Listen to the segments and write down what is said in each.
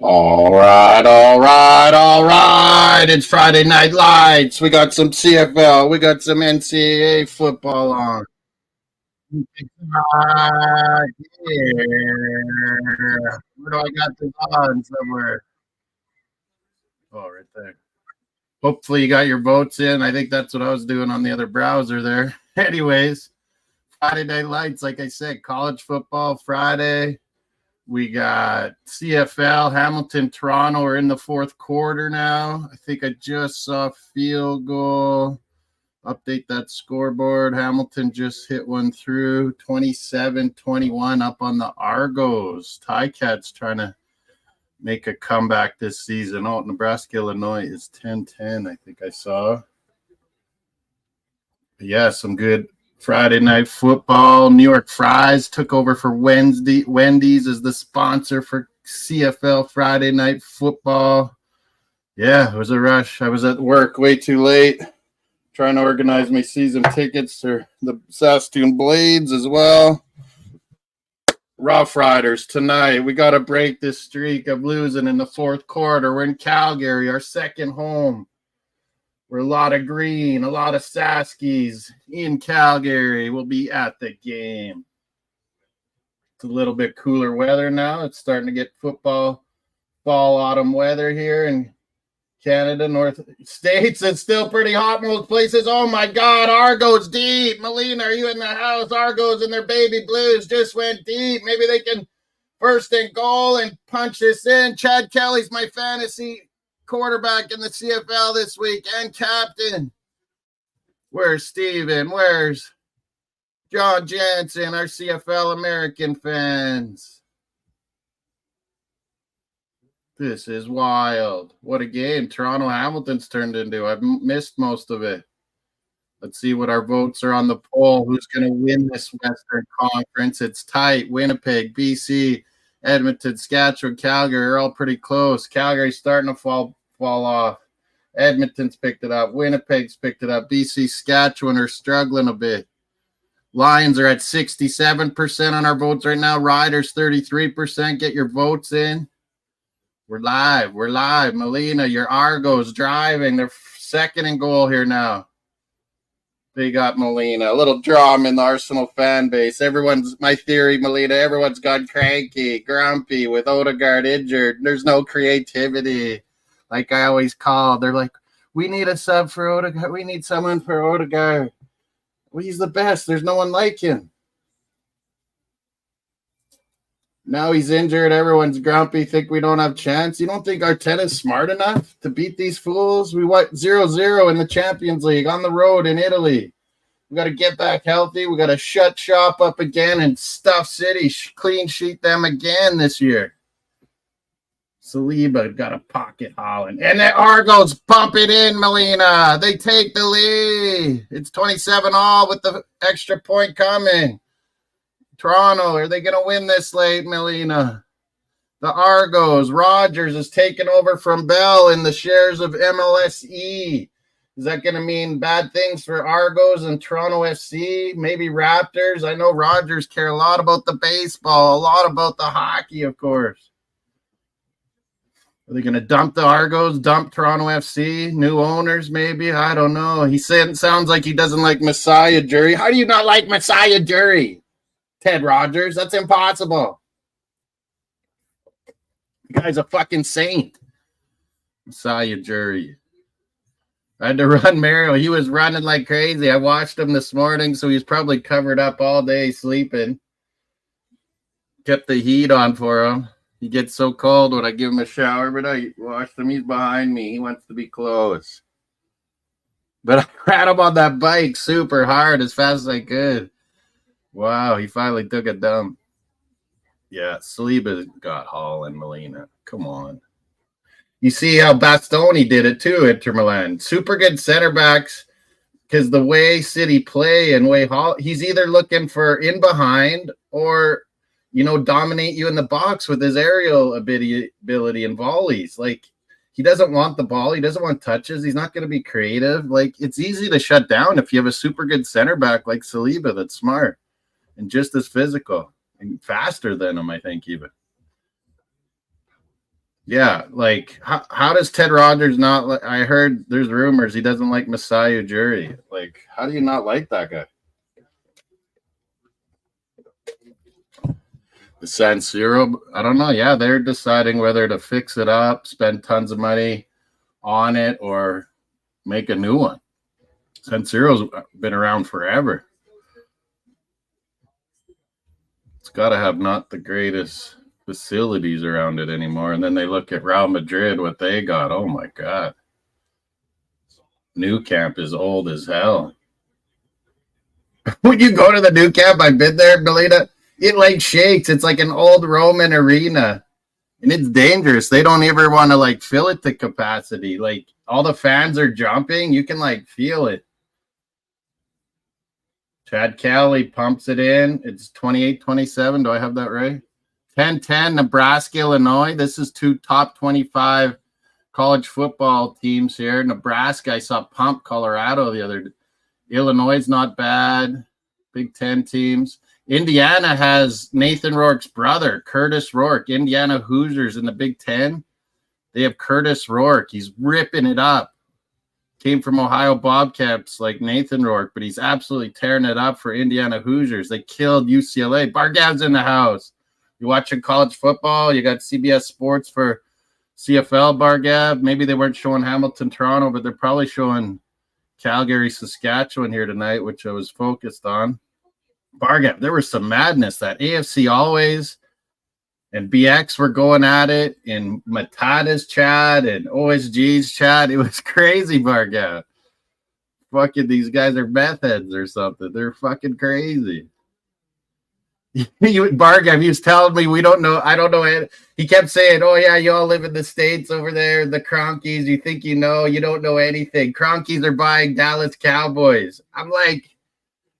All right, all right, all right. It's Friday Night Lights. We got some CFL. We got some NCAA football on. Right here. Where do I got this on somewhere? Oh, right there. Hopefully you got your votes in. I think that's what I was doing on the other browser there. Anyways, Friday Night Lights, like I said, college football Friday. We got CFL, Hamilton, Toronto are in the fourth quarter now. I think I just saw a field goal. Update that scoreboard. Hamilton just hit one through 27-21 up on the Argos. Ticats trying to make a comeback this season. Oh, Nebraska, Illinois is 10-10, I think I saw. But yeah, some good Friday night football. New York Fries took over for Wendy's as the sponsor for CFL Friday night football. Yeah, it was a rush. I was at work way too late trying to organize my season tickets for the Saskatoon Blades as well. Rough Riders tonight. We got to break this streak of losing in the fourth quarter. We're in Calgary, our second home. We're a lot of green, a lot of Saskies in Calgary. We'll be at the game. It's a little bit cooler weather now. It's starting to get fall, autumn weather here in Canada, North States. It's still pretty hot in most places. Oh my God, Argos deep. Melina, are you in the house? Argos and their baby blues just went deep. Maybe they can first and goal and punch this in. Chad Kelly's my fantasy quarterback in the CFL this week and captain. Where's Steven? Where's John Jansen, our CFL American fans? This is wild. What a game Toronto Hamilton's turned into. I've missed most of it. Let's see what our votes are on the poll. Who's going to win this Western Conference? It's tight. Winnipeg, BC, Edmonton, Saskatchewan, Calgary are all pretty close. Calgary's starting to fall off. Edmonton's picked it up. Winnipeg's picked it up. BC, Saskatchewan are struggling a bit. Lions are at 67% on our votes right now. Riders, 33%. Get your votes in. We're live. Melina, your Argos driving. They're second and goal here now. They got Melina. A little drama in the Arsenal fan base. My theory, Melina, everyone's gone cranky, grumpy with Odegaard injured. There's no creativity. Like I always call. They're like, we need a sub for Odegaard. We need someone for Odegaard. Well, he's the best. There's no one like him. Now he's injured. Everyone's grumpy. Think we don't have chance. You don't think Arteta's smart enough to beat these fools? We went 0-0 in the Champions League on the road in Italy. We got to get back healthy. We got to shut shop up again and stuff City, clean sheet them again this year. Saliba got a pocket Holland. And the Argos pump it in, Melina. They take the lead. It's 27-all with the extra point coming. Toronto, are they going to win this late, Melina? The Argos, Rogers is taking over from Bell in the shares of MLSE. Is that going to mean bad things for Argos and Toronto FC? Maybe Raptors? I know Rogers care a lot about the baseball, a lot about the hockey, of course. Are they going to dump the Argos, dump Toronto FC? New owners, maybe? I don't know. He sounds like he doesn't like Messiah Jury. How do you not like Messiah Jury? Ted Rogers, that's impossible. The guy's a fucking saint. Messiah Jury. I had to run Mario. He was running like crazy. I watched him this morning, so he's probably covered up all day sleeping. Kept the heat on for him. He gets so cold when I give him a shower, but I watched him. He's behind me. He wants to be close. But I had him on that bike super hard as fast as I could. Wow, he finally took a dump. Yeah, Saliba got Hall and Melina. Come on. You see how Bastoni did it too, Inter Milan. Super good center backs because the way City play and way Hall, he's either looking for in behind or, dominate you in the box with his aerial ability and volleys. Like, he doesn't want the ball. He doesn't want touches. He's not going to be creative. Like, it's easy to shut down if you have a super good center back like Saliba that's smart. And just as physical and faster than him, I think, even. Yeah, like how does Ted Rogers not like? I heard there's rumors he doesn't like Masai Ujiri. Like, how do you not like that guy? The San Siro, I don't know. Yeah, they're deciding whether to fix it up, spend tons of money on it, or make a new one. San Siro's been around forever. It's got to have not the greatest facilities around it anymore. And then they look at Real Madrid, what they got. Oh my God. New Camp is old as hell. When you go to the New Camp, I've been there, Melina. It like shakes. It's like an old Roman arena. And it's dangerous. They don't ever want to like fill it to capacity. Like all the fans are jumping. You can like feel it. Chad Kelly pumps it in. It's 28-27. Do I have that right? 10-10, Nebraska, Illinois. This is two top 25 college football teams here. Nebraska, I saw pump Colorado the other day. Illinois is not bad. Big Ten teams. Indiana has Nathan Rourke's brother, Curtis Rourke. Indiana Hoosiers in the Big Ten. They have Curtis Rourke. He's ripping it up. Came from Ohio Bobcats like Nathan Rourke, but he's absolutely tearing it up for Indiana Hoosiers. They killed UCLA. Bargav's in the house. You watching college football? You got CBS Sports for CFL, Bargav. Maybe they weren't showing Hamilton, Toronto, but they're probably showing Calgary, Saskatchewan here tonight, which I was focused on. Bargav, there was some madness. That AFC Always and BX were going at it in Matata's chat and OSG's chat. It was crazy, Bargav. Fucking these guys are meth heads or something. They're fucking crazy. Bargav, he was telling me we don't know. I don't know it. He kept saying, "Oh yeah, you all live in the States over there, the Cronkies. You think you know? You don't know anything. Cronkies are buying Dallas Cowboys." I'm like,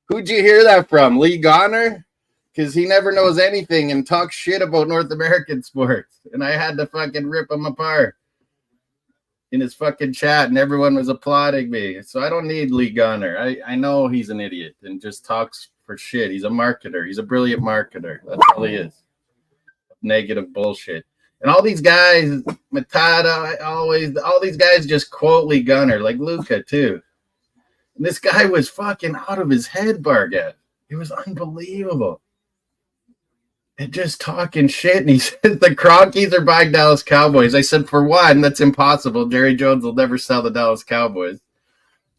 who'd you hear that from? Lee Goner? Because he never knows anything and talks shit about North American sports. And I had to fucking rip him apart in his fucking chat, and everyone was applauding me. So I don't need Lee Gunner. I know he's an idiot and just talks for shit. He's a marketer. He's a brilliant marketer. That's all he is. Negative bullshit. And all these guys, Matata, all these guys just quote Lee Gunner, like Luca too. And this guy was fucking out of his head, Bargat. It was unbelievable. And just talking shit. And he said the Cronkies are buying Dallas Cowboys. I said, for one, that's impossible. Jerry Jones will never sell the Dallas Cowboys.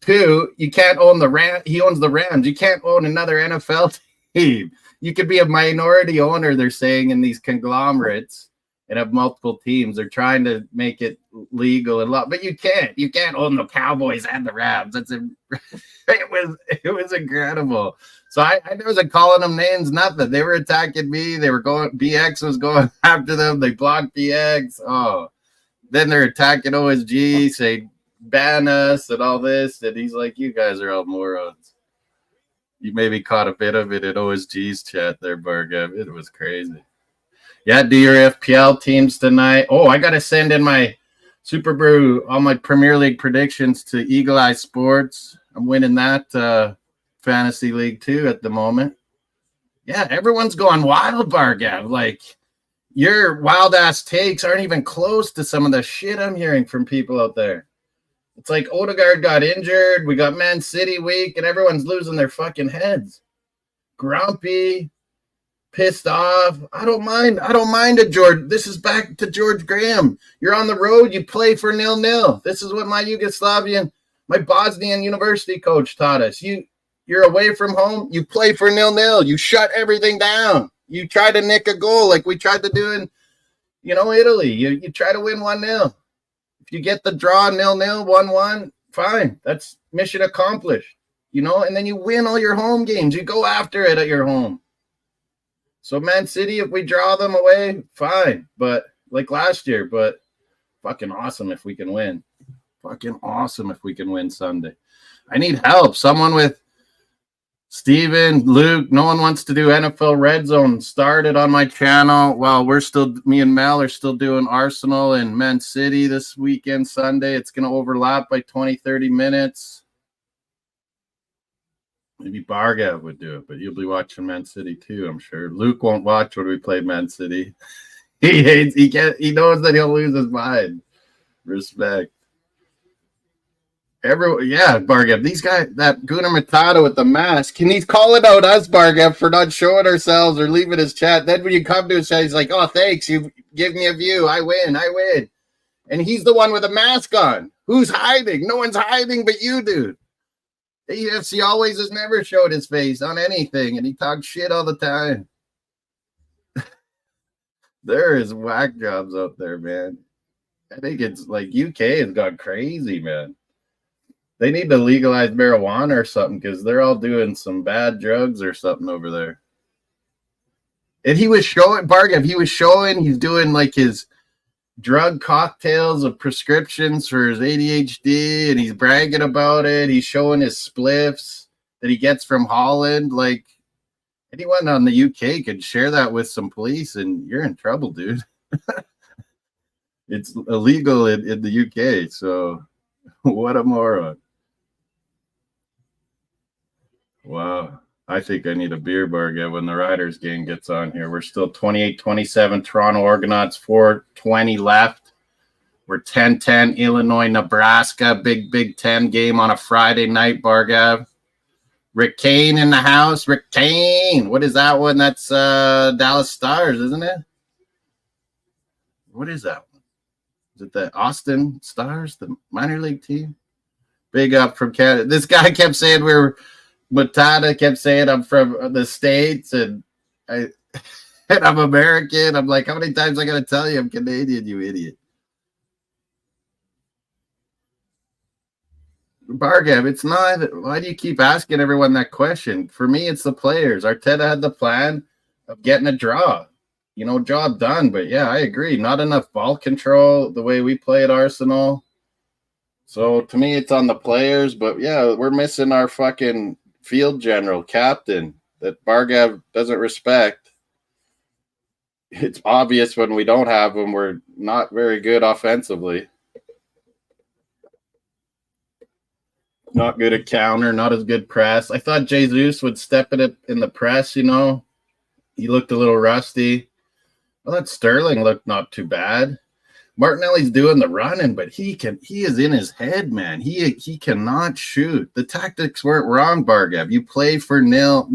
Two, you can't own the Rams. He owns the Rams. You can't own another NFL team. You could be a minority owner, they're saying, in these conglomerates and have multiple teams. They're trying to make it legal and law, but you can't. You can't own the Cowboys and the Rams. It was incredible. So I wasn't calling them names, nothing. They were attacking me. They were going, BX was going after them. They blocked BX. Oh, then they're attacking OSG, say ban us and all this. And he's like, you guys are all morons. You maybe caught a bit of it at OSG's chat there, Bargav. It was crazy. Yeah, do your FPL teams tonight. Oh, I got to send in my Superbru, all my Premier League predictions to Eagle Eye Sports. I'm winning that fantasy league too at the moment. Yeah, everyone's going wild, Bargav. Like, your wild ass takes aren't even close to some of the shit I'm hearing from people out there. It's like Odegaard got injured. We got Man City week, and everyone's losing their fucking heads. Grumpy, pissed off. I don't mind it, George. This is back to George Graham. You're on the road. You play for 0-0. This is what my Bosnian university coach taught us. You're away from home. You play for 0-0. You shut everything down. You try to nick a goal like we tried to do in, Italy. You try to win 1-0. If you get the draw 0-0, 1-1, fine. That's mission accomplished. And then you win all your home games. You go after it at your home. So Man City, if we draw them away, fine. But like last year, but fucking awesome if we can win. Fucking awesome if we can win Sunday. I need help. Someone with Steven, Luke, no one wants to do NFL Red Zone. Started on my channel. Well, me and Mel are still doing Arsenal and Man City this weekend, Sunday. It's going to overlap by 20, 30 minutes. Maybe Bargav would do it, but he'll be watching Man City too, I'm sure. Luke won't watch when we play Man City. He hates. He can't. He knows that he'll lose his mind. Respect. Everyone, yeah, Bargev. These guys, that Gunnar Matata with the mask, and he's calling out us, Bargev, for not showing ourselves or leaving his chat. Then when you come to his chat, he's like, "Oh, thanks, you give me a view. I win. And he's the one with a mask on. Who's hiding? No one's hiding but you, dude. AFC always has never showed his face on anything, and he talks shit all the time. There is whack jobs out there, man. I think it's like UK has gone crazy, man. They need to legalize marijuana or something because they're all doing some bad drugs or something over there. And he was showing, Bargev, he's doing like his drug cocktails of prescriptions for his ADHD, and he's bragging about it. He's showing his spliffs that he gets from Holland. Like, anyone on the UK could share that with some police, and you're in trouble, dude. It's illegal in the UK, so what a moron. Wow. I think I need a beer, Bargev, when the Riders game gets on here. We're still 28-27, Toronto Argonauts, 4:20 left. We're 10-10, Illinois, Nebraska, Big Ten game on a Friday night, Bargev. Rick Kane in the house. Rick Kane. What is that one? That's Dallas Stars, isn't it? What is that one? Is it the Austin Stars, the minor league team? Big up from Canada. This guy kept saying Matata kept saying I'm from the States and I'm American. I'm like, how many times I got to tell you I'm Canadian, you idiot? Bargev, it's not. Why do you keep asking everyone that question? For me, it's the players. Arteta had the plan of getting a draw. Job done. But yeah, I agree. Not enough ball control the way we play at Arsenal. So to me, it's on the players. But yeah, we're missing our fucking field general, captain, that Bargev doesn't respect. It's obvious when we don't have him, we're not very good offensively. Not good at counter, not as good press. I thought Jesus would step it in the press, He looked a little rusty. Well, that Sterling looked not too bad. Martinelli's doing the running, but he is in his head, man. He cannot shoot. The tactics weren't wrong, Bargev. You play for nil.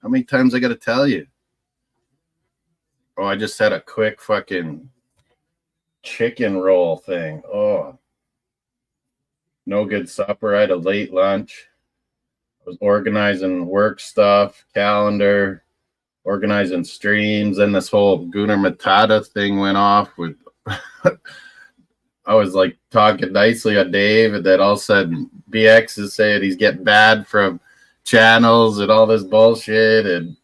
How many times I got to tell you? Oh, I just had a quick fucking chicken roll thing. Oh, no good supper. I had a late lunch. I was organizing work stuff, calendar, organizing streams, and this whole Gunnar Matata thing went off with I was like talking nicely on Dave, and then all of a sudden BX is saying he's getting banned from channels and all this bullshit, and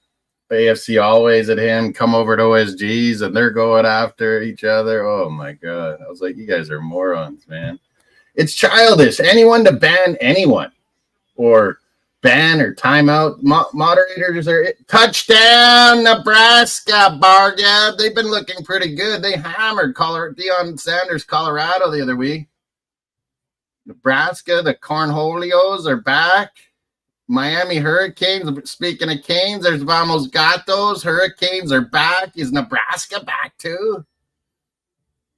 AFC always at him, come over to OSGs, and they're going after each other. Oh my God. I was like, you guys are morons, man. It's childish. Anyone to ban anyone or ban or timeout. Moderators are touchdown, Nebraska, Bargev. They've been looking pretty good. They hammered Deion Sanders, Colorado the other week. Nebraska, the Cornholios are back. Miami Hurricanes, speaking of Canes, there's Vamos Gatos. Hurricanes are back. Is Nebraska back too?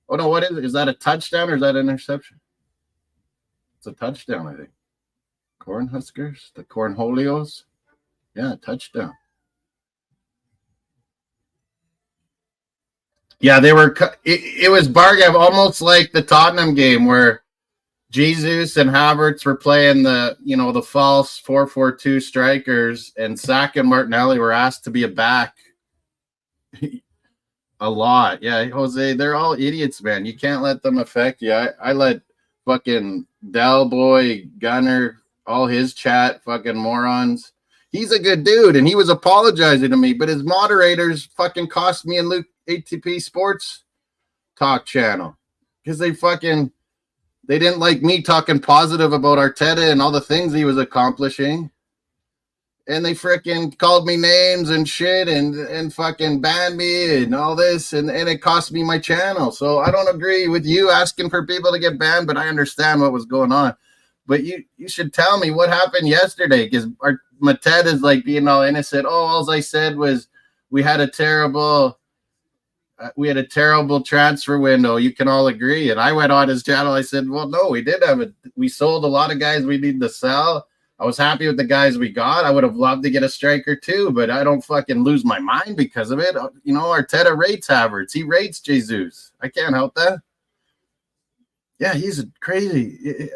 Oh, no, what is it? Is that a touchdown or is that an interception? It's a touchdown, I think. Cornhuskers, the Cornholios. Yeah, touchdown. Yeah, they were. It was Bargev, almost like the Tottenham game where Jesus and Havertz were playing the false 4-4-2 strikers, and Saka and Martinelli were asked to be a back a lot. Yeah, Jose, they're all idiots, man. You can't let them affect you. I let fucking Del Boy, Gunner, all his chat, fucking morons. He's a good dude, and he was apologizing to me, but his moderators fucking cost me and Luke ATP Sports Talk channel because they didn't like me talking positive about Arteta and all the things he was accomplishing. And they freaking called me names and shit and fucking banned me and all this. And it cost me my channel. So I don't agree with you asking for people to get banned, but I understand what was going on. But you should tell me what happened yesterday, because Mateta is like being all innocent. Oh, all I said was we had a terrible we had a terrible transfer window. You can all agree. And I went on his channel. I said, well, no, we did have it. We sold a lot of guys we need to sell. I was happy with the guys we got. I would have loved to get a striker too, but I don't fucking lose my mind because of it. You know, Arteta rates Havertz. He rates Jesus. I can't help that. Yeah, he's crazy.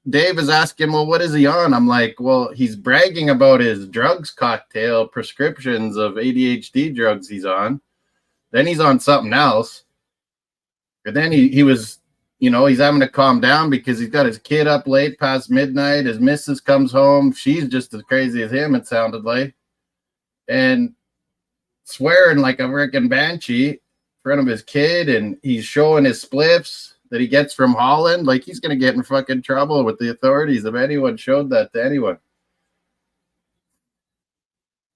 Dave is asking, well, what is he on? I'm like, well, he's bragging about his drugs cocktail prescriptions of ADHD drugs he's on. Then he's on something else. And then he was, you know, he's having to calm down because he's got his kid up late past midnight. His missus comes home. She's just as crazy as him, it sounded like. And swearing like a freaking banshee in front of his kid. And he's showing his spliffs that he gets from Holland. Like he's going to get in fucking trouble with the authorities if anyone showed that to anyone.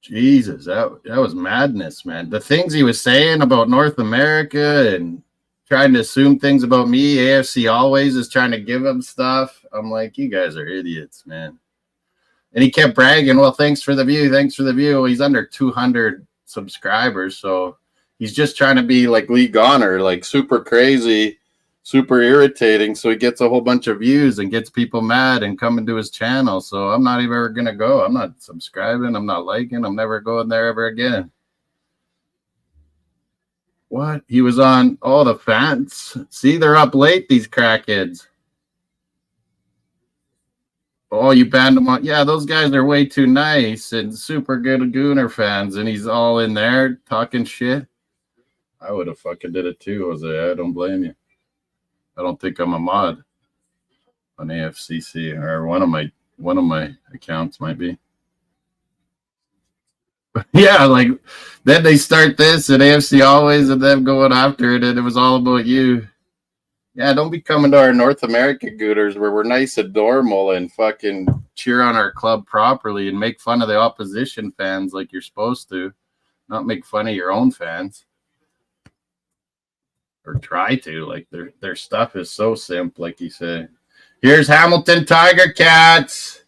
Jesus, that was madness, man. The things he was saying about North America and trying to assume things about me. AFC always is trying to give him stuff. I'm like, you guys are idiots, man. And he kept bragging, well, thanks for the view. Thanks for the view. He's under 200 subscribers. So he's just trying to be like league honor, like super crazy, super irritating. So he gets a whole bunch of views and gets people mad and coming to his channel. So I'm not even ever going to go. I'm not subscribing. I'm not liking. I'm never going there ever again. What? He was on all the fans. See, they're up late, these crackheads. Oh, you banned them on. Yeah, those guys are way too nice and super good Gooner fans, and he's all in there talking shit. I would have fucking did it too, Jose. I don't blame you. I don't think I'm a mod on AFCC, or one of my accounts might be. Yeah, like then they start this at AFC always and them going after it, and it was all about you. Yeah, don't be coming to our North American Gooters where we're nice and normal and fucking cheer on our club properly and make fun of the opposition fans like you're supposed to, not make fun of your own fans. Or try to. Like their stuff is so simple, like you say. Here's Hamilton Tiger Cats.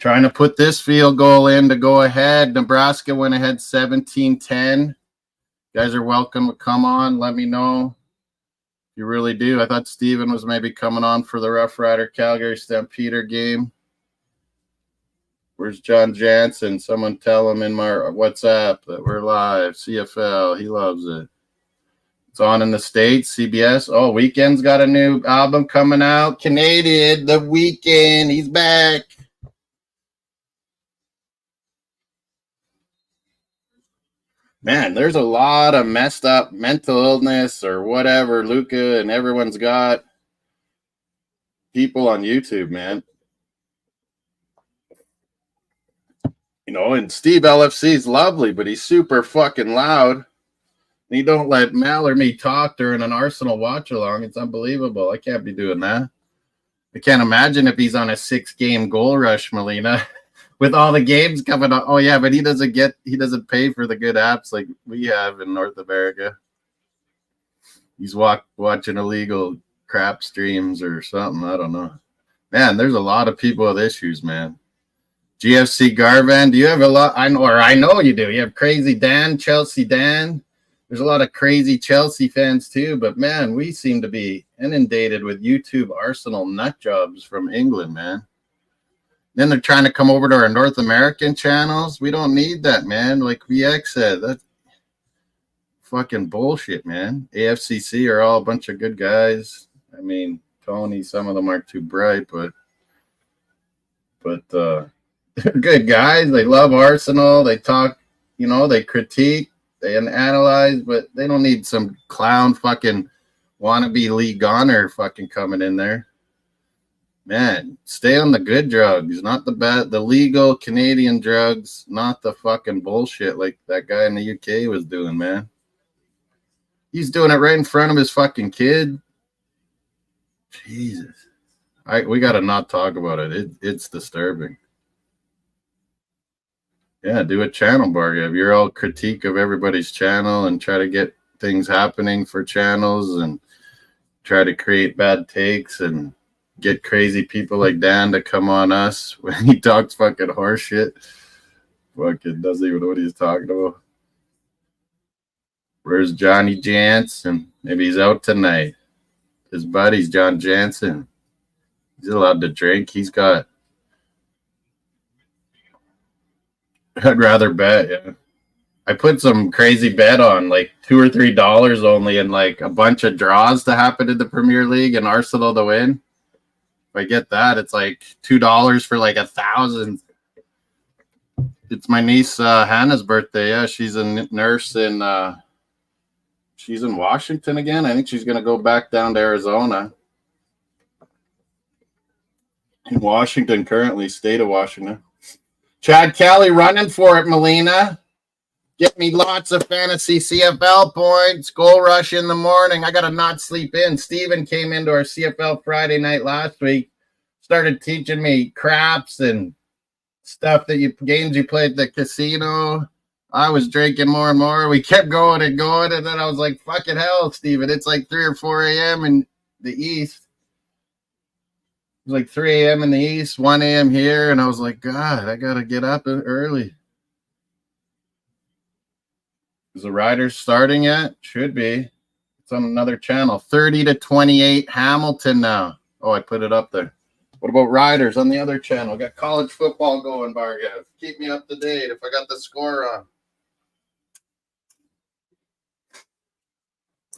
Trying to put this field goal in to go ahead. Nebraska went ahead 17-10. You guys are welcome to come on. Let me know if you really do. I thought Steven was maybe coming on for the Rough Rider Calgary Stampeder game. Where's John Jansen? Someone tell him in my WhatsApp that we're live. CFL. He loves it. It's on in the States, CBS. Oh, Weeknd's got a new album coming out. Canadian, The Weeknd. He's back. Man, there's a lot of messed up mental illness or whatever, Luca, and everyone's got people on YouTube, man. You know, and Steve LFC is lovely, but he's super fucking loud. And he don't let Mal or me talk during an Arsenal watch-along. It's unbelievable. I can't be doing that. I can't imagine if he's on a 6-game goal rush, Melina. With all the games coming up. Oh, yeah, but he doesn't pay for the good apps like we have in North America. He's watching illegal crap streams or something. I don't know. Man, there's a lot of people with issues, man. GFC Garvan, do you have a lot? I know you do. You have Crazy Dan, Chelsea Dan. There's a lot of crazy Chelsea fans too, but man, we seem to be inundated with YouTube Arsenal nut jobs from England, man. Then they're trying to come over to our North American channels. We don't need that, man. Like VX said, that's fucking bullshit, man. AFCC are all a bunch of good guys. I mean, Tony, some of them aren't too bright, but they're good guys. They love Arsenal. They talk, you know, they critique, they analyze, but they don't need some clown fucking wannabe league honor fucking coming in there. Man, stay on the good drugs, not the legal Canadian drugs, not the fucking bullshit like that guy in the UK was doing, man. He's doing it right in front of his fucking kid. Jesus. We got to not talk about it. It's disturbing. Yeah, do a channel bar. If you're all critique of everybody's channel and try to get things happening for channels and try to create bad takes and get crazy people like Dan to come on us when he talks fucking horse shit. Fucking doesn't even know what he's talking about. Where's Johnny Jansen? Maybe he's out tonight. His buddy's John Jansen. He's allowed to drink. He's got. I'd rather bet. Yeah. I put some crazy bet on like $2 or $3 only, and like a bunch of draws to happen in the Premier League and Arsenal to win. If I get that, it's like $2 for like 1,000. It's my niece Hannah's birthday. Yeah, she's a nurse in. She's in Washington again. I think she's gonna go back down to Arizona. In Washington currently, state of Washington. Chad Kelly running for it, Melina. Get me lots of fantasy CFL points. Goal rush in the morning. I got to not sleep in. Steven came into our CFL Friday night last week. Started teaching me craps and stuff games you play at the casino. I was drinking more and more. We kept going and going. And then I was like, fucking hell, Steven. It's like 3 or 4 a.m. in the East. It was like 3 a.m. in the East, 1 a.m. here. And I was like, God, I got to get up early. Is the Riders starting yet? Should be. It's on another channel. 30-28 Hamilton now. Oh, I put it up there. What about Riders on the other channel? Got college football going, Bargav. Keep me up to date if I got the score on.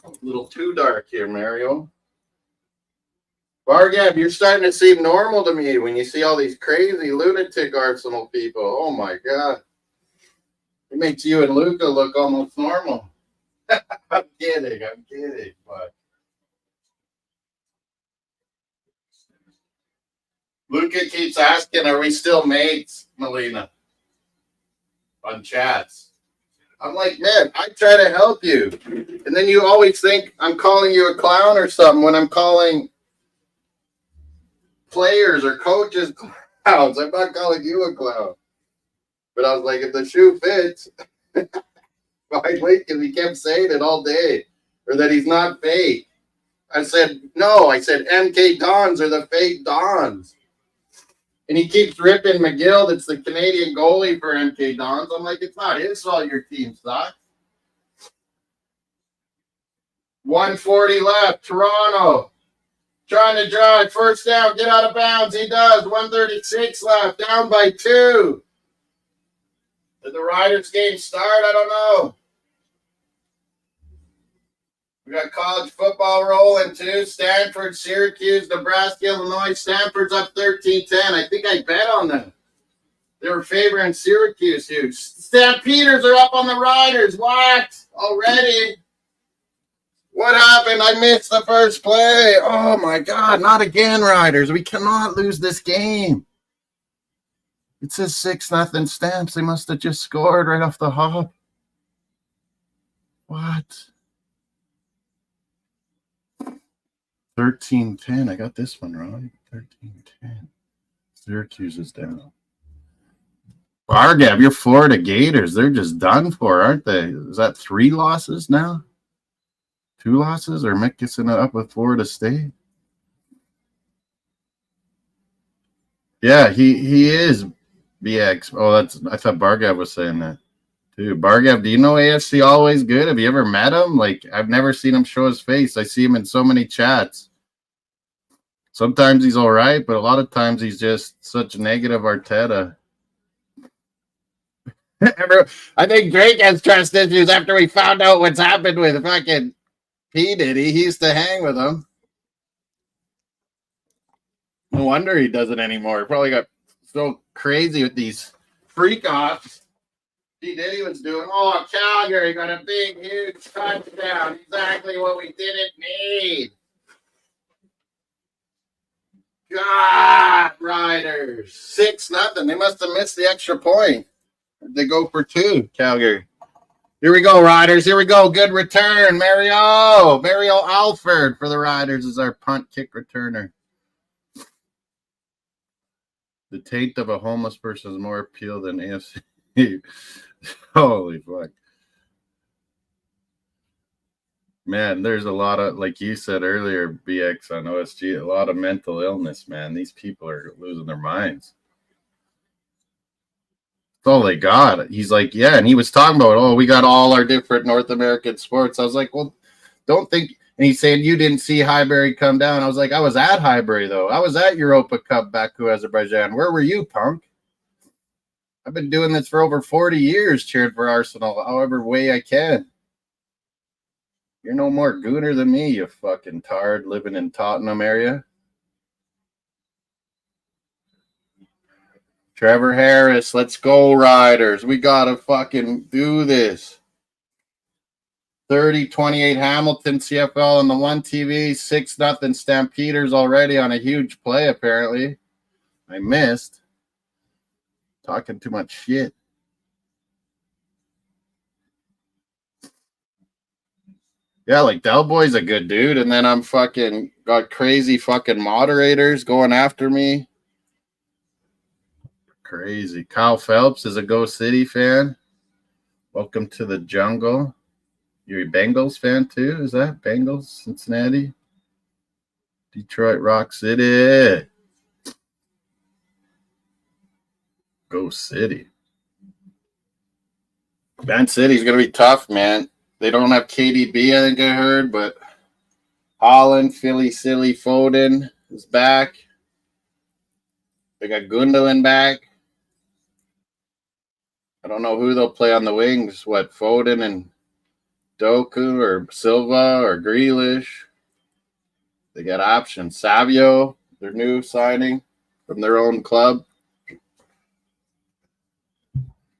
A little too dark here, Mario. Bargav, you're starting to seem normal to me when you see all these crazy lunatic Arsenal people. Oh, my God. It makes you and Luca look almost normal. I'm kidding. But Luca keeps asking, are we still mates, Melina? On chats. I'm like, man, I try to help you. And then you always think I'm calling you a clown or something when I'm calling players or coaches clowns. I'm not calling you a clown. But I was like, if the shoe fits, why wait? Because he kept saying it all day. Or that he's not fake. I said, no. I said, MK Dons are the fake Dons. And he keeps ripping McGill. That's the Canadian goalie for MK Dons. I'm like, it's not his fault your team sucks. 140 left. Toronto. Trying to drive. First down. Get out of bounds. He does. 136 left. Down by 2. Did the Riders game start? I don't know. We got college football rolling too. Stanford, Syracuse, Nebraska, Illinois. Stanford's up 13-10. I think I bet on them. They were favoring Syracuse huge. Stampeders are up on the Riders. What? Already? What happened? I missed the first play. Oh, my God. Not again, Riders. We cannot lose this game. It says 6-0 Stamps. They must have just scored right off the hop. What? 13-10. I got this one wrong. 13-10. Syracuse is down. Bargav, your Florida Gators. They're just done for, aren't they? Is that 3 losses now? 2 losses? Or Mick gets up with Florida State? Yeah, he is. BX. Oh, I thought Bargav was saying that too. Bargav, do you know AFC Always Good? Have you ever met him? Like, I've never seen him show his face. I see him in so many chats. Sometimes he's all right, but a lot of times he's just such negative Arteta. I think Drake has trust issues after we found out what's happened with fucking P. Diddy. He used to hang with him. No wonder he doesn't anymore. He probably got so crazy with these freak offs. P. Diddy was doing. Oh, Calgary got a big, huge touchdown. Exactly what we didn't need. God, Riders. 6-0. They must have missed the extra point. They go for 2, Calgary. Here we go, Riders. Here we go. Good return. Mario Alford for the Riders is our punt kick returner. The taint of a homeless person is more appeal than AFC. Holy fuck. Man, there's a lot of, like you said earlier, BX on OSG, a lot of mental illness, man. These people are losing their minds. all they got. He's like, yeah. And he was talking about, oh, we got all our different North American sports. I was like, well, don't think. And he's saying you didn't see Highbury come down. I was like, I was at Highbury, though. I was at Europa Cup, Baku, Azerbaijan. Where were you, punk? I've been doing this for over 40 years, cheering for Arsenal, however way I can. You're no more gooner than me, you fucking tard living in Tottenham area. Trevor Harris, let's go, Riders. We got to fucking do this. 30-28 Hamilton CFL on the one TV, 6-0 Stampeders already on a huge play, apparently. I missed. Talking too much shit. Yeah, like Del Boy's a good dude, and then I'm fucking got crazy fucking moderators going after me. Crazy. Kyle Phelps is a Go City fan. Welcome to the jungle. You're a Bengals fan too? Is that Bengals, Cincinnati? Detroit Rock City. Go City. Man City's going to be tough, man. They don't have KDB, I think I heard, but Holland, Philly, Silly, Foden is back. They got Gundogan back. I don't know who they'll play on the wings. What, Foden and Doku or Silva or Grealish? They got options. Savio, their new signing from their own club.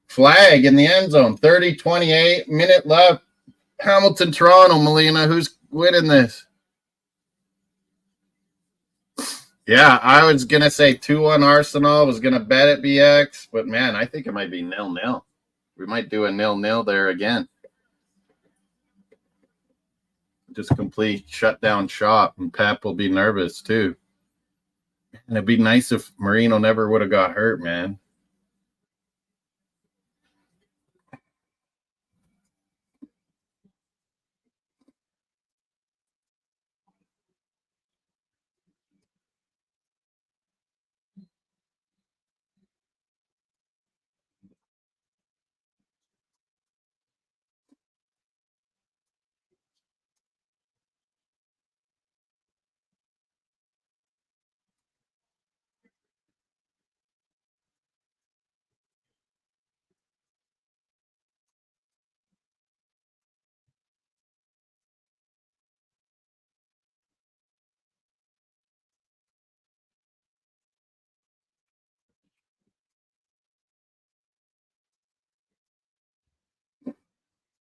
Flag in the end zone. 30-28, minute left. Hamilton, Toronto, Molina. Who's winning this? Yeah, I was going to say 2-1 Arsenal. I was going to bet it BX, but man, I think it might be 0-0. We might do a 0-0 there again. Just complete shutdown shop, and Pep will be nervous too. And it'd be nice if Marino never would have got hurt, man.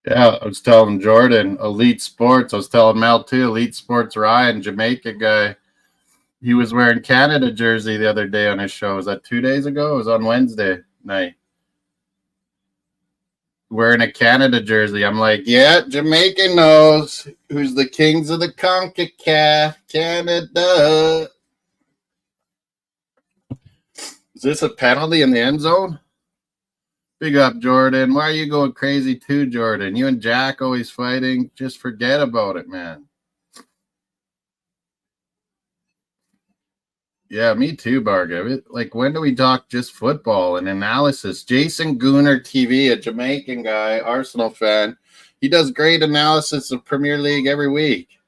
Yeah, I was telling Jordan, Elite Sports. I was telling Mel too, Elite Sports Ryan, Jamaica guy. He was wearing Canada jersey the other day on his show. Was that 2 days ago? It was on Wednesday night. Wearing a Canada jersey. I'm like, yeah, Jamaica knows who's the kings of the CONCACAF, Canada. Is this a penalty in the end zone? Big up, Jordan. Why are you going crazy too, Jordan? You and Jack always fighting. Just forget about it, man. Yeah, me too, Barga. Like, when do we talk just football and analysis? Jason Gooner TV, a Jamaican guy, Arsenal fan. He does great analysis of Premier League every week.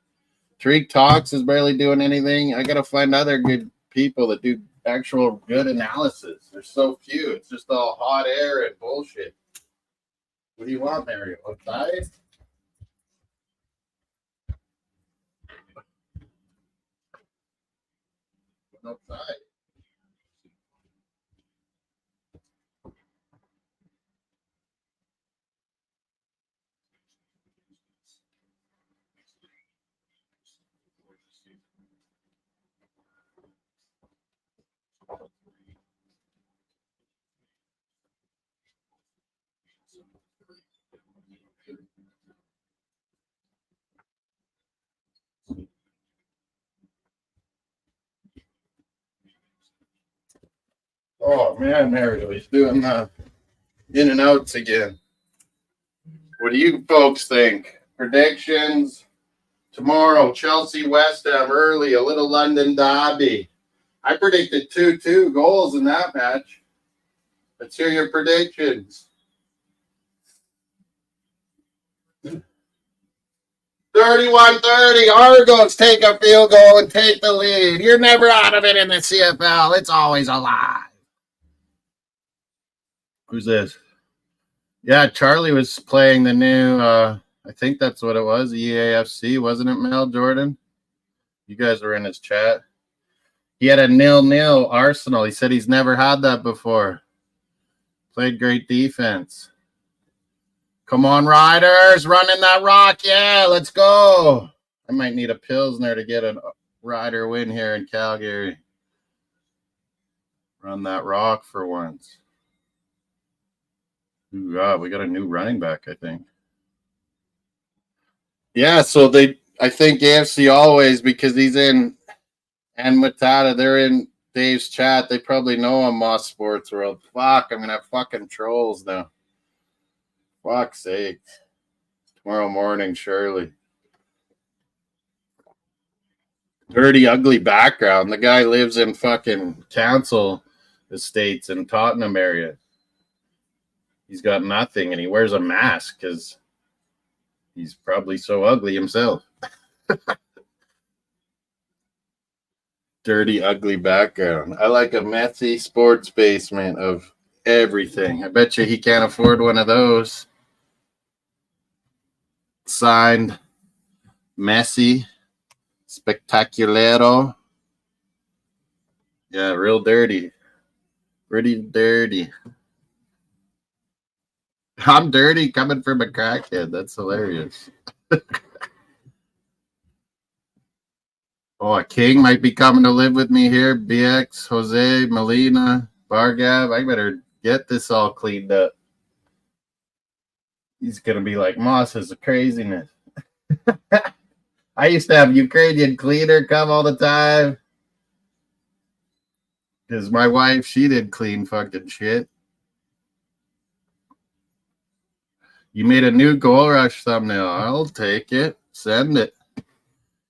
Tariq Talks is barely doing anything. I got to find other good people that do actual good analysis. There's so few. It's just all hot air and bullshit. What do you want, Mario? Outside? Outside. Oh, man, Mario, he's doing the in and outs again. What do you folks think? Predictions? Tomorrow, Chelsea West Ham early, a little London derby. I predicted 2-2 goals in that match. Let's hear your predictions. 31-30. Argos take a field goal and take the lead. You're never out of it in the CFL. It's always alive. Who's this? Yeah, Charlie was playing the new, I think that's what it was, EAFC, wasn't it, Mel Jordan? You guys were in his chat. He had a 0-0 Arsenal. He said he's never had that before. Played great defense. Come on, Riders. Running that rock. Yeah, let's go. I might need a Pilsner to get a Rider win here in Calgary. Run that rock for once. Ooh, God, we got a new running back, I think. Yeah, so I think AFC always, because he's in, and Matata, they're in Dave's chat. They probably know him, MOSS SportsWorld. Fuck, I'm going to have fucking trolls now. Fuck's sake. Tomorrow morning, surely. Dirty, ugly background. The guy lives in fucking council estates in Tottenham area. He's got nothing, and he wears a mask because he's probably so ugly himself. Dirty, ugly background. I like a messy sports basement of everything. I bet you he can't afford one of those. Signed Messi Spectaculero. Yeah, real dirty. Pretty dirty. I'm dirty coming from a crackhead. That's hilarious. Oh, a king might be coming to live with me here. BX, Jose, Melina, Bargav. I better get this all cleaned up. He's going to be like, Moss is a craziness. I used to have Ukrainian cleaner come all the time. Because my wife, she did clean fucking shit. You made a new Goal Rush thumbnail. I'll take it. Send it.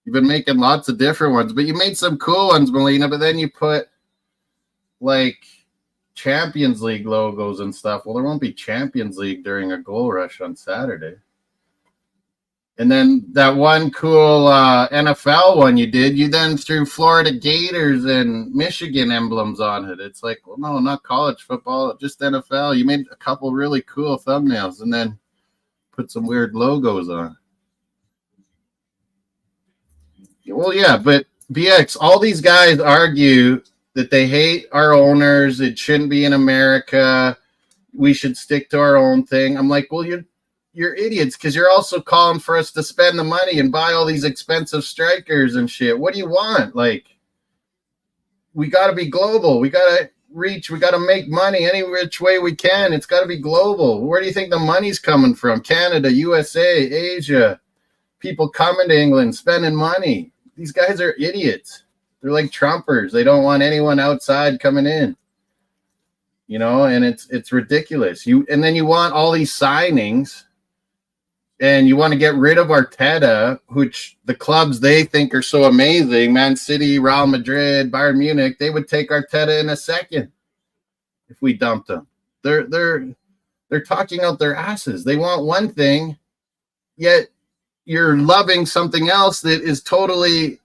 You've been making lots of different ones, but you made some cool ones, Melina, but then you put, like, Champions League logos and stuff. Well, there won't be Champions League during a Goal Rush on Saturday. And then that one cool NFL one you did, you then threw Florida Gators and Michigan emblems on it. It's like, well, no, not college football, just NFL. You made a couple really cool thumbnails and then put some weird logos on. Well, yeah, but BX, all these guys argue that they hate our owners. It shouldn't be in America. We should stick to our own thing. I'm like, well, you're idiots because you're also calling for us to spend the money and buy all these expensive strikers and shit. What do you want? Like, we got to be global. We got to reach. We got to make money any which way we can. It's got to be global. Where do you think the money's coming from? Canada, USA, Asia. People coming to England, spending money. These guys are idiots. They're like Trumpers. They don't want anyone outside coming in. You know, and it's ridiculous. And then you want all these signings. And you want to get rid of Arteta, which the clubs they think are so amazing, Man City, Real Madrid, Bayern Munich, they would take Arteta in a second if we dumped him. They're talking out their asses. They want one thing, yet you're loving something else that is totally,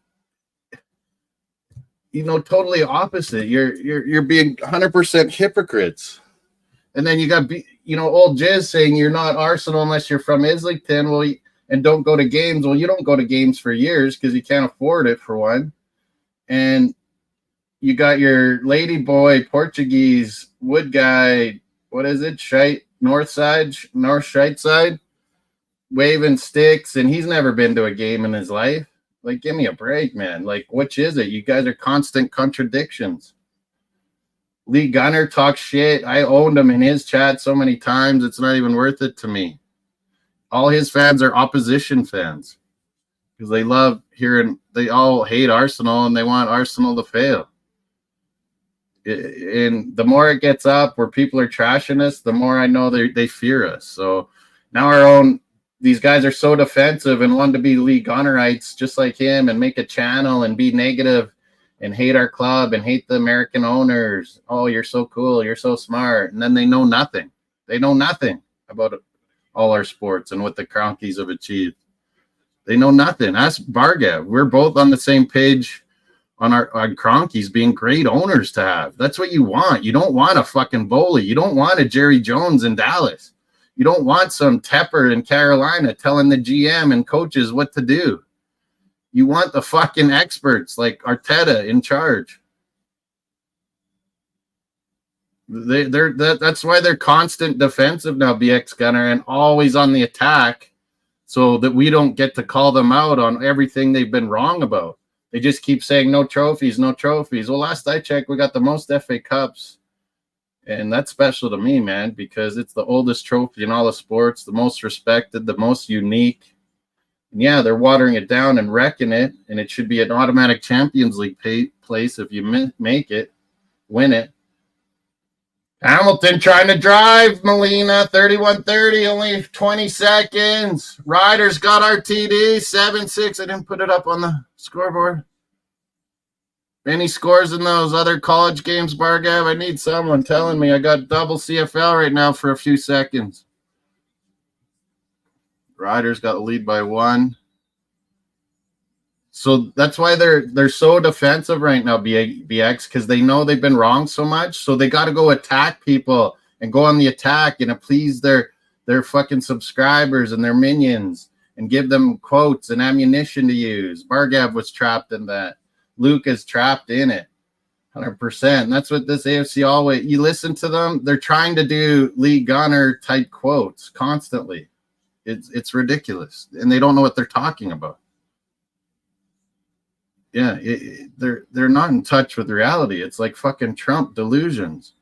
totally opposite. You're being 100% hypocrites. And then you got old Jizz saying you're not Arsenal unless you're from Islington. Well, and don't go to games. Well, you don't go to games for years because you can't afford it, for one. And you got your lady boy Portuguese wood guy. What is it? North Shite side, waving sticks, and he's never been to a game in his life. Like, give me a break, man. Like, which is it? You guys are constant contradictions. Lee Gunner talks shit. I owned him in his chat so many times, it's not even worth it to me. All his fans are opposition fans because they love hearing, they all hate Arsenal and they want Arsenal to fail. And the more it gets up where people are trashing us, the more I know they fear us. So now these guys are so defensive and want to be Lee Gunnerites just like him and make a channel and be negative and hate our club and hate the American owners. Oh, you're so cool. You're so smart. And then they know nothing. They know nothing about all our sports and what the Cronkies have achieved. They know nothing. Ask Bargav. We're both on the same page on Cronkies being great owners to have. That's what you want. You don't want a fucking Boley. You don't want a Jerry Jones in Dallas. You don't want some Tepper in Carolina telling the GM and coaches what to do. You want the fucking experts like Arteta in charge. That's why they're constant defensive now, BX Gunner, and always on the attack, so that we don't get to call them out on everything they've been wrong about. They just keep saying no trophies, no trophies. Well, last I checked, we got the most FA Cups, and that's special to me, man, because it's the oldest trophy in all of sports, the most respected, the most unique. And yeah, they're watering it down and wrecking it, and it should be an automatic Champions League place if you make it, win it. Hamilton trying to drive, Molina, 31-30, only 20 seconds. Riders got our TD, 7-6. I didn't put it up on the scoreboard. Any scores in those other college games, Bargav? I need someone telling me. I got double CFL right now for a few seconds. Riders got the lead by 1. So that's why they're so defensive right now, BX, because they know they've been wrong so much. So they got to go attack people and go on the attack and appease their fucking subscribers and their minions and give them quotes and ammunition to use. Bargav was trapped in that. Luke is trapped in it, 100%. And that's what this AFC always. You listen to them; they're trying to do Lee Gunner type quotes constantly. It's ridiculous, and they don't know what they're talking about. Yeah, they're not in touch with reality. It's like fucking Trump delusions.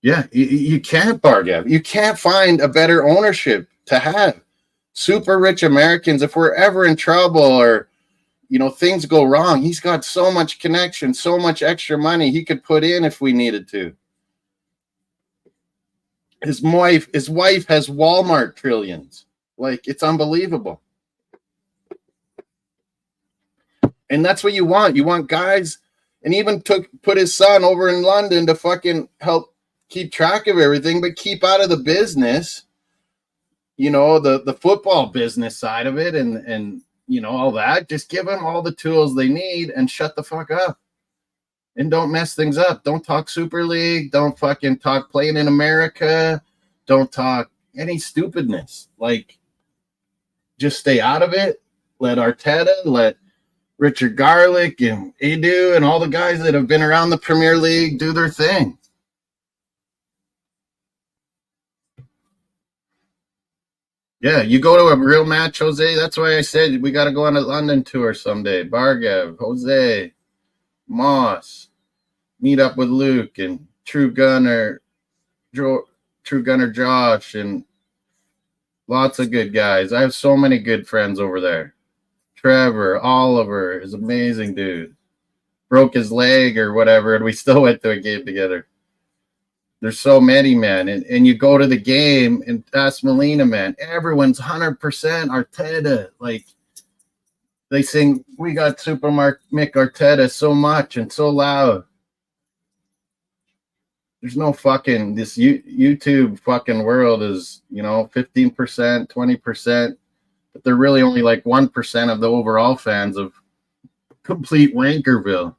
Yeah, you can't, Bargav. You can't find a better ownership to have. Super rich Americans, if we're ever in trouble or, things go wrong, he's got so much connection, so much extra money he could put in if we needed to. His wife has Walmart trillions. Like, it's unbelievable. And that's what you want. You want guys, and even put his son over in London to fucking help keep track of everything, but keep out of the business, the football business side of it and all that. Just give them all the tools they need and shut the fuck up. And don't mess things up. Don't talk Super League. Don't fucking talk playing in America. Don't talk any stupidness. Like, just stay out of it. Let Arteta, let Richard Garlick and Edu and all the guys that have been around the Premier League do their thing. Yeah, you go to a real match, Jose. That's why I said we got to go on a London tour someday. Bargav, Jose, Moss, meet up with Luke and True Gunner Josh, and lots of good guys. I have so many good friends over there. Trevor, Oliver is amazing dude. Broke his leg or whatever, and we still went to a game together. There's so many, man. And you go to the game and ask Molina, man. Everyone's 100% Arteta. Like, they sing, we got Super Mick Arteta so much and so loud. There's no fucking, this YouTube fucking world is, 15%, 20%. But they're really only like 1% of the overall fans of complete Wankerville.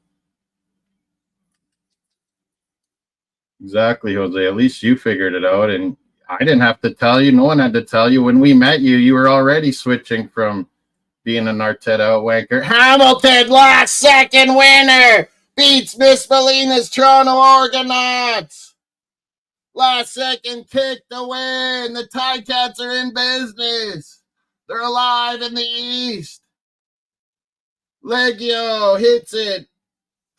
Exactly, Jose. At least you figured it out, and I didn't have to tell you. No one had to tell you. When we met you, you were already switching from being an Arteta wanker. Hamilton, last second winner, beats Miss Molina's Toronto Argonauts. Last second kick to win. The Ticats are in business. They're alive in the East. Legio hits it.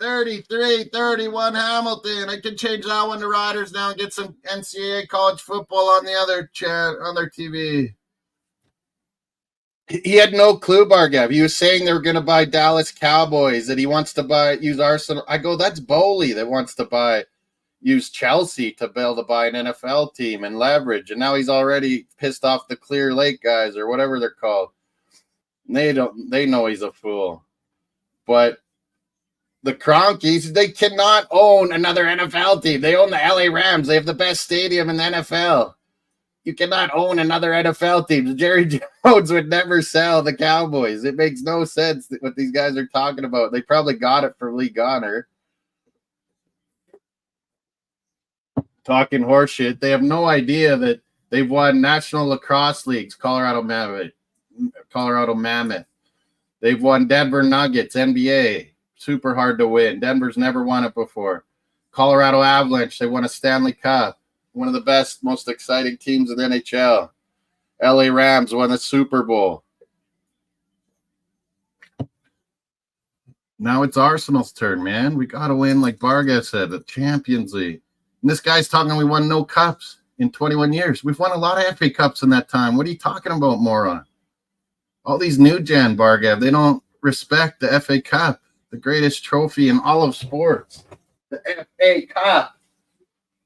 33-31 Hamilton. I can change that one to Riders now and get some NCAA college football on the other on their TV. He had no clue, Bargav. He was saying they were going to buy Dallas Cowboys, that he wants to use Arsenal. I go, that's Boley that wants to use Chelsea to be able to buy an NFL team and leverage. And now he's already pissed off the Clear Lake guys or whatever they're called. They know he's a fool. But the Cronkies, they cannot own another NFL team. They own the LA Rams. They have the best stadium in the NFL. You cannot own another NFL team. Jerry Jones would never sell the Cowboys. It makes no sense what these guys are talking about. They probably got it from league honor. Talking horseshit. They have no idea that they've won national lacrosse leagues, Colorado Mammoth. They've won Denver Nuggets, NBA. Super hard to win. Denver's never won it before. Colorado Avalanche, they won a Stanley Cup. One of the best, most exciting teams in the NHL. LA Rams won the Super Bowl. Now it's Arsenal's turn, man. We got to win, like Barga said, the Champions League. And this guy's talking we won no cups in 21 years. We've won a lot of FA Cups in that time. What are you talking about, moron? All these new gen, Bargav, they don't respect the FA Cup, the greatest trophy in all of sports. The FA Cup.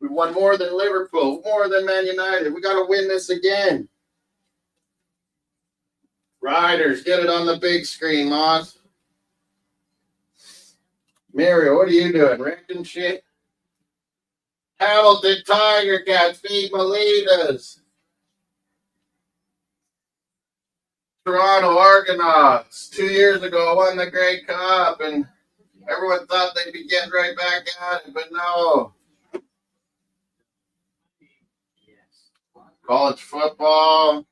We won more than Liverpool, more than Man United. We got to win this again. Riders, get it on the big screen, Moss. Mario, what are you doing? Wrecking shit? Hamilton Tiger Cats beat Molinas. Toronto Argonauts 2 years ago won the Grey Cup, and everyone thought they'd be getting right back at it, but no. College football.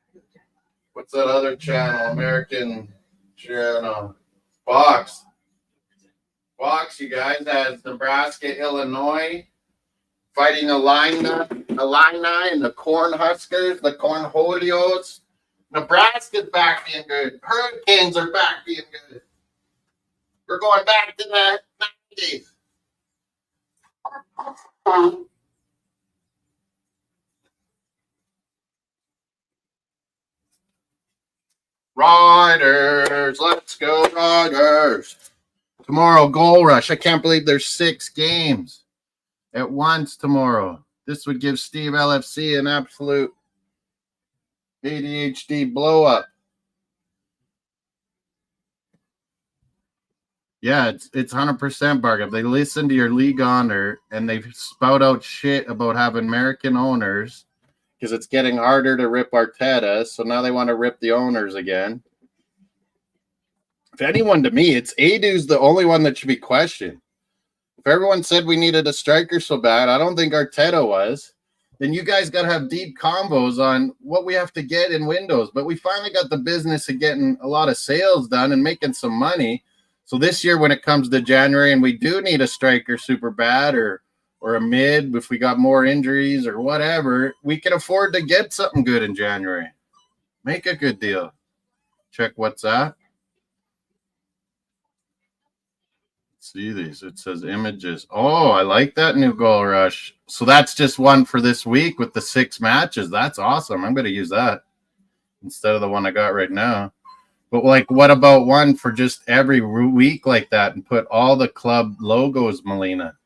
What's that other channel? American channel. Fox, you guys, has Nebraska, Illinois fighting Illini and the Cornhuskers, the Cornholios. Nebraska's back being good. Hurricanes are back being good. We're going back to the 90s. Riders, let's go Riders. Tomorrow, Goal Rush. I can't believe there's 6 games at once tomorrow. This would give Steve LFC an absolute ADHD blow up. Yeah, it's 100% Bargav. They listen to your league honor and they spout out shit about having American owners because it's getting harder to rip Arteta. So now they want to rip the owners again. If anyone, to me, it's Adu's the only one that should be questioned. If everyone said we needed a striker so bad, I don't think Arteta was. Then you guys got to have deep combos on what we have to get in windows. But we finally got the business of getting a lot of sales done and making some money. So this year, when it comes to January, and we do need a striker super bad or a mid, if we got more injuries or whatever, we can afford to get something good in January. Make a good deal. Check what's that. See these. It says images. Oh, I like that new Goal Rush. So that's just one for this week with the 6 matches. That's awesome. I'm going to use that instead of the one I got right now. But like, what about one for just every week like that and put all the club logos, Molina?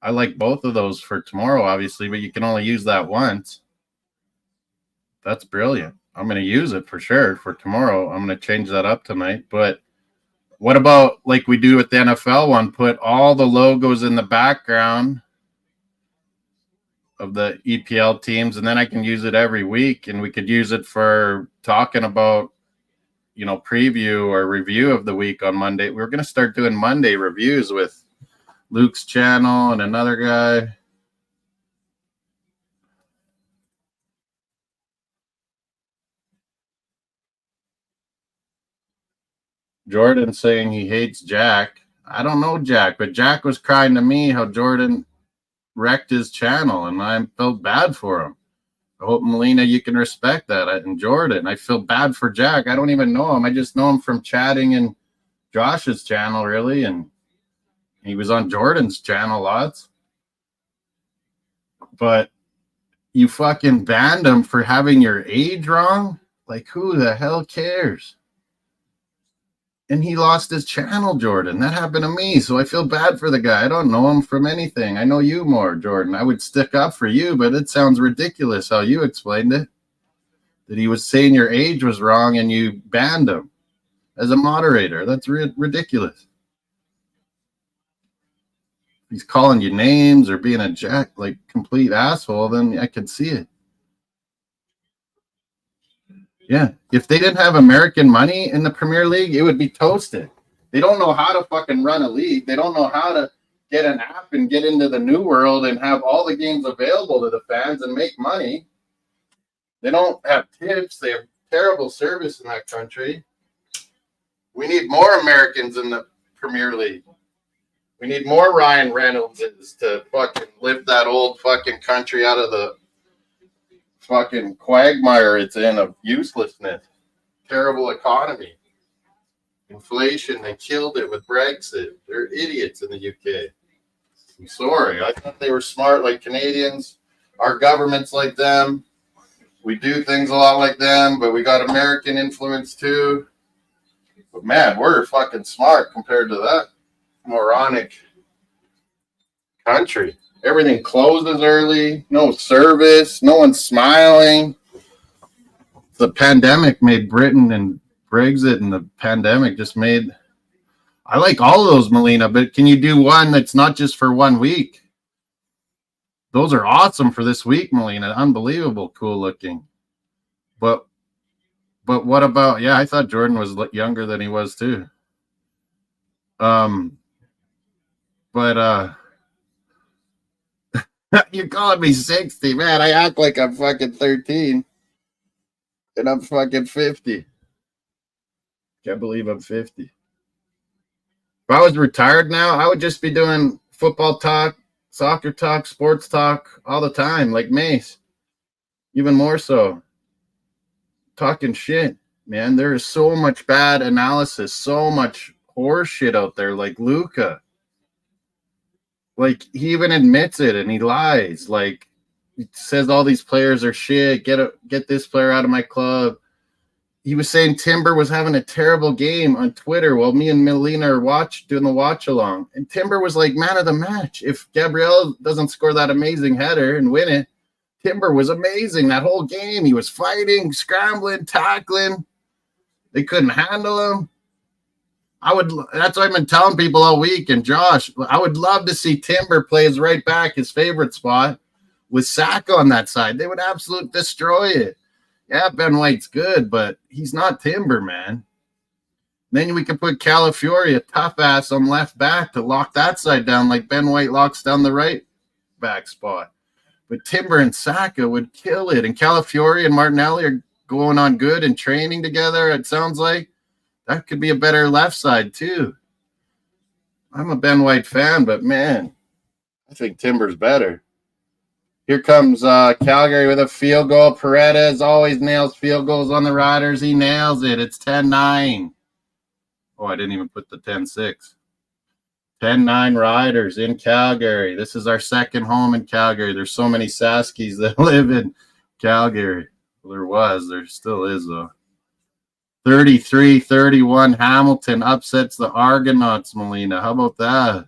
I like both of those for tomorrow, obviously, but you can only use that once. That's brilliant. I'm going to use it for sure for tomorrow. I'm going to change that up tonight. But what about like we do with the NFL one, put all the logos in the background of the EPL teams, and then I can use it every week, and we could use it for talking about, you know, preview or review of the week on Monday. We're going to start doing Monday reviews with Luke's channel and another guy. Jordan saying he hates Jack. I don't know Jack, but Jack was crying to me how Jordan wrecked his channel, and I felt bad for him. I hope, Melina, you can respect that. And Jordan, I feel bad for Jack. I don't even know him. I just know him from chatting in Josh's channel, really, and he was on Jordan's channel lots. But you fucking banned him for having your age wrong? Like, who the hell cares? And he lost his channel, Jordan. That happened to me, so I feel bad for the guy. I don't know him from anything. I know you more, Jordan. I would stick up for you, but it sounds ridiculous how you explained it. that he was saying your age was wrong and you banned him as a moderator. That's ridiculous. If he's calling you names or being a complete asshole, then I can see it. Yeah. If they didn't have American money in the Premier League, it would be toasted. They don't know how to fucking run a league. They don't know how to get an app and get into the new world and have all the games available to the fans and make money. They don't have tips. They have terrible service in that country. We need more Americans in the Premier League. We need more Ryan Reynoldses to fucking lift that old fucking country out of the fucking quagmire it's in of uselessness. Terrible economy. Inflation, they killed it with Brexit. They're idiots in the UK. I'm sorry. I thought they were smart like Canadians. Our government's like them. We do things a lot like them, but we got American influence too. But man, we're fucking smart compared to that moronic country. Everything closes early, no service, no one's smiling. The pandemic made Britain, and Brexit and the pandemic just made. I like all of those, Melina, but can you do one that's not just for 1 week? Those are awesome for this week, Melina. Unbelievable, cool looking. But what about? Yeah, I thought Jordan was younger than he was too. You're calling me 60, man. I act like I'm fucking 13, and I'm fucking 50. Can't believe I'm 50. If I was retired now, I would just be doing football talk, soccer talk, sports talk all the time, like Mace. Even more so. Talking shit, man. There is so much bad analysis, so much horse shit out there, like Luca. Like, he even admits it and he lies. Like, he says all these players are shit. Get this player out of my club. He was saying Timber was having a terrible game on Twitter while me and Melina are doing the watch along. And Timber was like man of the match. If Gabriel doesn't score that amazing header and win it, Timber was amazing that whole game. He was fighting, scrambling, tackling. They couldn't handle him. That's what I've been telling people all week. And Josh, I would love to see Timber play his right back, his favorite spot, with Saka on that side. They would absolutely destroy it. Yeah, Ben White's good, but he's not Timber, man. Then we could put Calafiori, a tough ass, on left back to lock that side down like Ben White locks down the right back spot. But Timber and Saka would kill it. And Calafiori and Martinelli are going on good and training together, it sounds like. That could be a better left side, too. I'm a Ben White fan, but, man, I think Timber's better. Here comes Calgary with a field goal. Paredes always nails field goals on the Riders. He nails it. It's 10-9. Oh, I didn't even put the 10-6. 10-9 Riders in Calgary. This is our second home in Calgary. There's so many Saskies that live in Calgary. Well, there still is, though. 33-31, Hamilton upsets the Argonauts, Melina. How about that?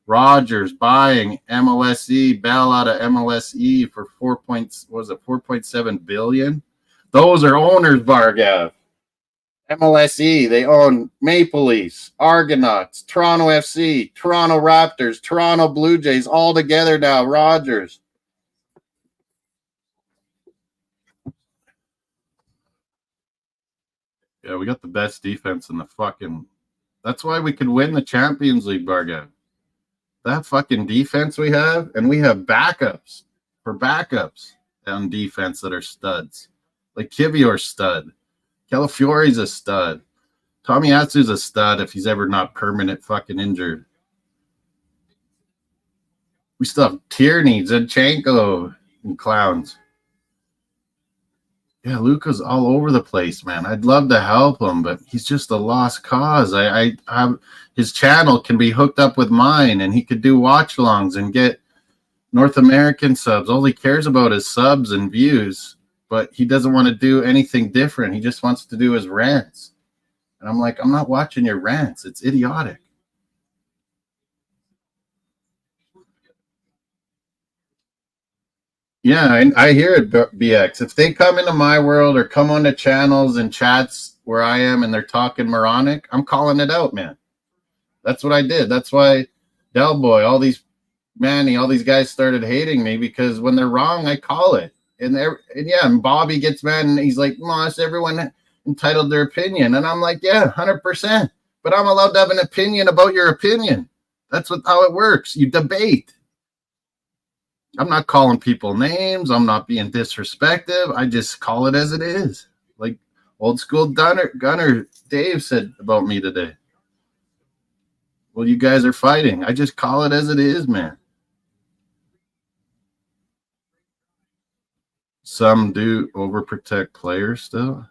Rogers buying MOSE, Bell out of MOSE for $4.7 billion. Those are owners, Bargav. MLSE, they own Maple Leafs, Argonauts, Toronto FC, Toronto Raptors, Toronto Blue Jays, all together now, Rogers. Yeah, we got the best defense in the fucking... That's why we could win the Champions League, Bargav. That fucking defense we have, and we have backups on defense that are studs. Like Kivior's stud. Calafiori's a stud. Tomiyasu's a stud if he's ever not permanent fucking injured. We still have Tierney, Zinchenko, and clowns. Yeah, Luca's all over the place, man. I'd love to help him, but he's just a lost cause. His channel can be hooked up with mine, and he could do watch-alongs and get North American subs. All he cares about is subs and views, but he doesn't want to do anything different. He just wants to do his rants. And I'm like, I'm not watching your rants. It's idiotic. Yeah, I hear it, BX. If they come into my world or come on the channels and chats where I am and they're talking moronic, I'm calling it out, man. That's what I did. That's why Del Boy, all these Manny, all these guys started hating me because when they're wrong, I call it. And Bobby gets mad and he's like, Moss, everyone entitled their opinion. And I'm like, yeah, 100%. But I'm allowed to have an opinion about your opinion. That's how it works. You debate. I'm not calling people names. I'm not being disrespectful. I just call it as it is. Like old school Gunner Dave said about me today. Well, you guys are fighting. I just call it as it is, man. Some do overprotect players still.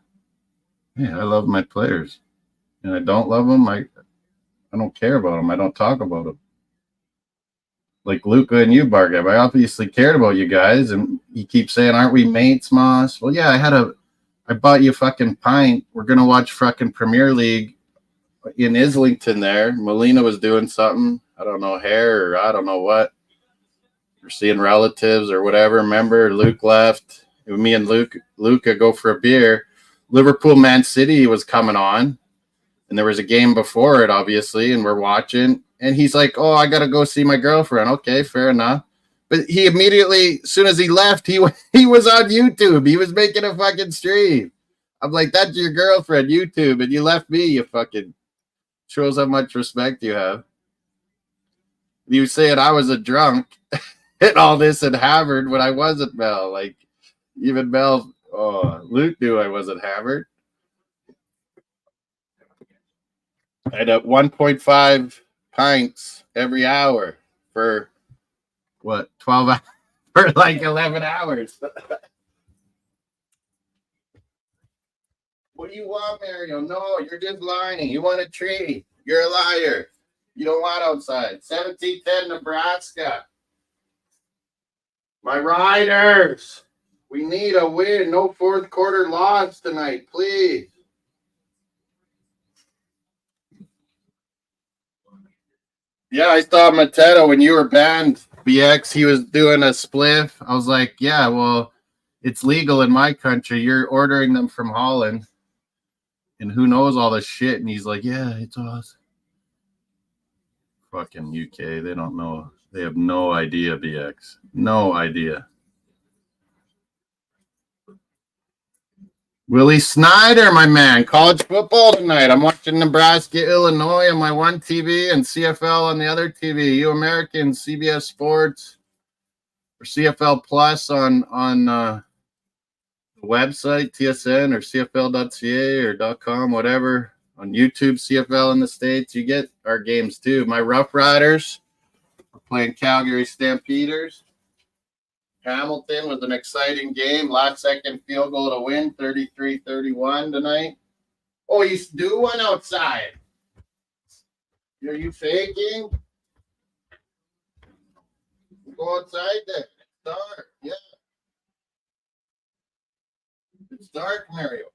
Yeah, I love my players. And I don't love them. I don't care about them. I don't talk about them. Like Luca and you, Bargab. I obviously cared about you guys, and you keep saying, "Aren't we mates, Moss?" Well, yeah, I bought you a fucking pint. We're gonna watch fucking Premier League in Islington. There, Molina was doing something. I don't know, hair or I don't know what. We're seeing relatives or whatever. Remember, Luke left. Me and Luca go for a beer. Liverpool Man City was coming on, and there was a game before it, obviously, and we're watching. And he's like, "Oh, I gotta go see my girlfriend." Okay, fair enough. But he immediately, as soon as he left, he was on YouTube. He was making a fucking stream. I'm like, "That's your girlfriend, YouTube, and you left me. You fucking shows how much respect you have." You saying I was a drunk and all this at Harvard when I wasn't, Mel. Like even Mel, Luke knew I wasn't Harvard. I had 1.5 pints every hour for what 12 hours for like 11 hours. What do you want, Mario? No, you're just lying. You want a tree. You're a liar. You don't want outside. 17-10 Nebraska. My Riders. We need a win. No fourth quarter loss tonight, please. Yeah, I saw Mateta when you were banned, BX. He was doing a spliff. I was like, yeah, well, it's legal in my country. You're ordering them from Holland. And who knows all this shit? And he's like, yeah, it's awesome. Fucking UK. They don't know. They have no idea, BX. No idea. Willie Snyder, my man. College football tonight. I'm watching Nebraska, Illinois on my one TV and CFL on the other TV. You Americans, CBS Sports or CFL Plus on the website, TSN or CFL.ca or .com, whatever. On YouTube, CFL in the States. You get our games too. My Rough Riders are playing Calgary Stampeders. Hamilton was an exciting game. Last second field goal to win, 33-31 tonight. Oh, you do one outside. Are you faking? Go outside then. It's dark. Yeah. It's dark, Mario.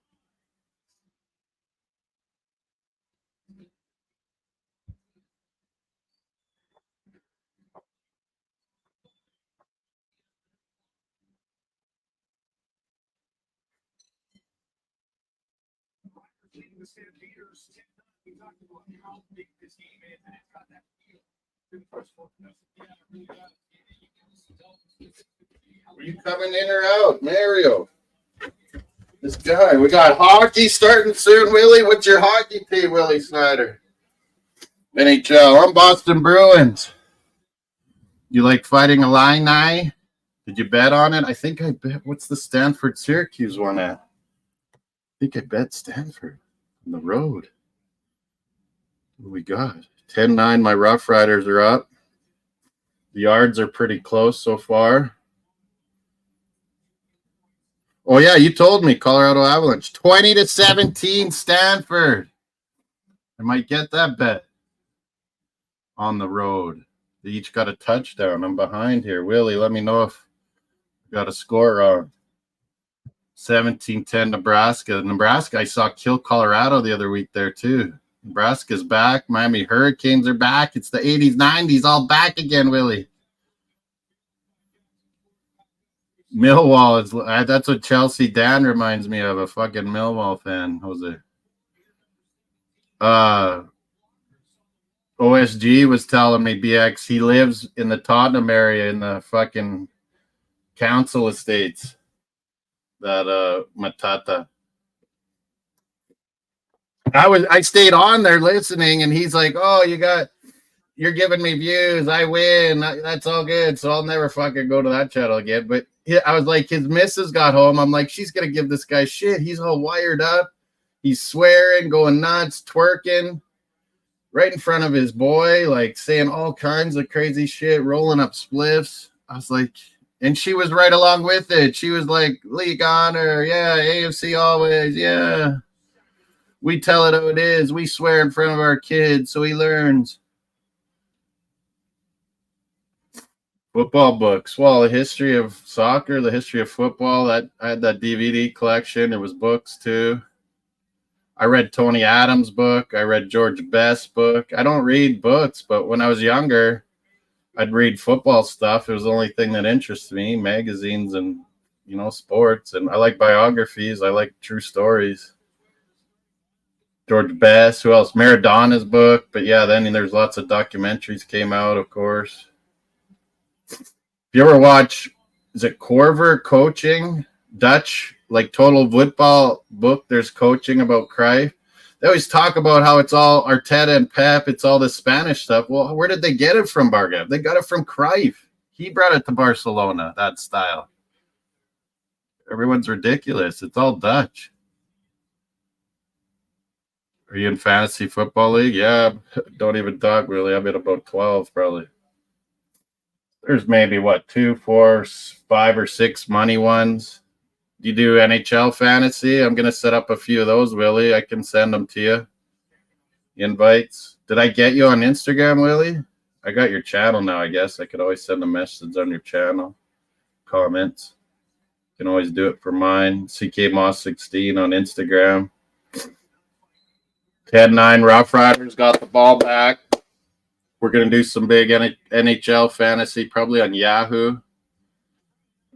Are you coming in or out, Mario? This guy. We got hockey starting soon, Willie. What's your hockey team, Willie Snyder? NHL. I'm Boston Bruins. You like Fighting Illini? Did you bet on it? I think I bet. What's the Stanford Syracuse one at? I think I bet Stanford on the road. What do we got? 10-9. My Rough Riders are up. The yards are pretty close so far. Oh, yeah, you told me Colorado Avalanche. 20-17 Stanford. I might get that bet on the road. They each got a touchdown. I'm behind here. Willie, let me know if I got a score wrong. 17-10 Nebraska. Nebraska, I saw kill Colorado the other week there too. Nebraska's back. Miami Hurricanes are back. It's the 80s, 90s, all back again, Willie. Millwall is that's what Chelsea Dan reminds me of, a fucking Millwall fan, Jose. OSG was telling me, BX, he lives in the Tottenham area in the fucking council estates. That Matata. I stayed on there listening, and he's like, "Oh, you're giving me views. I win. That's all good. So I'll never fucking go to that channel again." But I was like, his missus got home. I'm like, she's gonna give this guy shit. He's all wired up. He's swearing, going nuts, twerking right in front of his boy, like saying all kinds of crazy shit, rolling up spliffs. I was like, and she was right along with it. She was like, League honor, yeah, AFC always, yeah. We tell it how it is. We swear in front of our kids so he learns. Football books. Well, the history of soccer, the history of football. I had that DVD collection. There was books too. I read Tony Adams' book. I read George Best's book. I don't read books, but when I was younger, I'd read football stuff. It was the only thing that interested me, magazines and, sports. And I like biographies. I like true stories. George Best. Who else? Maradona's book. But yeah, then there's lots of documentaries came out, of course. If you ever watch, is it Corver Coaching? Dutch, like total football book. There's coaching about Cruyff. They always talk about how it's all Arteta and Pep. It's all this Spanish stuff. Well, where did they get it from, Bargav? They got it from Cruyff. He brought it to Barcelona, that style. Everyone's ridiculous. It's all Dutch. Are you in fantasy football league? Yeah, don't even talk really. I'm in about 12 probably. There's maybe 2, 4, 5 or 6 money ones. Do you do NHL fantasy? I'm going to set up a few of those, Willie. I can send them to you. Invites. Did I get you on Instagram, Willie? I got your channel now, I guess. I could always send a message on your channel. Comments. You can always do it for mine. CKMoss16 on Instagram. 10-9 Rough Riders got the ball back. We're going to do some big NHL fantasy, probably on Yahoo.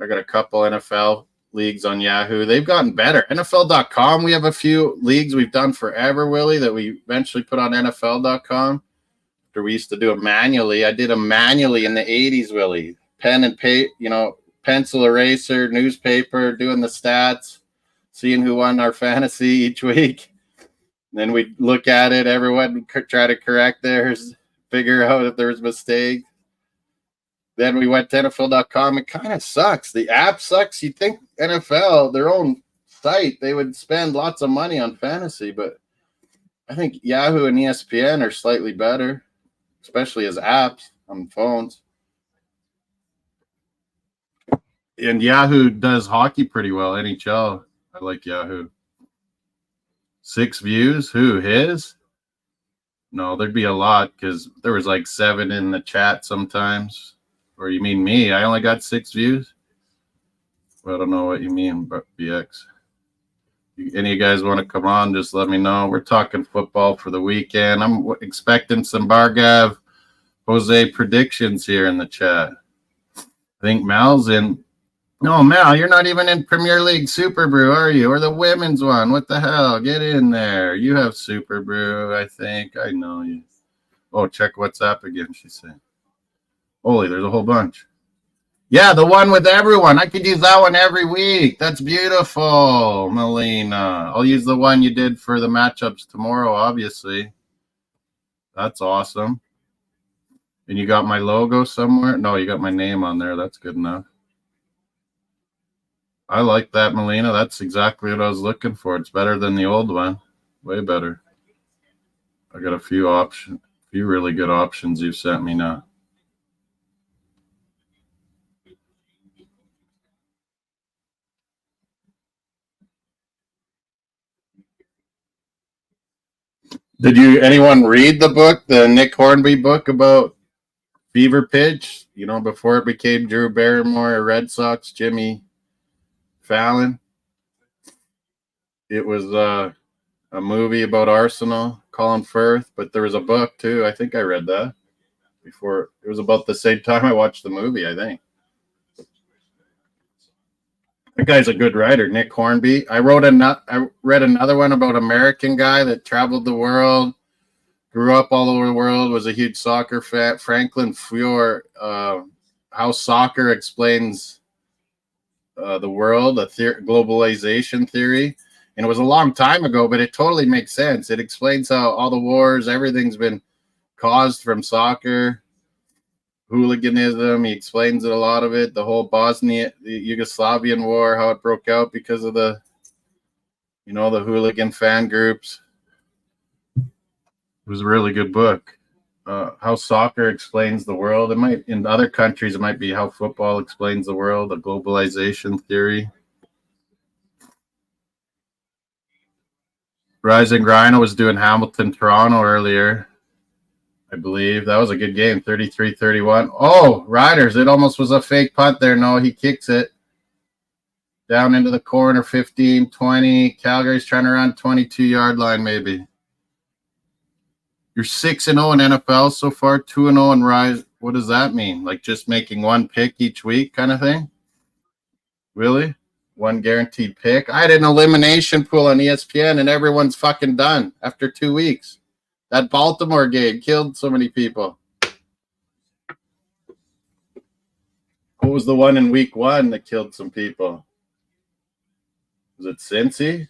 I got a couple NFL leagues on Yahoo. They've gotten better. NFL.com, we have a few leagues we've done forever, Willie, that we eventually put on NFL.com. After we used to do it manually. I did them manually in the 80s, Willie. Pen and paper, pencil eraser, newspaper, doing the stats, seeing who won our fantasy each week. And then we'd look at it. Everyone would try to correct theirs, figure out if there's mistakes. Then we went to NFL.com. It kind of sucks. The app sucks. You'd think NFL, their own site, they would spend lots of money on fantasy, but I think Yahoo and ESPN are slightly better, especially as apps on phones. And Yahoo does hockey pretty well, NHL. I like Yahoo. 6 views? Who? His? No, there'd be a lot because there was 7 in the chat sometimes. Or you mean me? I only got 6 views? Well, I don't know what you mean, but BX. Any of you guys want to come on, just let me know. We're talking football for the weekend. I'm expecting some Bargav Jose predictions here in the chat. I think Mal's in. No, Mal, you're not even in Premier League Superbru, are you? Or the women's one? What the hell? Get in there. You have Superbru, I think. I know you. Oh, check WhatsApp again, she said. Holy, there's a whole bunch. Yeah, the one with everyone. I could use that one every week. That's beautiful, Melina. I'll use the one you did for the matchups tomorrow, obviously. That's awesome. And you got my logo somewhere? No, you got my name on there. That's good enough. I like that, Melina. That's exactly what I was looking for. It's better than the old one. Way better. I got a few really good options you've sent me now. Did anyone read the book, the Nick Hornby book about Fever Pitch? Before it became Drew Barrymore, Red Sox, Jimmy Fallon. It was a movie about Arsenal, Colin Firth, but there was a book too. I think I read that before. It was about the same time I watched the movie, I think. That guy's a good writer, Nick Hornby. I read another one about American guy that traveled the world, grew up all over the world, was a huge soccer fan. Franklin Fuhr, how soccer explains the world, globalization theory. And it was a long time ago, but it totally makes sense. It explains how all the wars, everything's been caused from soccer, hooliganism. He explains it, a lot of it, the whole Bosnia, the Yugoslavian war, how it broke out because of the hooligan fan groups. It was a really good book. How soccer explains the world. In other countries, it might be how football explains the world, a globalization theory. Rising Rhino was doing Hamilton, Toronto earlier, I believe. That was a good game, 33-31. Oh, Riders, it almost was a fake punt there. No, he kicks it down into the corner, 15-20. Calgary's trying to run 22-yard line maybe. You're 6-0 in NFL so far, 2-0 in Rise. What does that mean? Like just making one pick each week kind of thing? Really? One guaranteed pick? I had an elimination pool on ESPN and everyone's fucking done after 2 weeks. That Baltimore game killed so many people. What was the one in week 1 that killed some people? Was it Cincy?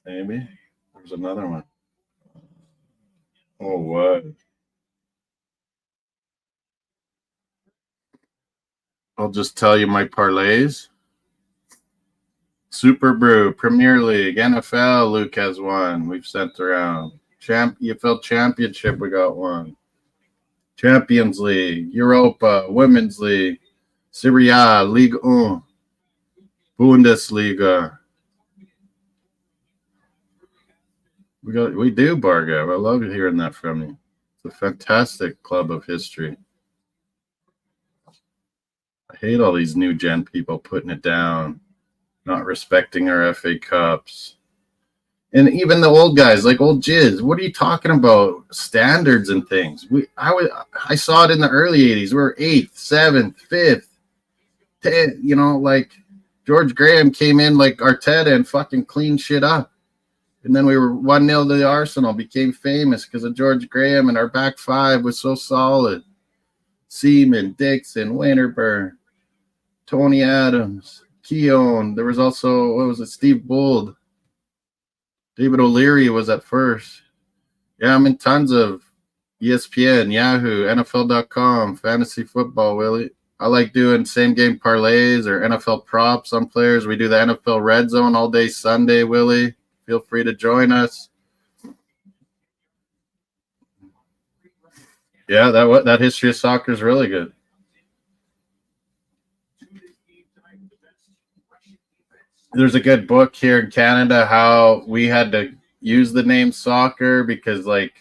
Maybe. There's another one. Oh, what? I'll just tell you my parlays. Superbru, Premier League, NFL, Luke has one. We've sent around. EFL Championship, we got one. Champions League, Europa, Women's League, Serie A, Ligue 1, Bundesliga. We do, Bargav. I love hearing that from you. It's a fantastic club of history. I hate all these new gen people putting it down, not respecting our FA Cups. And even the old guys, like old Jizz, what are you talking about? Standards and things. I saw it in the early 80s. We were 8th, 7th, 5th, 10th, like George Graham came in like Arteta and fucking cleaned shit up. And then we were 1-0 to the Arsenal, became famous because of George Graham, and our back five was so solid. Seaman, Dixon, Winterburn, Tony Adams, Keown. There was also, Steve Bould. David O'Leary was at first. Yeah, I'm in tons of ESPN, Yahoo, NFL.com, fantasy football, Willie. I like doing same game parlays or NFL props on players. We do the NFL Red Zone all day Sunday, Willie. Feel free to join us. Yeah, that history of soccer is really good. There's a good book here in Canada how we had to use the name soccer because like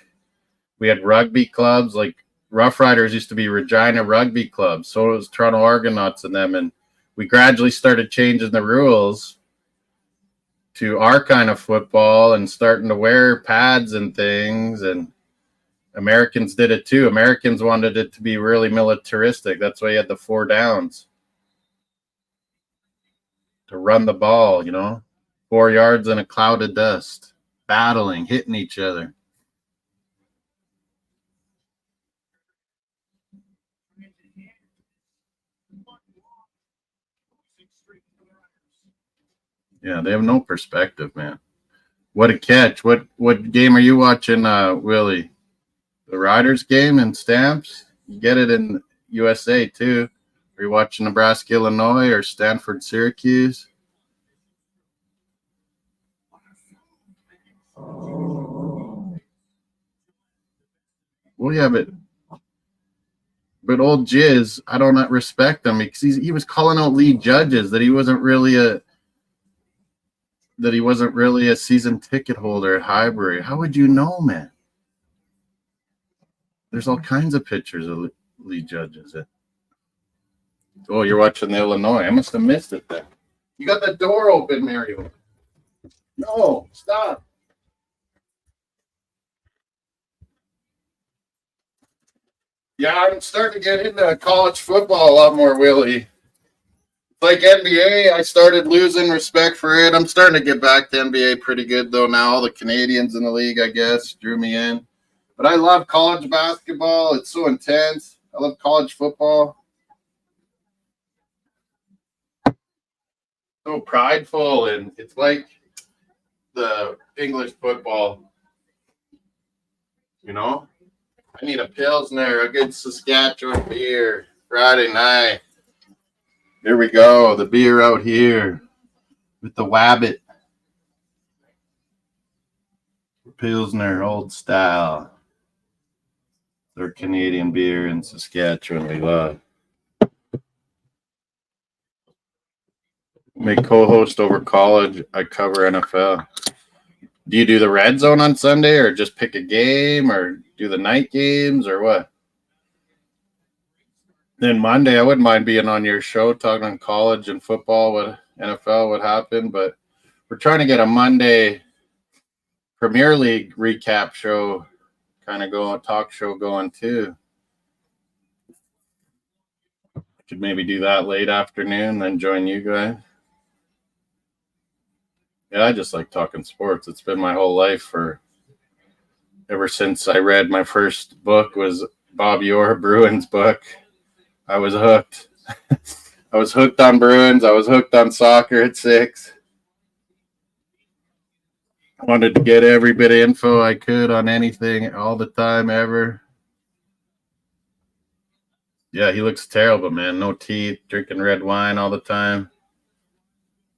we had rugby clubs, like Rough Riders used to be Regina Rugby Club. So it was Toronto Argonauts and them. And we gradually started changing the rules to our kind of football and starting to wear pads and things. And Americans did it too. Americans wanted it to be really militaristic. That's why you had the 4 downs to run the ball, 4 yards in a cloud of dust, battling, hitting each other. Yeah, they have no perspective, man. What a catch. What game are you watching, Willie? The Riders game in Stamps? You get it in USA, too. Are you watching Nebraska, Illinois, or Stanford, Syracuse? Well, yeah, but old Jizz, I don't respect him because he was calling out lead judges that he wasn't really a season ticket holder at Highbury. How would you know, man? There's all kinds of pictures of lead judges. Oh, you're watching the Illinois. I must have missed it then. You got the door open, Mario. No, stop. Yeah, I'm starting to get into college football a lot more, Willie. like NBA, I started losing respect for it. I'm starting to get back to NBA pretty good, though, now. All the Canadians in the league, I guess, drew me in. But I love college basketball. It's so intense. I love college football. So prideful, and it's like the English football, you know? I need a Pilsner, a good Saskatchewan beer, Friday night. Here we go, the beer out here with the Wabbit. Pilsner, old style. They're Canadian beer in Saskatchewan we love. May co-host over college. I cover NFL. Do you do the red zone on Sunday or just pick a game or do the night games or what? Then Monday, I wouldn't mind being on your show talking on college and football, what NFL would happen, but we're trying to get a Monday Premier League recap show kind of going, talk show going too. Could maybe do that late afternoon, then join you guys. Yeah, I just like talking sports. It's been my whole life ever since I read my first book was Bob Orr Bruins book. I was hooked. I was hooked on Bruins. I was hooked on soccer at 6. I wanted to get every bit of info I could on anything all the time ever. Yeah, he looks terrible, man. No teeth, drinking red wine all the time,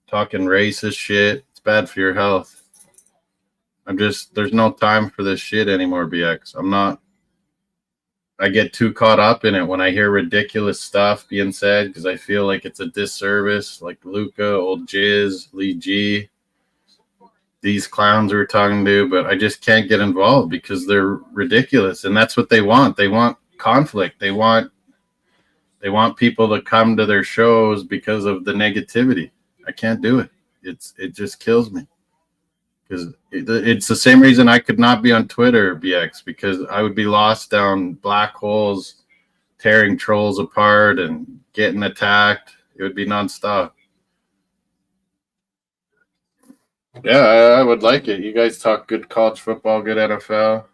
talking racist shit. It's bad for your health. There's no time for this shit anymore, BX. I get too caught up in it when I hear ridiculous stuff being said because I feel like it's a disservice, like Luca, Old Jizz, Lee G, these clowns we're talking to, but I just can't get involved because they're ridiculous, and that's what they want. They want conflict. They want people to come to their shows because of the negativity. I can't do it. It just kills me. Because it's the same reason I could not be on Twitter, BX, because I would be lost down black holes, tearing trolls apart and getting attacked. It would be nonstop. Yeah, I would like it. You guys talk good college football, good NFL.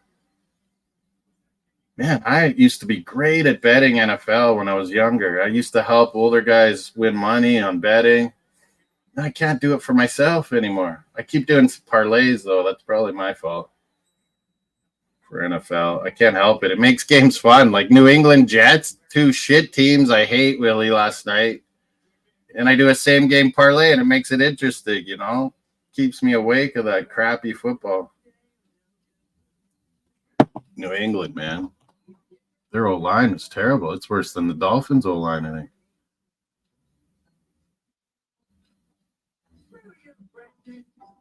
Man, I used to be great at betting NFL when I was younger. I used to help older guys win money on betting. I can't do it for myself anymore. I keep doing parlays, though. That's probably my fault for NFL. I can't help it. It makes games fun. Like New England Jets, 2 shit teams I hate, Willie, last night. And I do a same game parlay, and it makes it interesting, you know? Keeps me awake of that crappy football. New England, man. Their O-line is terrible. It's worse than the Dolphins' O-line, I think.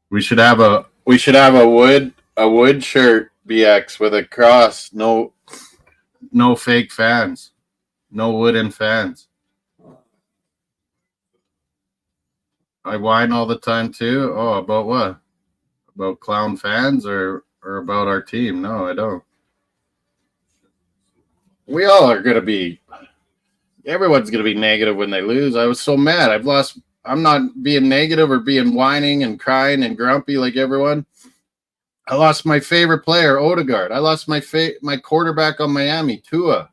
We should have a wood shirt, BX, with a cross. No fake fans. No wooden fans. I whine all the time too. Oh, about what? About clown fans or about our team? No, I don't. We all are gonna be. Everyone's gonna be negative when they lose. I was so mad. I've lost. I'm not being negative or being whining and crying and grumpy like everyone. I lost my favorite player, Odegaard. I lost my quarterback on Miami, Tua.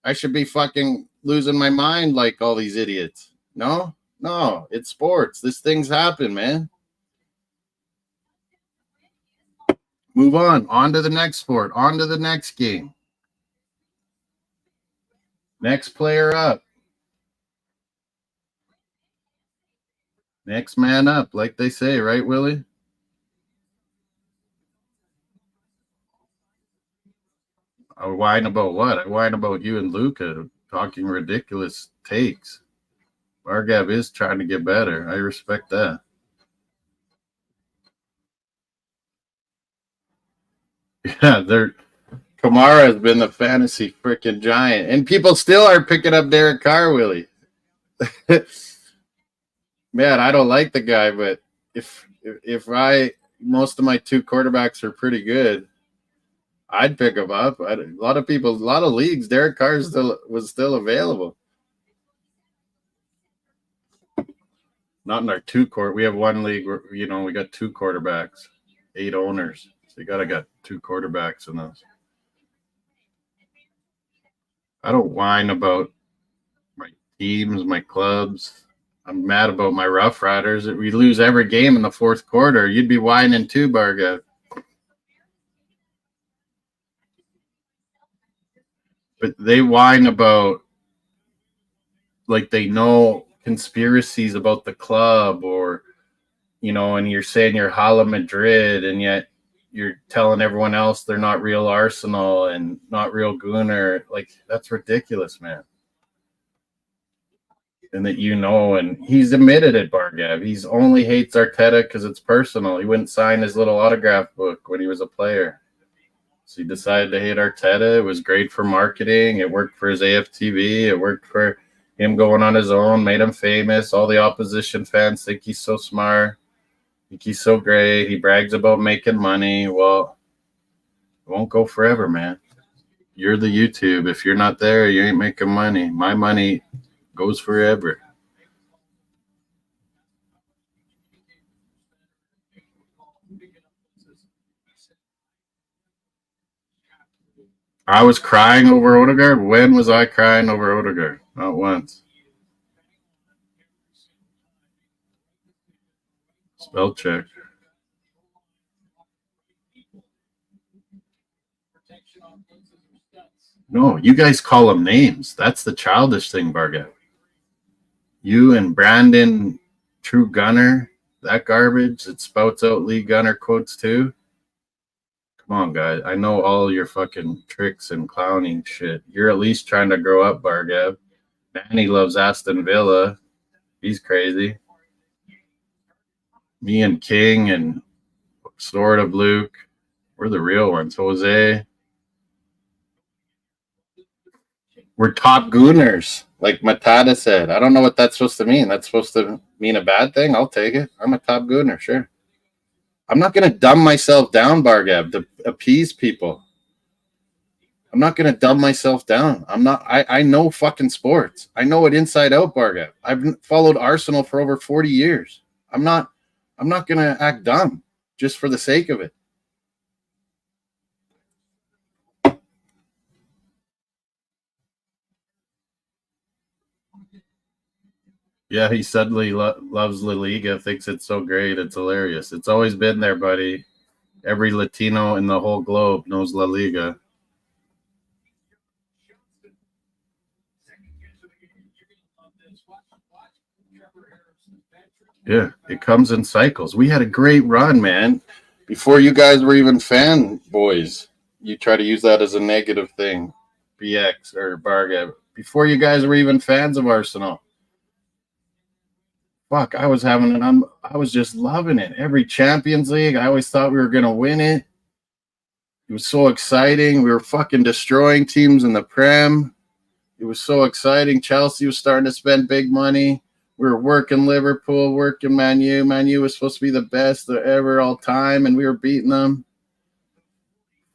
I should be fucking losing my mind like all these idiots. No, it's sports. These things happen, man. Move on to the next sport, on to the next game. Next player up. Next man up, like they say, right, Willie? I whine about what? I whine about you and Luca talking ridiculous takes. Bargav is trying to get better. I respect that. Yeah, Kamara has been the fantasy freaking giant, and people still are picking up Derek Carr, Willie. Man, I don't like the guy, but if most of my 2 quarterbacks are pretty good, I'd pick him up. A lot of leagues, Derek Carr was still available. Not in our 2 court. We have one league where, we got 2 quarterbacks, 8 owners. So you got 2 quarterbacks in those. I don't whine about my teams, my clubs. I'm mad about my Rough Riders. We lose every game in the 4th quarter. You'd be whining too, Barga. But they whine about, like, they know conspiracies about the club, or, and you're saying you're Hala Madrid, and yet you're telling everyone else they're not real Arsenal and not real Gunnar. Like, that's ridiculous, man. And that, and he's admitted it, Bargav. He's only hates Arteta because it's personal. He wouldn't sign his little autograph book when he was a player. So he decided to hate Arteta. It was great for marketing. It worked for his AFTV. It worked for him going on his own, made him famous. All the opposition fans think he's so smart. Think he's so great. He brags about making money. Well, it won't go forever, man. You're the YouTube. If you're not there, you ain't making money. My money goes forever. I was crying over Odegaard. When was I crying over Odegaard? Not once. Spell check. No, you guys call them names. That's the childish thing, Barga. You and Brandon, True Gunner, that garbage that spouts out Lee Gunner quotes too. Come on, guys. I know all your fucking tricks and clowning shit. You're at least trying to grow up, Bargav. Manny loves Aston Villa. He's crazy. Me and King and sort of Luke. We're the real ones. Jose. We're top gooners, like Matata said. I don't know what that's supposed to mean. That's supposed to mean a bad thing? I'll take it. I'm a top gooner, sure. I'm not going to dumb myself down, Bargab, to appease people. I'm not going to dumb myself down. I know fucking sports. I know it inside out, Bargab. I've followed Arsenal for over 40 years. I'm not going to act dumb just for the sake of it. Yeah, he suddenly loves La Liga, thinks it's so great. It's hilarious. It's always been there, buddy. Every Latino in the whole globe knows La Liga. Yeah, it comes in cycles. We had a great run, man. Before you guys were even fanboys, you try to use that as a negative thing, BX or Barga. Before you guys were even fans of Arsenal. Fuck, I was just loving it. Every Champions League, I always thought we were going to win it. It was so exciting. We were fucking destroying teams in the Prem. It was so exciting. Chelsea was starting to spend big money. We were working Liverpool, working Man U. Man U was supposed to be the best ever all time, and we were beating them.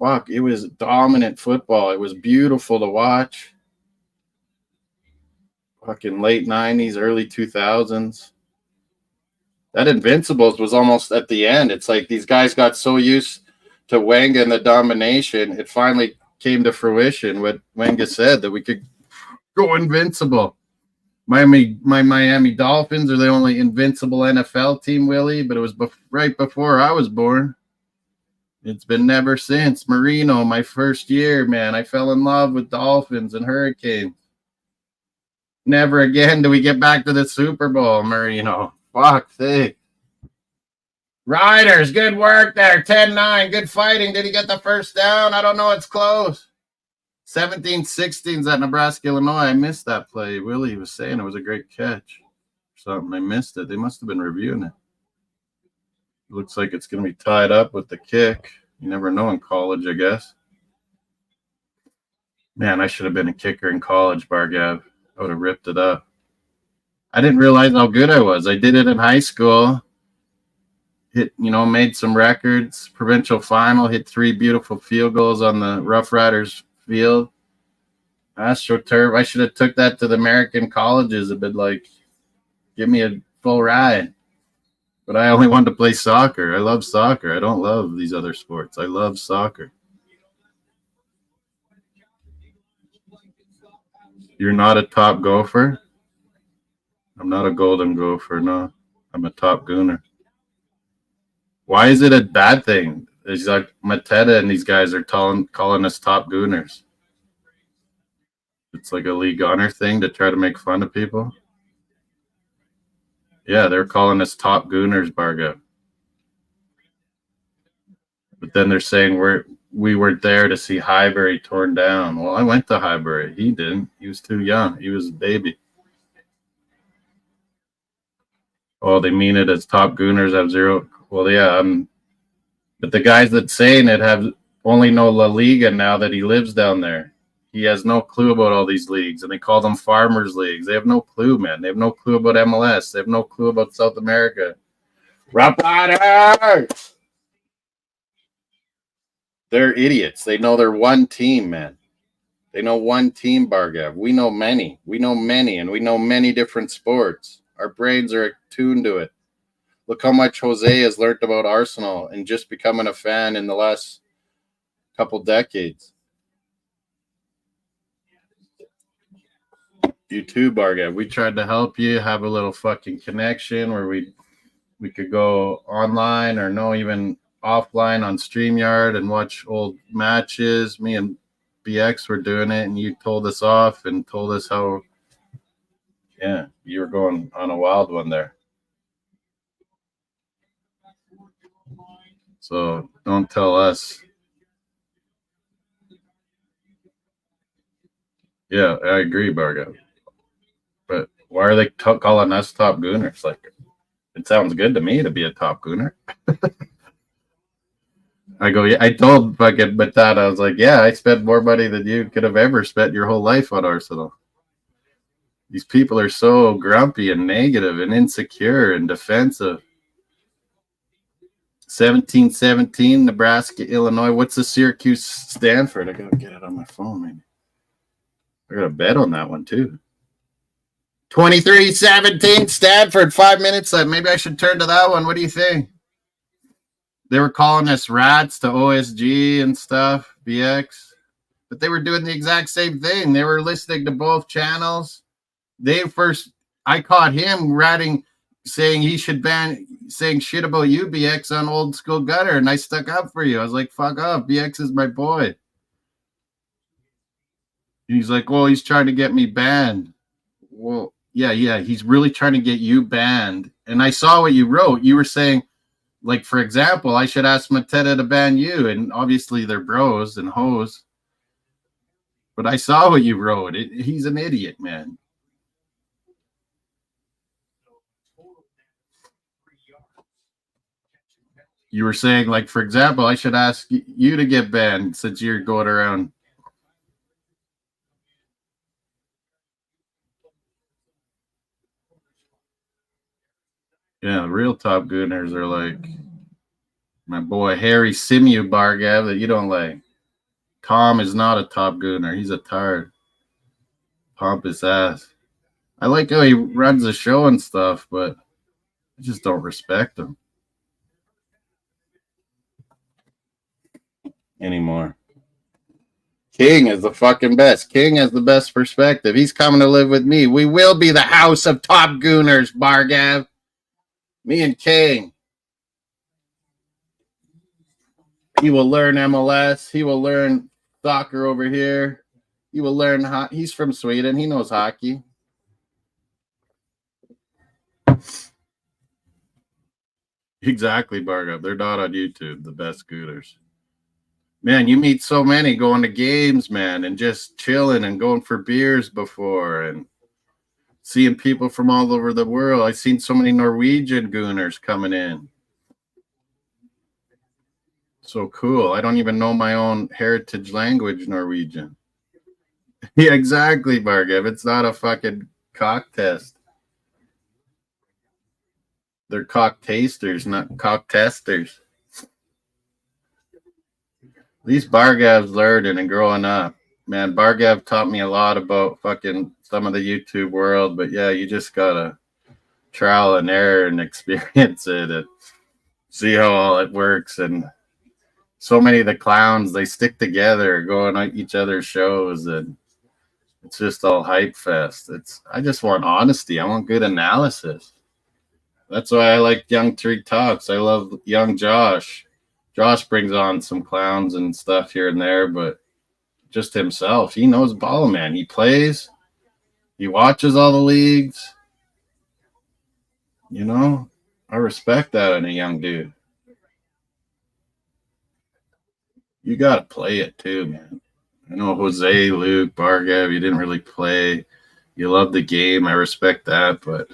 Fuck, it was dominant football. It was beautiful to watch. Fucking late 90s, early 2000s. That Invincibles was almost at the end. It's like these guys got so used to Wenger and the domination, it finally came to fruition what Wenger said, that we could go invincible. My Miami Dolphins are the only invincible NFL team, Willie, but it was right before I was born. It's been never since. Marino, my first year, man, I fell in love with Dolphins and Hurricanes. Never again do we get back to the Super Bowl, Marino. Fuck sake. Riders, good work there. 10-9, good fighting. Did he get the first down? I don't know. It's close. 17-16's at Nebraska, Illinois. I missed that play. Willie was saying it was a great catch. Something. I missed it. They must have been reviewing it. Looks like it's going to be tied up with the kick. You never know in college, I guess. Man, I should have been a kicker in college, Bargav. I would have ripped it up. I didn't realize how good I was. I did it in high school. Made some records. Provincial final, hit 3 beautiful field goals on the Rough Riders field. AstroTurf. I should have took that to the American colleges and been like, give me a full ride. But I only wanted to play soccer. I love soccer. I don't love these other sports. I love soccer. You're not a top gopher? I'm not a golden gopher, no. I'm a top gooner. Why is it a bad thing? It's like Mateta and these guys are calling us top gooners. It's like a league honor thing to try to make fun of people. Yeah, they're calling us top gooners, Barga. But then they're saying we weren't there to see Highbury torn down. Well, I went to Highbury. He didn't. He was too young. He was a baby. Oh, they mean it as top gooners have zero. Well, yeah, but the guys that saying it have only know La Liga now that he lives down there. He has no clue about all these leagues, and they call them farmers leagues. They have no clue, man. They have no clue about MLS. They have no clue about South America. Rapiders! They're idiots. They know they're one team, man. They know one team, Bargav. We know many. We know many, and we know many different sports. Our brains are attuned to it. Look how much Jose has learned about Arsenal and just becoming a fan in the last couple decades. You too, Bargav. We tried to help you have a little fucking connection where we could go online or no, even offline on StreamYard and watch old matches. Me and BX were doing it, and you told us off and told us how, yeah, you were going on a wild one there. So don't tell us. Yeah, I agree, Bargo. But why are they calling us top gooners? Like, it sounds good to me to be a top gooner. I go, yeah, I told fucking Matata, I was like, yeah, I spent more money than you could have ever spent your whole life on Arsenal. These people are so grumpy and negative and insecure and defensive. 17-17, Nebraska, Illinois. What's the Syracuse Stanford? I gotta get it on my phone, maybe. I got a bet on that one too. 23-17, Stanford, 5 minutes left. Maybe I should turn to that one. What do you think? They were calling us rats to OSG and stuff, BX. But they were doing the exact same thing. They were listening to both channels. I caught him ratting, saying he should ban, saying shit about you, BX, on Old School Gutter, and I stuck up for you. I was like, fuck off, BX is my boy. He's like, well, he's trying to get me banned. Well, yeah, he's really trying to get you banned. And I saw what you wrote. You were saying, like, for example, I should ask Mateta to ban you, and obviously they're bros and hoes. But I saw what you wrote. He's an idiot, man. You were saying, like, for example, I should ask you to get banned since you're going around. Yeah, real top gooners are like my boy Harry Simu Bargav that you don't like. Tom is not a top gooner. He's a tard. Pompous ass. I like how he runs the show and stuff, but I just don't respect him anymore. King is the fucking best. King has the best perspective. He's coming to live with me. We will be the house of top gooners, Bargav. Me and King. He will learn MLS. He will learn soccer over here. He will learn he's from Sweden. He knows hockey. Exactly, Barga. They're not on YouTube, the best scooters. Man, you meet so many going to games, man, and just chilling and going for beers before and seeing people from all over the world. I've seen so many Norwegian gooners coming in. So cool. I don't even know my own heritage language, Norwegian. Yeah, exactly, Bargav. It's not a fucking cock test. They're cock tasters, not cock testers. These Bargav's learning and growing up. Man, Bargav taught me a lot about fucking some of the YouTube world, but yeah, you just gotta trial and error and experience it and see how all it works. And so many of the clowns, they stick together, go on each other's shows, and it's just all hype fest. I just want honesty. I want good analysis. That's why I like Young Tree Talks. I love young Josh. Josh brings on some clowns and stuff here and there, but just himself. He knows ball, man. He plays. He watches all the leagues. You know, I respect that in a young dude. You got to play it too, man. I know Jose, Luke, Bargav, you didn't really play. You love the game. I respect that. But,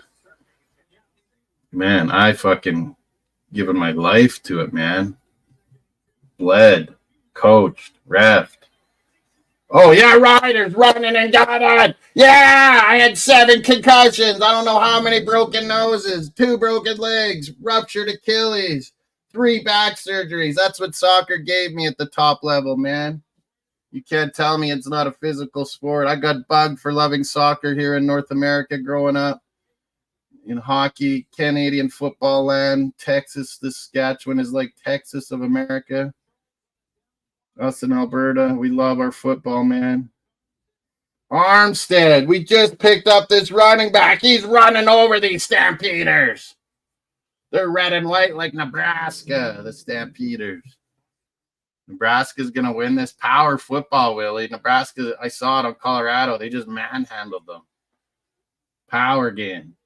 man, I fucking given my life to it, man. Bled, coached, refed. Oh, yeah, Riders running and got on. Yeah, I had 7 concussions. I don't know how many broken noses, 2 broken legs, ruptured Achilles, 3 back surgeries. That's what soccer gave me at the top level, man. You can't tell me it's not a physical sport. I got bugged for loving soccer here in North America growing up. In hockey, Canadian football land, Texas, Saskatchewan is like Texas of America. Us in Alberta, we love our football, man. Armstead, we just picked up this running back. He's running over these Stampeders. They're red and white like Nebraska, the Stampeders. Nebraska's going to win this power football, Willie. Nebraska, I saw it on Colorado. They just manhandled them. Power game.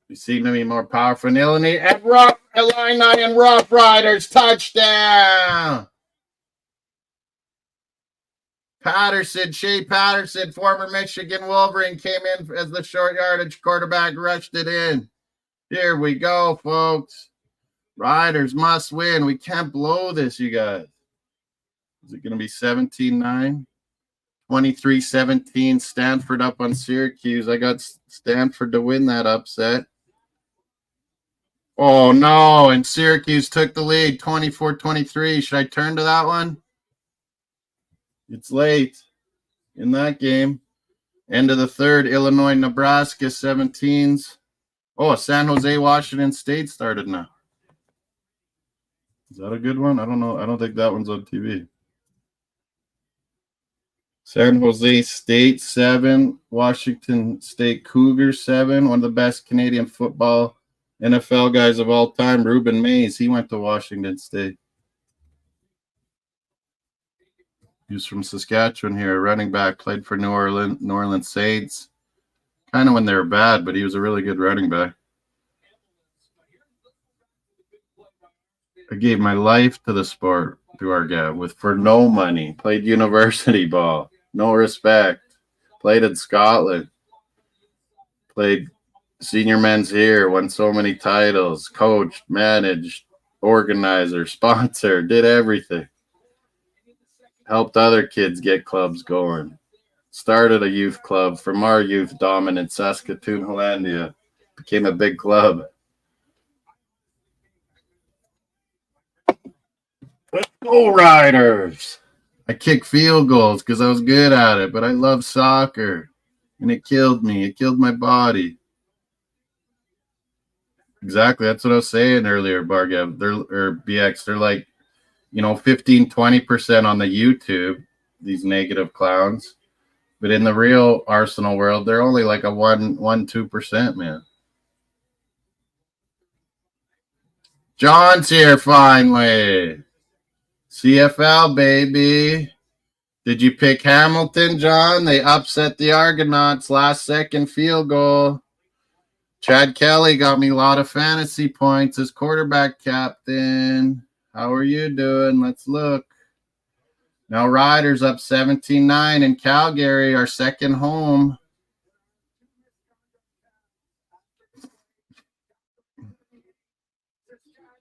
We seem to be more powerful than Illinois. And Illini and Rough Riders, touchdown. Patterson, Shea Patterson, former Michigan Wolverine, came in as the short yardage quarterback, rushed it in. Here we go, folks. Riders must win. We can't blow this, you guys. Is it going to be 17-9? 23-17, Stanford up on Syracuse. I got Stanford to win that upset. Oh, no, and Syracuse took the lead, 24-23. Should I turn to that one? It's late in that game. End of the third, Illinois, Nebraska, 17s. Oh, San Jose, Washington State started now. Is that a good one? I don't know. I don't think that one's on TV. San Jose State, 7. Washington State Cougars, 7. One of the best Canadian football NFL guys of all time, Ruben Mays. He went to Washington State. He's from Saskatchewan here, running back, played for New Orleans Saints. Kind of when they were bad, but he was a really good running back. I gave my life to the sport, Duarga, for no money. Played university ball, no respect. Played in Scotland. Played senior men's here, won so many titles, coached, managed, organizer, sponsor, did everything. Helped other kids get clubs going. Started a youth club from our youth dominant Saskatoon, Hollandia. Became a big club. Let's go, Riders! I kicked field goals because I was good at it, but I love soccer. And it killed me. It killed my body. Exactly. That's what I was saying earlier, Bargav. Or BX. They're like, 15, 20% on the YouTube, these negative clowns. But in the real Arsenal world, they're only like a 2%, man. John's here finally. CFL, baby. Did you pick Hamilton, John? They upset the Argonauts, last second field goal. Chad Kelly got me a lot of fantasy points as quarterback captain. How are you doing? Let's look. Now Riders up 17-9 in Calgary, our second home.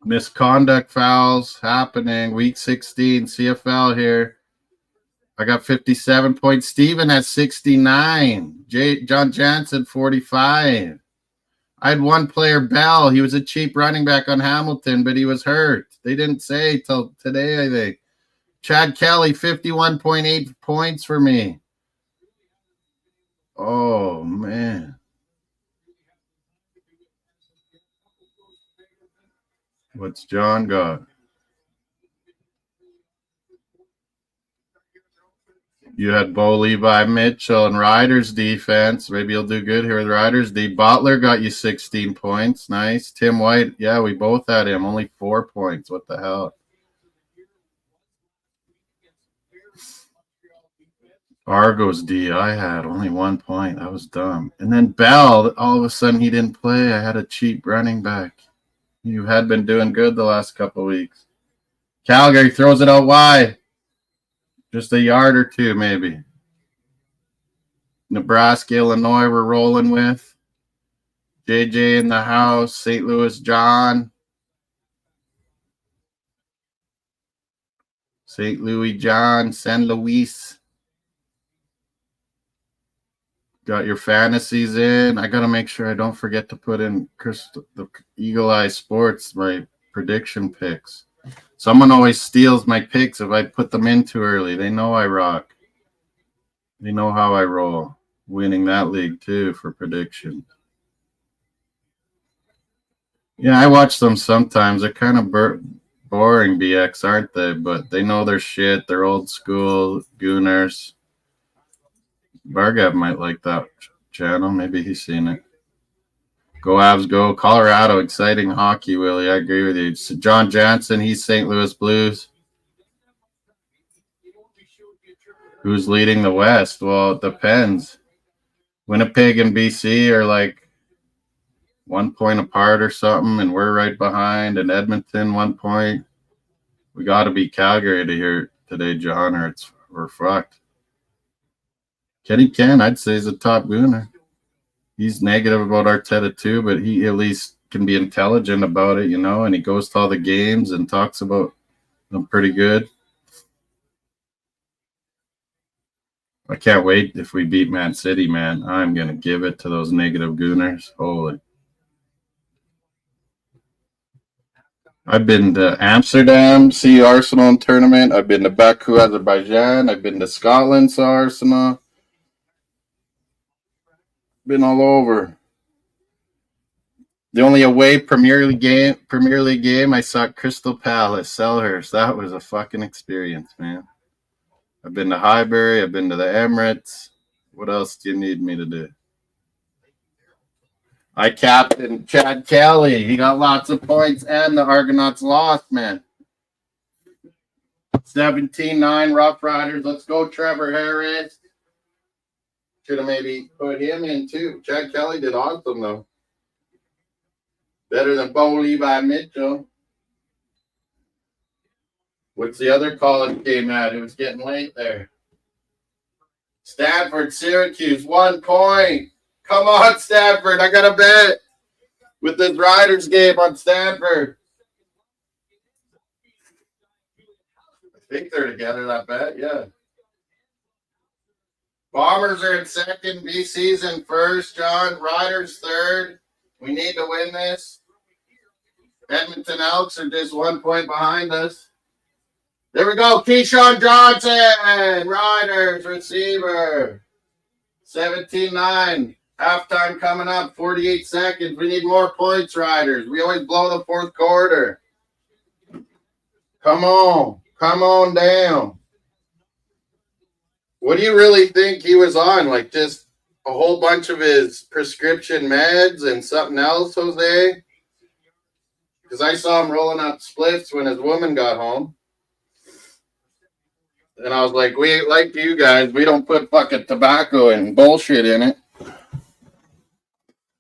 Misconduct fouls happening. Week 16, CFL here. I got 57 points. Steven has 69. John Jansen, 45. I had one player, Bell. He was a cheap running back on Hamilton, but he was hurt. They didn't say till today, I think. Chad Kelly, 51.8 points for me. Oh, man. What's John got? You had Bo Levi Mitchell and Riders defense. Maybe you'll do good here with Riders. D. Butler got you 16 points. Nice. Tim White. Yeah, we both had him. Only 4 points. What the hell? Argos D. I had only 1 point. That was dumb. And then Bell, all of a sudden he didn't play. I had a cheap running back. You had been doing good the last couple of weeks. Calgary throws it out wide. Just a yard or two, maybe. Nebraska, Illinois, we're rolling with. JJ in the house. St. Louis, John. St. Louis, John. San Luis. Got your fantasies in. I got to make sure I don't forget to put in the Eagle Eye Sports, my prediction picks. Someone always steals my picks if I put them in too early. They know I rock. They know how I roll. Winning that league too for prediction. Yeah, I watch them sometimes. They're kind of boring, BX, aren't they? But they know their shit. They're old school gooners. Bargav might like that channel. Maybe he's seen it. Go Avs, go. Colorado, exciting hockey, Willie. I agree with you. So John Jansen, he's St. Louis Blues. Who's leading the West? Well, it depends. Winnipeg and BC are like 1 point apart or something, and we're right behind. And Edmonton, 1 point. We got to beat Calgary to here today, John, or we're fucked. Kenny Ken, I'd say, is a top gooner. He's negative about Arteta too, but he at least can be intelligent about it, and he goes to all the games and talks about them pretty good. I can't wait if we beat Man City, man. I'm going to give it to those negative gooners. Holy. I've been to Amsterdam, see Arsenal in tournament. I've been to Baku, Azerbaijan. I've been to Scotland, saw Arsenal. Been all over. The only away Premier League game I saw Crystal Palace, Selhurst. That was a fucking experience, man. I've been to Highbury. I've been to the Emirates. What else do you need me to do? I captained Chad Kelly. He got lots of points, and the Argonauts lost, man. 17-9 Rough Riders. Let's go, Trevor Harris. Should have maybe put him in, too. Chad Kelly did awesome, though. Better than Bo Levi Mitchell. What's the other college game at? It was getting late there. Stanford, Syracuse, 1 point. Come on, Stanford. I got a bet with this Riders game on Stanford. I think they're together, that bet, yeah. Bombers are in second. BC's in first, John. Riders third. We need to win this. Edmonton Elks are just 1 point behind us. There we go. Keyshawn Johnson, Riders receiver. 17-9. Halftime coming up. 48 seconds. We need more points, Riders. We always blow the fourth quarter. Come on. Come on down. What do you really think he was on? Like just a whole bunch of his prescription meds and something else, Jose? Because I saw him rolling out splits when his woman got home. And I was like, we ain't like you guys. We don't put fucking tobacco and bullshit in it.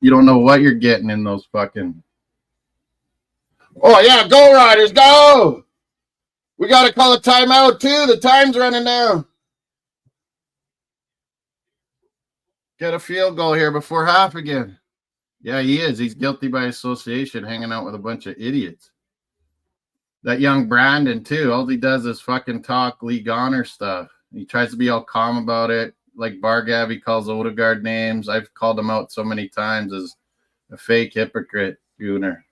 You don't know what you're getting in those fucking... Oh, yeah, go Riders, go! We got to call a timeout, too. The time's running down. Get a field goal here before half again. Yeah, he is. He's guilty by association, hanging out with a bunch of idiots. That young Brandon, too. All he does is fucking talk league honor stuff. He tries to be all calm about it. Like Bargav, he calls Odegaard names. I've called him out so many times as a fake hypocrite gooner.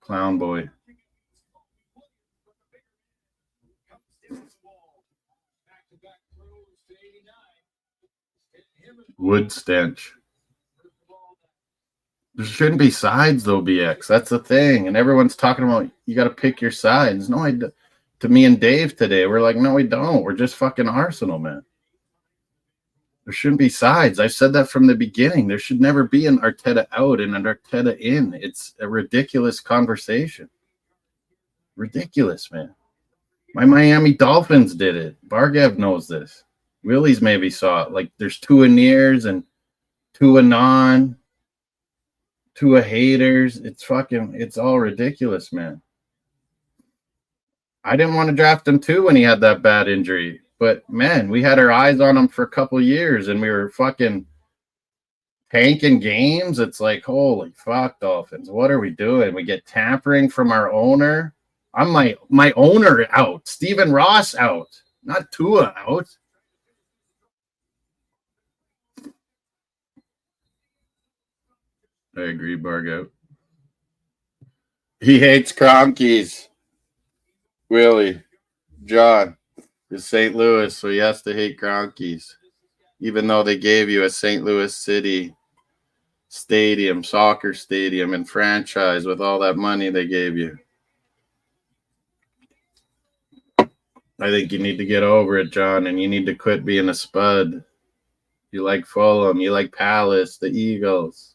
Clown boy. Wood stench. There shouldn't be sides though, BX. That's the thing. And everyone's talking about you got to pick your sides. No, to me and Dave today, we're like, no, we don't. We're just fucking Arsenal, man. There shouldn't be sides. I've said that from the beginning. There should never be an Arteta out and an Arteta in. It's a ridiculous conversation. Ridiculous, man. My Miami Dolphins did it. Bargav knows this. Willie's maybe saw it. Like there's two nears and two non, two haters. It's all ridiculous, man. I didn't want to draft him too when he had that bad injury. But man, we had our eyes on him for a couple years and we were fucking tanking games. It's like, holy fuck, Dolphins. What are we doing? We get tampering from our owner. I'm my owner out. Stephen Ross out. Not Tua out. I agree, Bargout. He hates Cronkies. Willie. John. Is St. Louis, so he has to hate Cronkies. Even though they gave you a St. Louis City stadium, soccer stadium, and franchise with all that money they gave you. I think you need to get over it, John, and you need to quit being a spud. You like Fulham, you like Palace, the Eagles.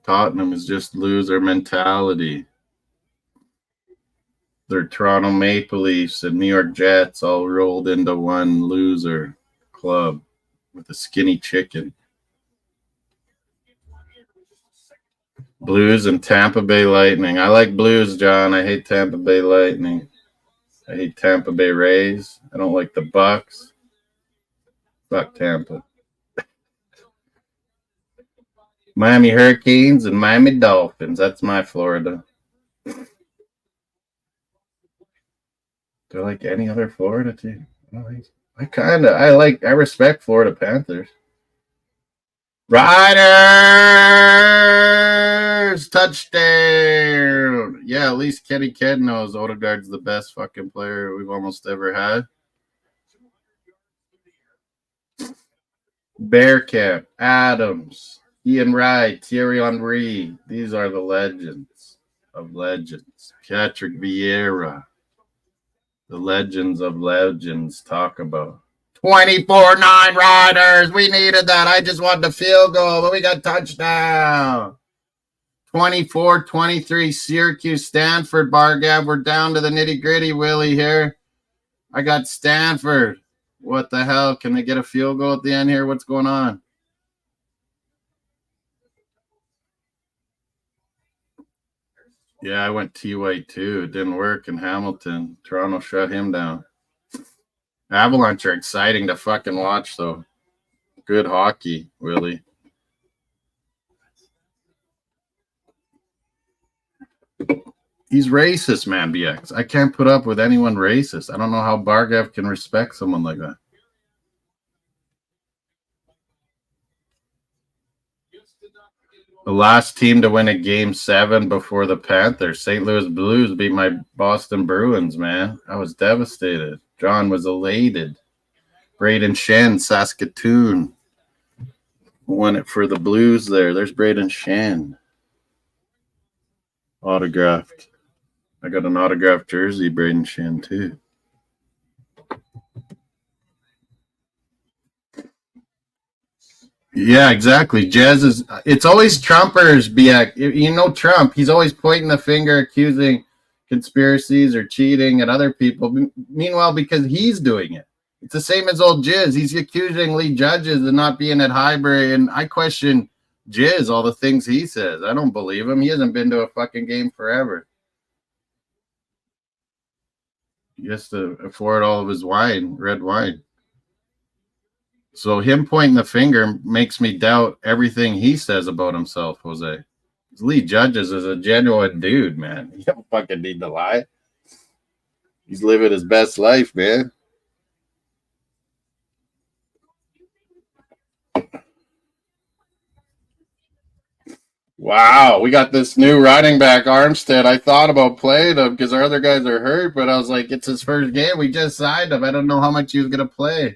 Tottenham is just loser mentality. They're Toronto Maple Leafs and New York Jets all rolled into one loser club with a skinny chicken. Blues and Tampa Bay Lightning. I like Blues, John. I hate Tampa Bay Lightning. I hate Tampa Bay Rays. I don't like the Bucks. Fuck Tampa. Miami Hurricanes and Miami Dolphins. That's my Florida. Do I like any other Florida team? I respect Florida Panthers. Riders! Touchdown! Yeah, at least Kenny Ked knows Odegaard's the best fucking player we've almost ever had. Bearcat, Adams, Ian Wright, Thierry Henry. These are the legends of legends. Patrick Vieira. The legends of legends talk about. 24-9 Riders. We needed that. I just wanted a field goal, but we got touchdown. 24-23 Syracuse, Stanford, Bargav. We're down to the nitty-gritty, Willie, here. I got Stanford. What the hell? Can they get a field goal at the end here? What's going on? Yeah, I went T-White too. It didn't work in Hamilton. Toronto shut him down. Avalanche are exciting to fucking watch, though. Good hockey, Willie. He's racist, man, BX. I can't put up with anyone racist. I don't know how Bargav can respect someone like that. The last team to win a Game 7 before the Panthers. St. Louis Blues beat my Boston Bruins, man. I was devastated. John was elated. Braden Shen, Saskatoon. Won it for the Blues there. There's Braden Shen. Autographed. I got an autographed jersey, Braden Shen, too. Yeah, exactly. It's always Trumpers, BX. You know Trump, he's always pointing the finger, accusing conspiracies or cheating at other people. Meanwhile, because he's doing it. It's the same as old Jizz. He's accusing lead judges of not being at Highbury, and I question Jizz, all the things he says. I don't believe him. He hasn't been to a fucking game forever. He has to afford all of his wine, red wine. So him pointing the finger makes me doubt everything he says about himself, Jose. Lee Judges is a genuine dude, man. He don't fucking need to lie. He's living his best life, man. Wow, we got this new running back, Armstead. I thought about playing him because our other guys are hurt, but I was like, it's his first game. We just signed him. I don't know how much he was going to play.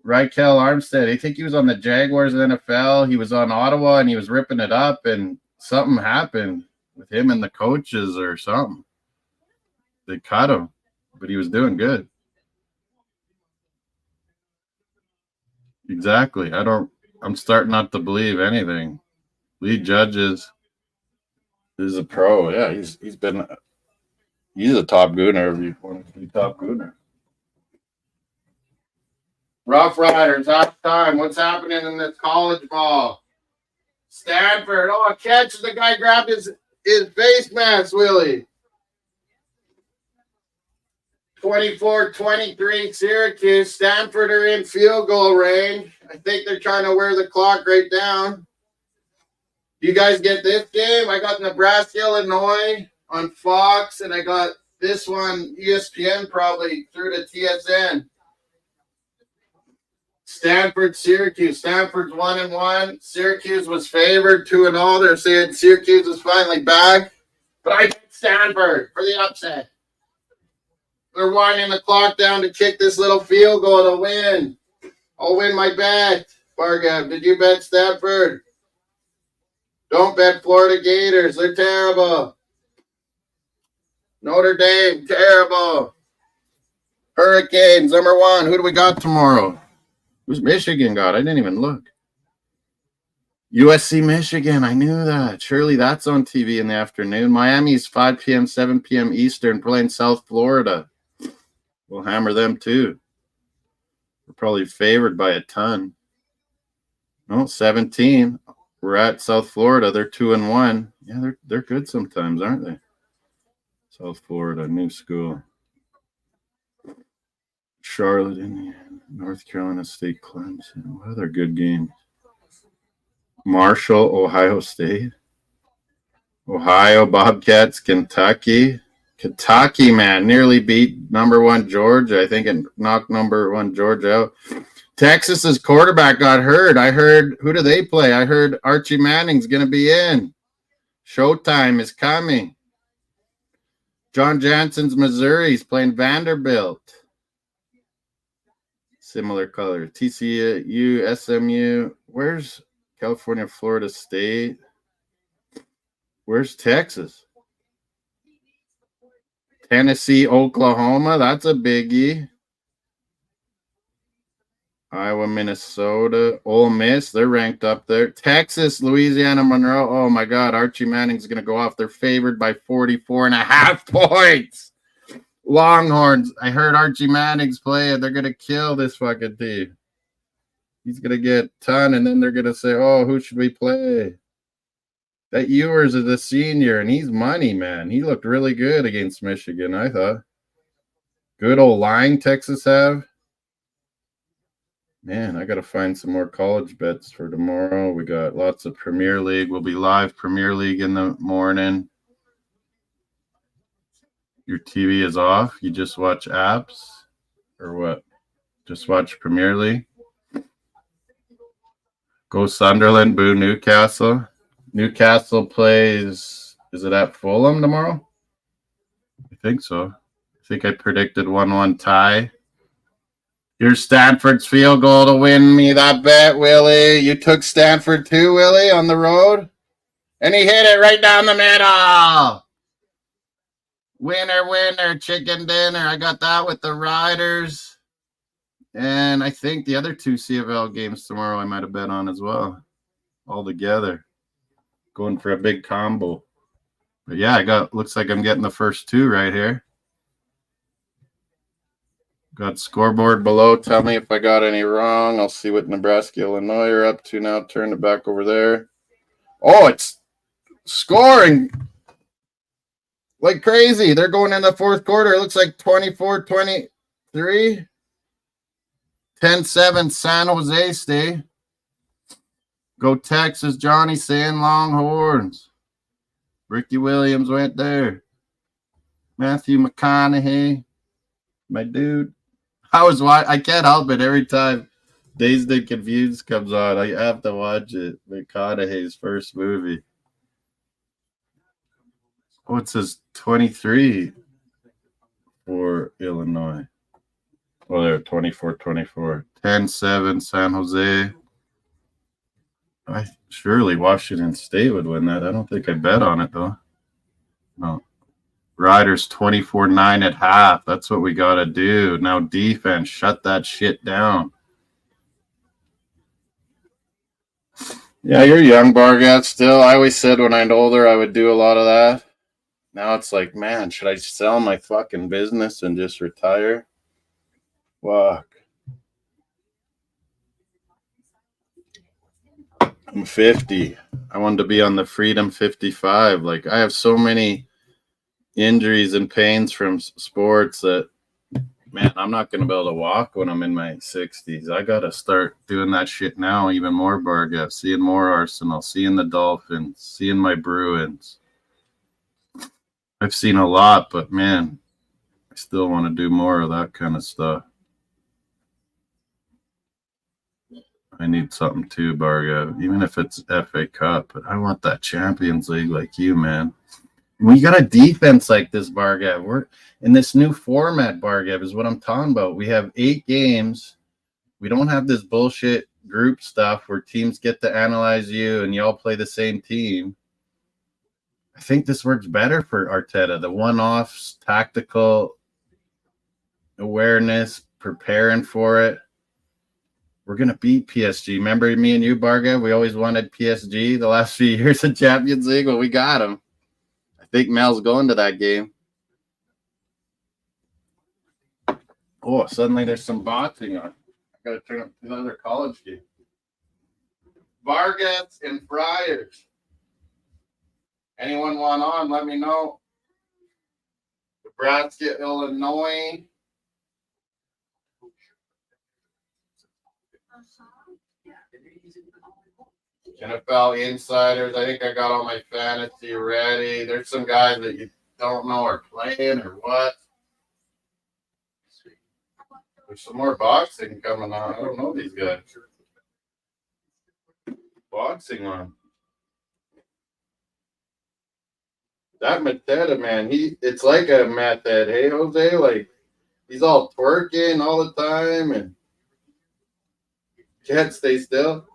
Rykel Armstead. I think he was on the Jaguars NFL. He was on Ottawa, and he was ripping it up, and something happened with him and the coaches or something. They cut him, but he was doing good. Exactly. I'm starting not to believe anything. Lee Judges is a pro. Yeah, he's a top gooner if you want to be top gooner. Rough Riders, half time. What's happening in this college ball? Stanford. Oh, a catch. The guy grabbed his face mask, Willie. 24-23 Syracuse. Stanford are in field goal range. I think they're trying to wear the clock right down. Do you guys get this game? I got Nebraska, Illinois on Fox, and I got this one, ESPN, probably through to TSN. Stanford, Syracuse. Stanford's 1-1. Syracuse was favored 2-0. They're saying Syracuse is finally back. But I picked Stanford for the upset. They're winding the clock down to kick this little field goal to win. I'll win my bet. Bargav, did you bet Stanford? Don't bet Florida Gators. They're terrible. Notre Dame, terrible. Hurricanes, number 1. Who do we got tomorrow? Who's Michigan got? I didn't even look. USC, Michigan. I knew that. Surely that's on TV in the afternoon. Miami's 5 p.m., 7 p.m. Eastern, playing South Florida. We'll hammer them too. We're probably favored by a ton. No, 17. We're at South Florida. They're 2-1. Yeah, they're good sometimes, aren't they? South Florida, new school. Charlotte, Indiana, North Carolina State, Clemson. What other good games? Marshall, Ohio State. Ohio, Bobcats, Kentucky. Kentucky, man, nearly beat number 1 Georgia. I think it knocked number 1 Georgia out. Texas's quarterback got hurt. I heard, who do they play? I heard Archie Manning's going to be in. Showtime is coming. John Jansen's Missouri's playing Vanderbilt. Similar color. TCU, SMU. Where's California, Florida State? Where's Texas? Tennessee, Oklahoma. That's a biggie. Iowa, Minnesota. Ole Miss. They're ranked up there. Texas, Louisiana, Monroe. Oh, my God. Archie Manning's going to go off. They're favored by 44.5 points. Longhorns. I heard Archie Manning's playing. They're going to kill this fucking team. He's going to get a ton, and then they're going to say, oh, who should we play? That Ewers is a senior, and he's money, man. He looked really good against Michigan, I thought. Good old line Texas have. Man, I got to find some more college bets for tomorrow. We got lots of Premier League. We'll be live Premier League in the morning. Your TV is off. You just watch apps or what? Just watch Premier League? Go Sunderland, boo Newcastle. Newcastle plays, is it at Fulham tomorrow? I think so. I think I predicted 1-1 tie. Here's Stanford's field goal to win me that bet, Willie. You took Stanford too, Willie, on the road? And he hit it right down the middle. Winner, winner, chicken dinner. I got that with the Riders. And I think the other 2 CFL games tomorrow I might have bet on as well. All together. Going for a big combo. But yeah, looks like I'm getting the first 2 right here. Got scoreboard below. Tell me if I got any wrong. I'll see what Nebraska, Illinois are up to now. Turn it back over there. Oh, it's scoring like crazy. They're going in the 4th quarter. It looks like 24-23. 10-7 San Jose State. Go Texas, Johnny saying Longhorns. Ricky Williams went there. Matthew McConaughey. My dude. I can't help it every time Dazed and Confused comes on. I have to watch it. McConaughey's first movie. Oh, it says 23 for Illinois. Well, they're 24-24. 10-7 San Jose. Surely Washington State would win that. I don't think I bet on it, though. No. Riders 24-9 at half. That's what we got to do. Now defense, shut that shit down. Yeah, you're young, Bargat, still. I always said when I'm older I would do a lot of that. Now it's like, man, should I sell my fucking business and just retire? Fuck. I'm 50. I wanted to be on the Freedom 55. Like, I have so many injuries and pains from sports that, man, I'm not going to be able to walk when I'm in my 60s. I got to start doing that shit now, even more, Bargat, seeing more Arsenal, seeing the Dolphins, seeing my Bruins. I've seen a lot, but, man, I still want to do more of that kind of stuff. I need something too, Bargat, even if it's FA Cup. But I want that Champions League like you, man. We got a defense like this, Bargat. We're in this new format, Bargat, is what I'm talking about. We have 8 games. We don't have this bullshit group stuff where teams get to analyze you and you all play the same team. I think this works better for Arteta. The one-offs, tactical awareness, preparing for it. We're going to beat PSG. Remember me and you, Bargat? We always wanted PSG the last few years in Champions League. Well, we got them. I think Mel's going to that game. Oh, suddenly there's some boxing on. I got to turn up to the other college game. Vargas and Friars. Anyone want on? Let me know. Nebraska, Illinois. NFL insiders. I think I got all my fantasy ready. There's some guys that you don't know are playing or what. There's some more boxing coming on. I don't know these guys. Boxing on. That Mateta, man, it's like a method, hey Jose? Like, he's all twerking all the time and can't stay still.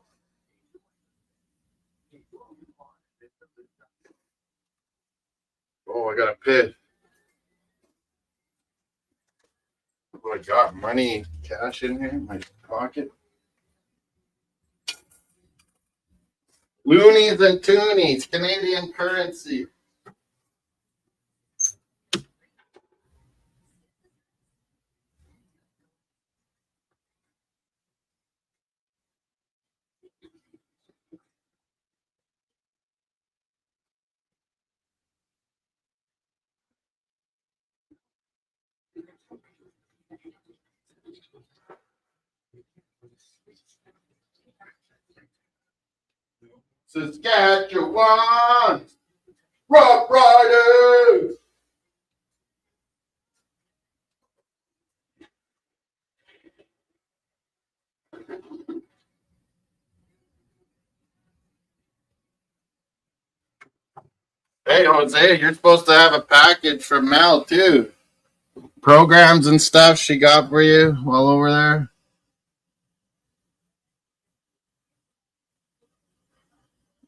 Oh, I got a piss. Oh, I got money, cash in here in my pocket. Loonies and toonies, Canadian currency. Saskatchewan, Rough Riders. Hey, Jose, you're supposed to have a package from Mel, too. Programs and stuff she got for you while over there.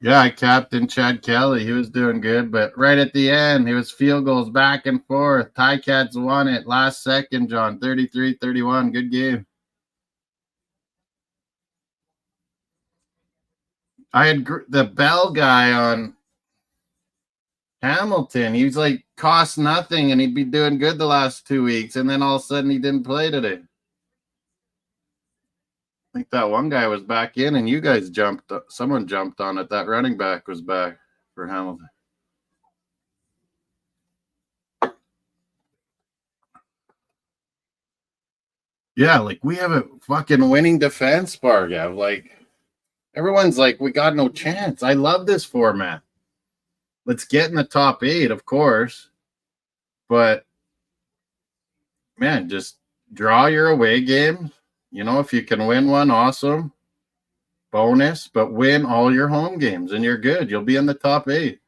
Yeah, I captained Chad Kelly. He was doing good, but right at the end, he was field goals back and forth. Ticats won it last second, John, 33-31. Good game. I had the Bell guy on Hamilton. He was like, cost nothing, and he'd be doing good the last 2 weeks, and then all of a sudden he didn't play today. I think that one guy was back in, and you guys jumped. Someone jumped on it. That running back was back for Hamilton. Yeah, like we have a fucking winning defense, Bargav. Like everyone's like, we got no chance. I love this format. Let's get in the top 8, of course. But man, just draw your away games. You know, if you can win one, awesome. Bonus, but win all your home games and you're good. You'll be in the top 8.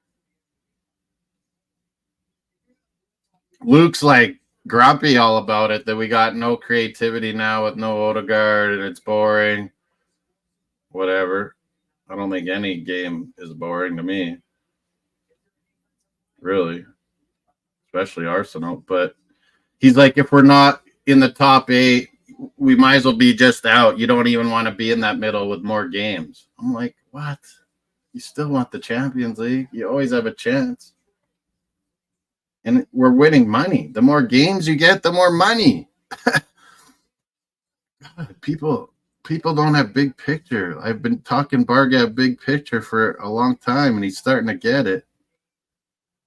Luke's like, grumpy all about it that we got no creativity now with no Odegaard and it's boring. Whatever. I don't think any game is boring to me, really, especially Arsenal. But he's like, if we're not in the top 8, we might as well be just out. You don't even want to be in that middle with more games. I'm like, what? You still want the Champions League? You always have a chance. And we're winning money. The more games you get, the more money. people don't have big picture. I've been talking Barga big picture for a long time, and he's starting to get it.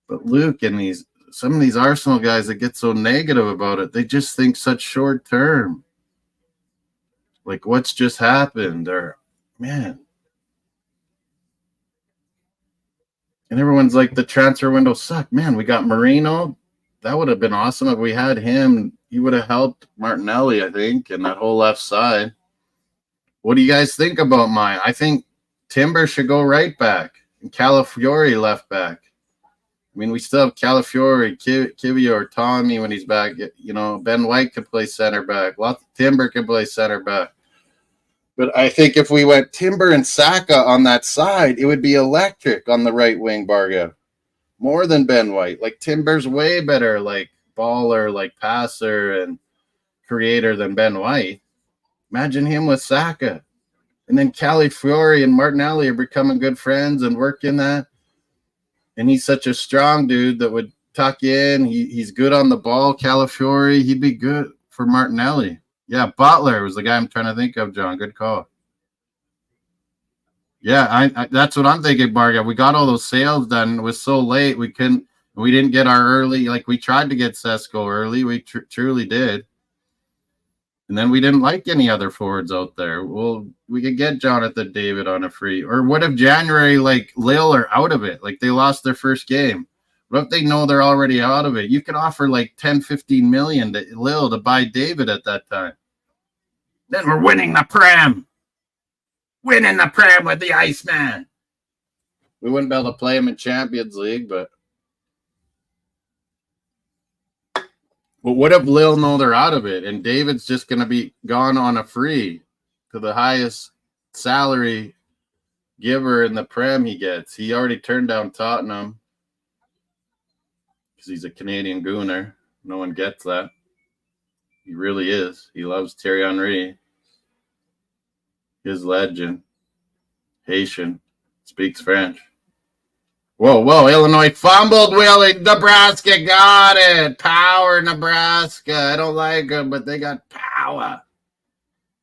But Luke and some of these Arsenal guys that get so negative about it, they just think such short term. Like, what's just happened? Or, man. And everyone's like, the transfer window sucked. Man, we got Marino. That would have been awesome if we had him. He would have helped Martinelli, I think, and that whole left side. What do you guys think about mine? I think Timber should go right back and Calafiori left back. I mean, we still have Calafiori, Kivio, or Tommy when he's back. You know, Ben White could play center back. Timber can play center back. But I think if we went Timber and Saka on that side, it would be electric on the right wing, Barga. More than Ben White. Like, Timber's way better, like, baller, like, passer and creator than Ben White. Imagine him with Saka. And then Calafiori and Martinelli are becoming good friends and working that. And he's such a strong dude that would tuck in. He's good on the ball. Calafiori, he'd be good for Martinelli. Yeah, Butler was the guy I'm trying to think of, John. Good call. Yeah, I that's what I'm thinking, Barga. We got all those sales done. It was so late. We didn't get our early. Like, we tried to get Sesko early. We truly did. And then we didn't like any other forwards out there. Well, we could get Jonathan David on a free. Or what if January, like, Lille are out of it? Like, they lost their first game. What if they know they're already out of it? You could offer like 10, 15 million to Lille to buy David at that time. Then we're winning the Prem. Winning the Prem with the Iceman. We wouldn't be able to play him in Champions League, but well, what if Lille know they're out of it and David's just going to be gone on a free to the highest salary giver in the Prem he gets? He already turned down Tottenham because he's a Canadian gooner. No one gets that. He really is. He loves Thierry Henry. His legend. Haitian. Speaks French. Whoa, Illinois fumbled, Willie. Nebraska got it. Power, Nebraska. I don't like them, but they got power.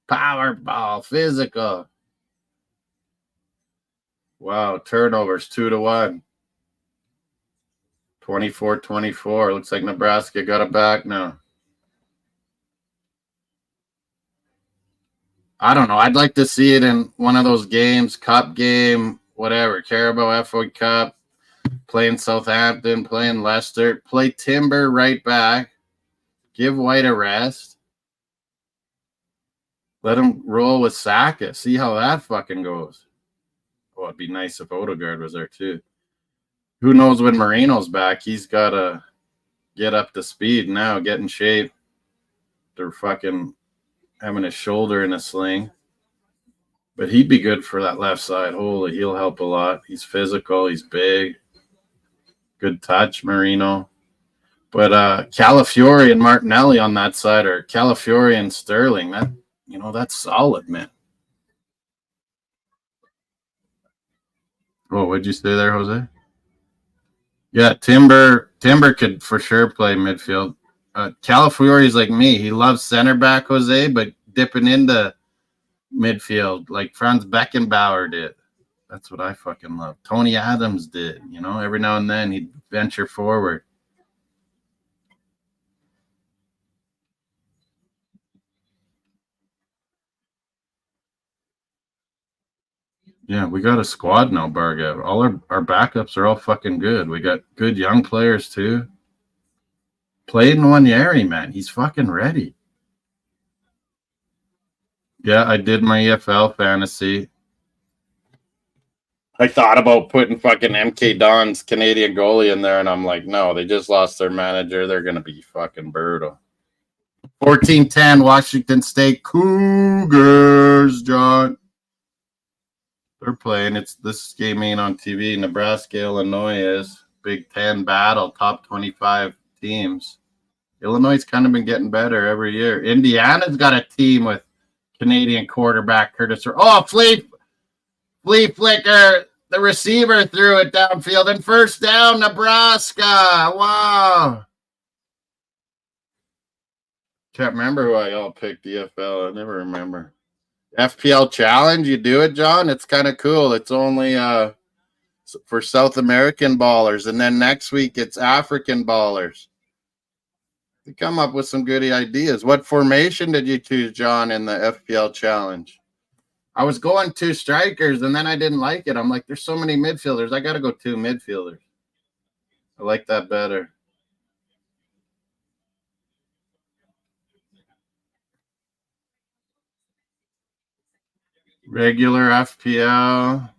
Power ball, physical. Wow, turnovers 2-1. 24-24. Looks like Nebraska got it back now. I don't know. I'd like to see it in one of those games, cup game, whatever, Carabao FA Cup, playing Southampton, playing Leicester, play Timber right back, give White a rest, let him roll with Saka, see how that fucking goes. Oh, it'd be nice if Odegaard was there too. Who knows when Marino's back? He's got to get up to speed now, get in shape. They're fucking having his shoulder in a sling. But he'd be good for that left side. Holy, he'll help a lot. He's physical. He's big. Good touch, Marino. But Calafiori and Martinelli on that side, or Calafiori and Sterling, that's solid, man. Oh, what'd you say there, Jose? Yeah, Timber could for sure play midfield. Calafiori is like me. He loves center back, Jose, but dipping into midfield like Franz Beckenbauer did. That's what I fucking love. Tony Adams did, every now and then he'd venture forward. Yeah, we got a squad now, Barga. All our backups are all fucking good. We got good young players too. Played in Wanyeri, man. He's fucking ready. Yeah, I did my EFL fantasy. I thought about putting fucking MK Don's Canadian goalie in there, and I'm like, no, they just lost their manager. They're going to be fucking brutal. 14-10, Washington State Cougars, John. They're playing. This game ain't on TV. Nebraska, Illinois is. Big Ten battle, top 25 teams. Illinois has kind of been getting better every year. Indiana's got a team with Canadian quarterback Curtis. Oh, flea flicker. The receiver threw it downfield and first down, Nebraska. Wow. Can't remember who I all picked EFL. I never remember. FPL Challenge, you do it, John? It's kind of cool. It's only for South American ballers. And then next week, it's African ballers. You come up with some good ideas. What formation did you choose, John, in the FPL Challenge? I was going 2 strikers, and then I didn't like it. I'm like, there's so many midfielders. I got to go 2 midfielders. I like that better. Regular FPL.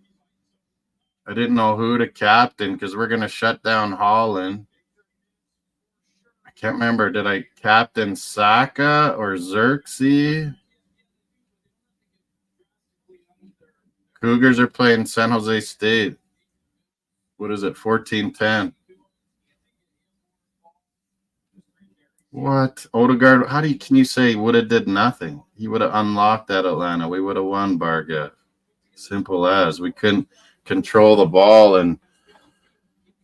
I didn't know who to captain because we're going to shut down Holland. I can't remember. Did I captain Saka or Xerxes? Cougars are playing San Jose State. What is it? 14-10. What? Odegaard, can you say would have did nothing? He would have unlocked that Atlanta. We would have won, Barga. Simple as. We couldn't control the ball, and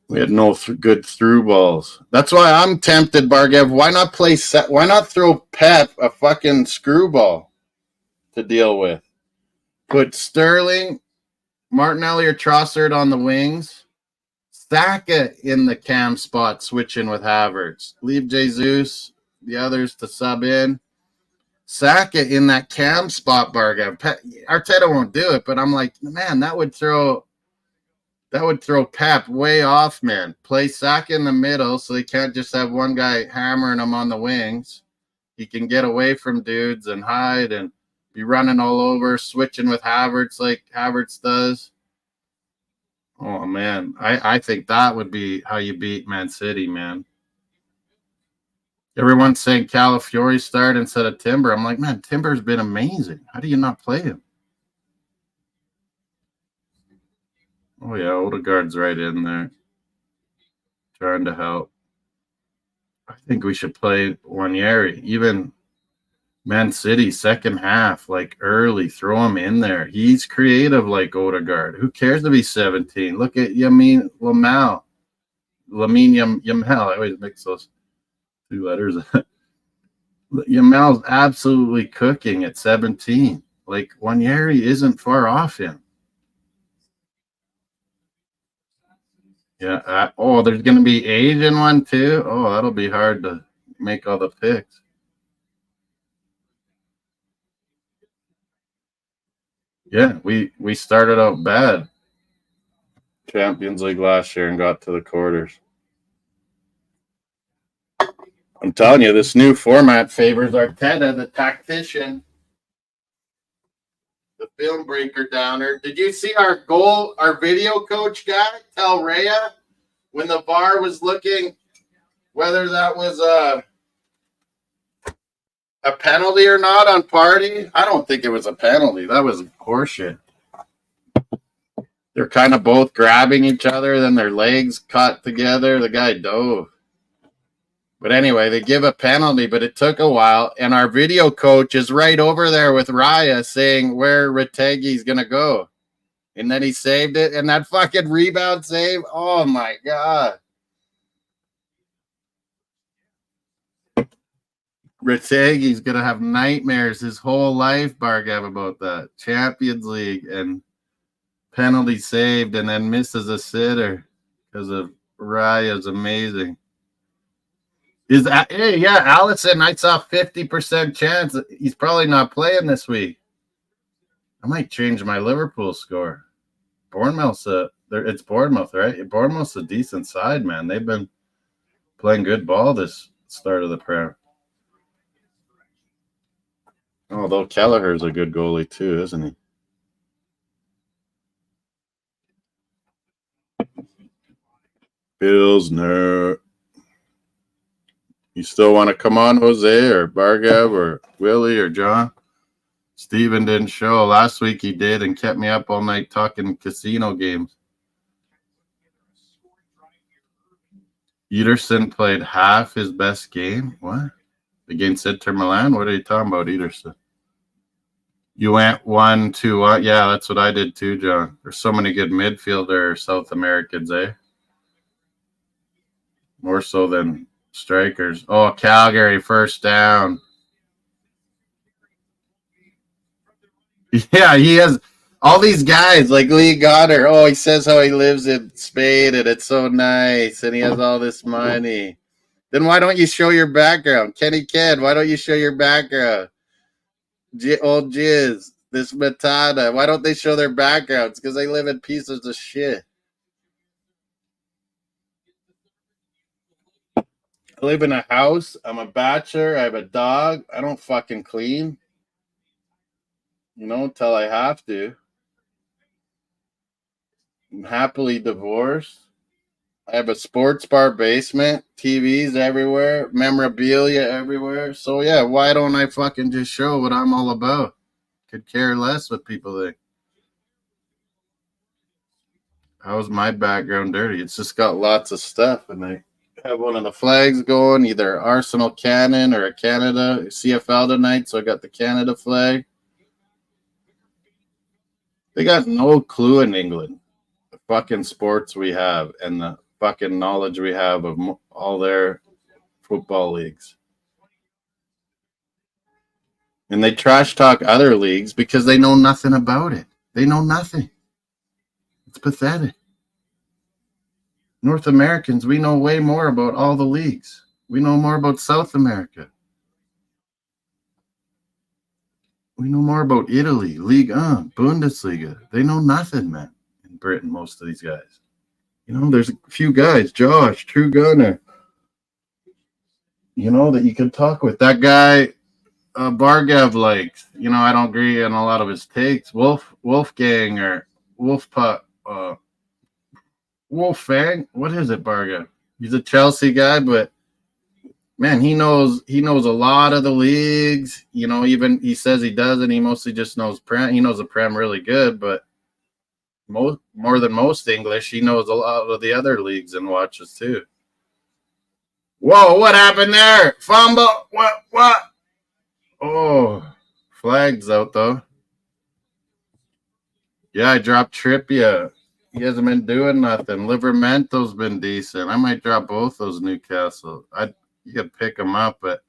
we had no good through balls. That's why I'm tempted, Bargev. Why not throw Pep a fucking screwball to deal with? Put Sterling, Martinelli, or Trossard on the wings. Saka in the cam spot, switching with Havertz. Leave Jesus, the others to sub in. Saka in that cam spot, Bargev. Arteta won't do it, but I'm like, man, that would throw Pep way off, man. Play Saka in the middle so they can't just have one guy hammering him on the wings. He can get away from dudes and hide and be running all over, switching with Havertz like Havertz does. Oh, man. I think that would be how you beat Man City, man. Everyone's saying Calafiori start instead of Timber. I'm like, man, Timber's been amazing. How do you not play him? Oh, yeah, Odegaard's right in there. Trying to help. I think we should play Wanyeri. Even Man City, second half, like early, throw him in there. He's creative like Odegaard. Who cares if he's 17? Look at Lamine Yamal. I always mix those 2 letters. Yamal's absolutely cooking at 17. Like, Wanyeri isn't far off him. Yeah. There's going to be age in one, too? Oh, that'll be hard to make all the picks. Yeah, we started out bad. Champions League last year and got to the quarters. I'm telling you, this new format favors Arteta, the tactician, the film breaker downer. Did you see our video coach guy tell Rhea when the VAR was looking whether that was a penalty or not on Party? I don't think it was a penalty. That was horseshit. They're kind of both grabbing each other, then their legs caught together. The guy dove. But anyway, they give a penalty, but it took a while. And our video coach is right over there with Raya saying where Retegi's going to go. And then he saved it. And that fucking rebound save, oh my God. Retegi's going to have nightmares his whole life, Bargav, about that. Champions League and penalty saved and then misses a sitter because of Raya's amazing. Allison, I saw 50% chance that he's probably not playing this week. I might change my Liverpool score. Bournemouth's it's Bournemouth, right? Bournemouth's a decent side, man. They've been playing good ball this start of the Prem. Although Kelleher's a good goalie too, isn't he? Pilsner. You still want to come on, Jose or Bargav or Willie or John? Steven didn't show. Last week he did and kept me up all night talking casino games. Ederson played half his best game? What? Against Inter Milan? What are you talking about, Ederson? You went 1-2. Yeah, that's what I did too, John. There's so many good midfielder South Americans, eh? More so than strikers. Oh, Calgary, first down. Yeah, he has all these guys like Lee Goddard. Oh, he says how he lives in Spain and it's so nice and he has all this money. Then why don't you show your background? Kenny Ken, why don't you show your background? Old Jizz, this Matata, why don't they show their backgrounds? Because they live in pieces of shit. I live in a house. I'm a bachelor. I have a dog. I don't fucking clean. Until I have to. I'm happily divorced. I have a sports bar basement, TVs everywhere, memorabilia everywhere. So, yeah, why don't I fucking just show what I'm all about? Could care less what people think. How's my background dirty? It's just got lots of stuff. And I have one of the flags going, either Arsenal Cannon or a Canada CFL tonight. So I got the Canada flag. They got no clue in England. The fucking sports we have and the fucking knowledge we have of all their football leagues. And they trash talk other leagues because they know nothing about it. They know nothing. It's pathetic. North Americans, we know way more about all the leagues. We know more about South America. We know more about Italy, Ligue 1, Bundesliga. They know nothing, man, in Britain, most of these guys. There's a few guys, Josh, True Gunner, that you can talk with. That guy, Bargav likes. I don't agree on a lot of his takes. Wolfgang or Wolfang. What is it, Bargav? He's a Chelsea guy, but man, he knows a lot of the leagues. Even he says he doesn't. He mostly just knows Prem. He knows the Prem really good, but more than most English, he knows a lot of the other leagues and watches too. Whoa, what happened there? Fumble. What? Oh, flags out though. Yeah, I dropped Trippier. He hasn't been doing nothing. Livermento's been decent. I might drop both those Newcastle. You could pick them up, but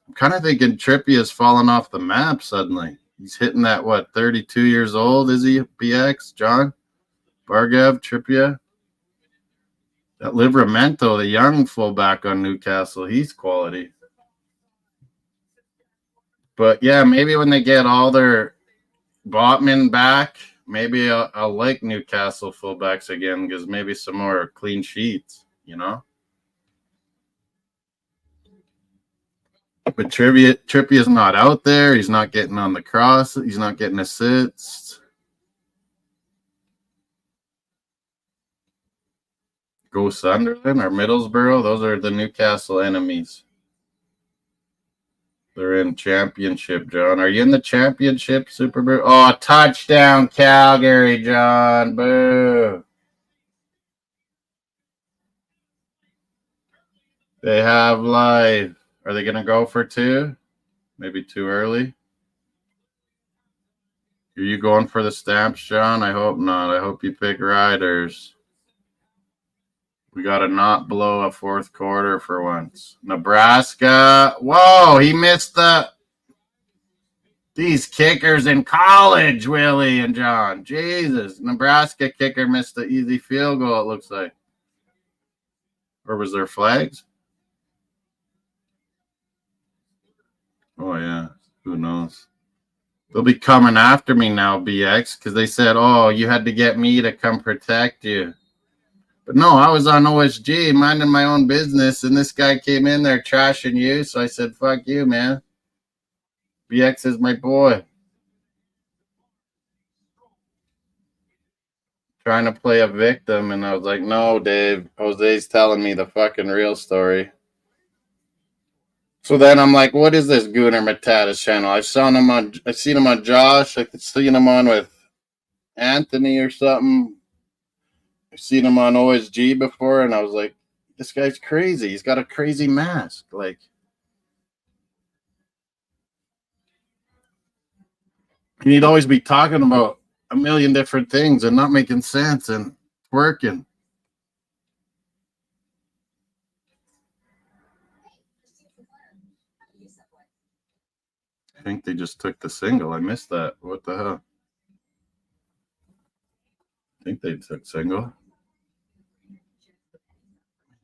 I'm kind of thinking Trippier's fallen off the map suddenly. He's hitting that, 32 years old, is he, BX, John? Bargav, Trippier? That Livramento, the young fullback on Newcastle, he's quality. But, yeah, maybe when they get all their Botman back, maybe I'll like Newcastle fullbacks again because maybe some more clean sheets, But Trippier's not out there. He's not getting on the cross. He's not getting assists. Go Sunderland or Middlesbrough. Those are the Newcastle enemies. They're in championship, John. Are you in the championship, Superbru? Oh, touchdown, Calgary, John. Boo. They have life. Are they going to go for 2? Maybe too early. Are you going for the stamps, John? I hope not. I hope you pick Riders. We got to not blow a fourth quarter for once. Nebraska. Whoa, he missed these kickers in college, Willie and John. Jesus. Nebraska kicker missed the easy field goal, it looks like. Or was there flags? Oh, yeah. Who knows? They'll be coming after me now, BX, because they said, oh, you had to get me to come protect you. But no, I was on OSG, minding my own business, and this guy came in there trashing you, so I said, fuck you, man. BX is my boy. trying to play a victim, and I was like, no, Dave, Jose's telling me the fucking real story. So then I'm like, what is this Gunnar Matatis channel? I've seen him on Josh. I've seen him on with Anthony or something. I've seen him on OSG before, and I was like, this guy's crazy. He's got a crazy mask. Like, he'd always be talking about a million different things and not making sense and working. I think they just took the single. I missed that. What the hell? I think they took single.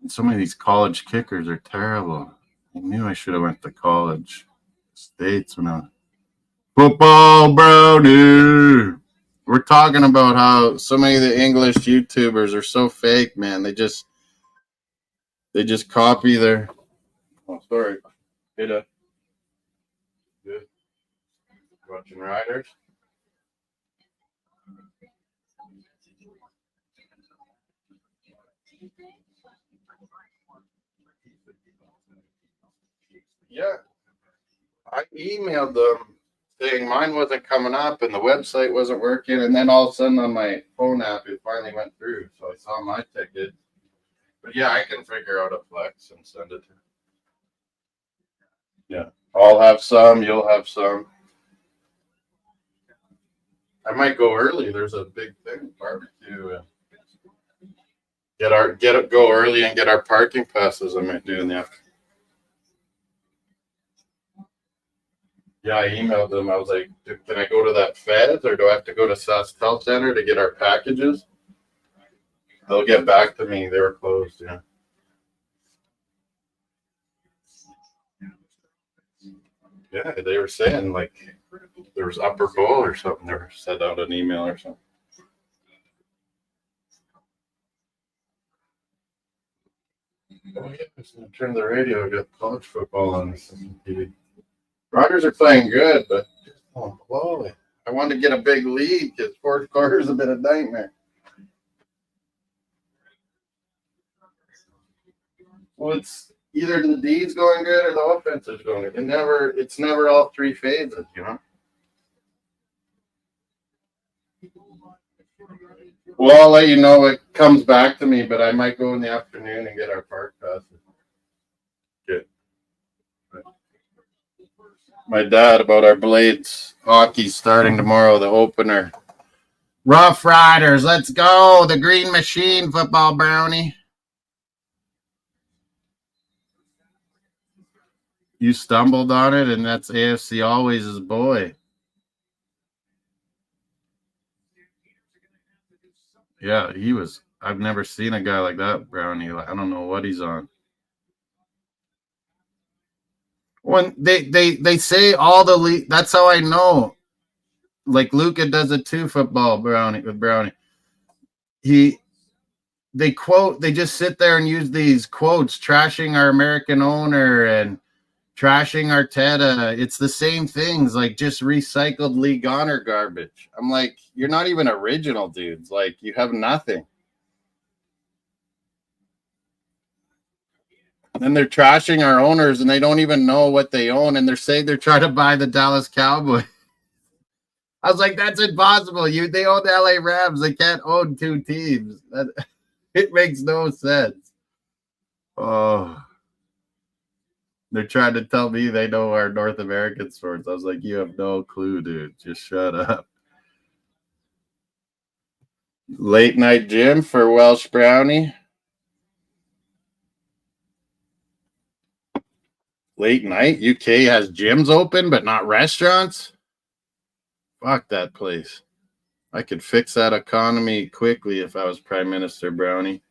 And so many of these college kickers are terrible. I knew I should have went to college states when I was football brownie. We're talking about how so many of the English YouTubers are so fake, man. They just copy their. Oh, sorry. Good. Watching Riders. Yeah. I emailed them saying mine wasn't coming up and the website wasn't working, and then all of a sudden on my phone app it finally went through. So I saw my ticket. But yeah, I can figure out a flex and send it to you. Yeah. I'll have some, you'll have some. I might go early. There's a big thing, barbecue. Go early and get our parking passes. I might do in the afternoon. Yeah, I emailed them. I was like, can I go to that Feds or do I have to go to SaskTel Center to get our packages? They'll get back to me. They were closed, yeah. Yeah, they were saying like there was Upper Bowl or something. They were sent out an email or something. Oh, yeah, turn the radio. I got college football on TV. Riders are playing good, but whoa, I wanted to get a big lead because fourth quarter is a bit of a nightmare. Well, it's either the D's going good or the offense is going good. It's never all three phases, you know. Well, I'll let you know it comes back to me, but I might go in the afternoon and get our park passes. Good. My dad about our Blades hockey starting tomorrow, the opener. Rough Riders, let's go. The Green Machine football brownie. You stumbled on it, and that's AFC Always' boy. Yeah, he was. I've never seen a guy like that, Brownie. I don't know what he's on. When they say all the that's how I know. Like Luca does it too, football Brownie with Brownie. They just sit there and use these quotes, trashing our American owner and trashing Arteta. It's the same things, like just recycled league honor garbage. I'm like, you're not even original, dudes. Like, you have nothing. And they're trashing our owners, and they don't even know what they own, and they're saying they're trying to buy the Dallas Cowboys. I was like, that's impossible. They own the LA Rams. They can't own two teams. It makes no sense. Oh. They're trying to tell me they know our North American sports. I was like, you have no clue, dude. Just shut up. Late night gym for Welsh Brownie. Late night? UK has gyms open, but not restaurants? Fuck that place. I could fix that economy quickly if I was Prime Minister, Brownie.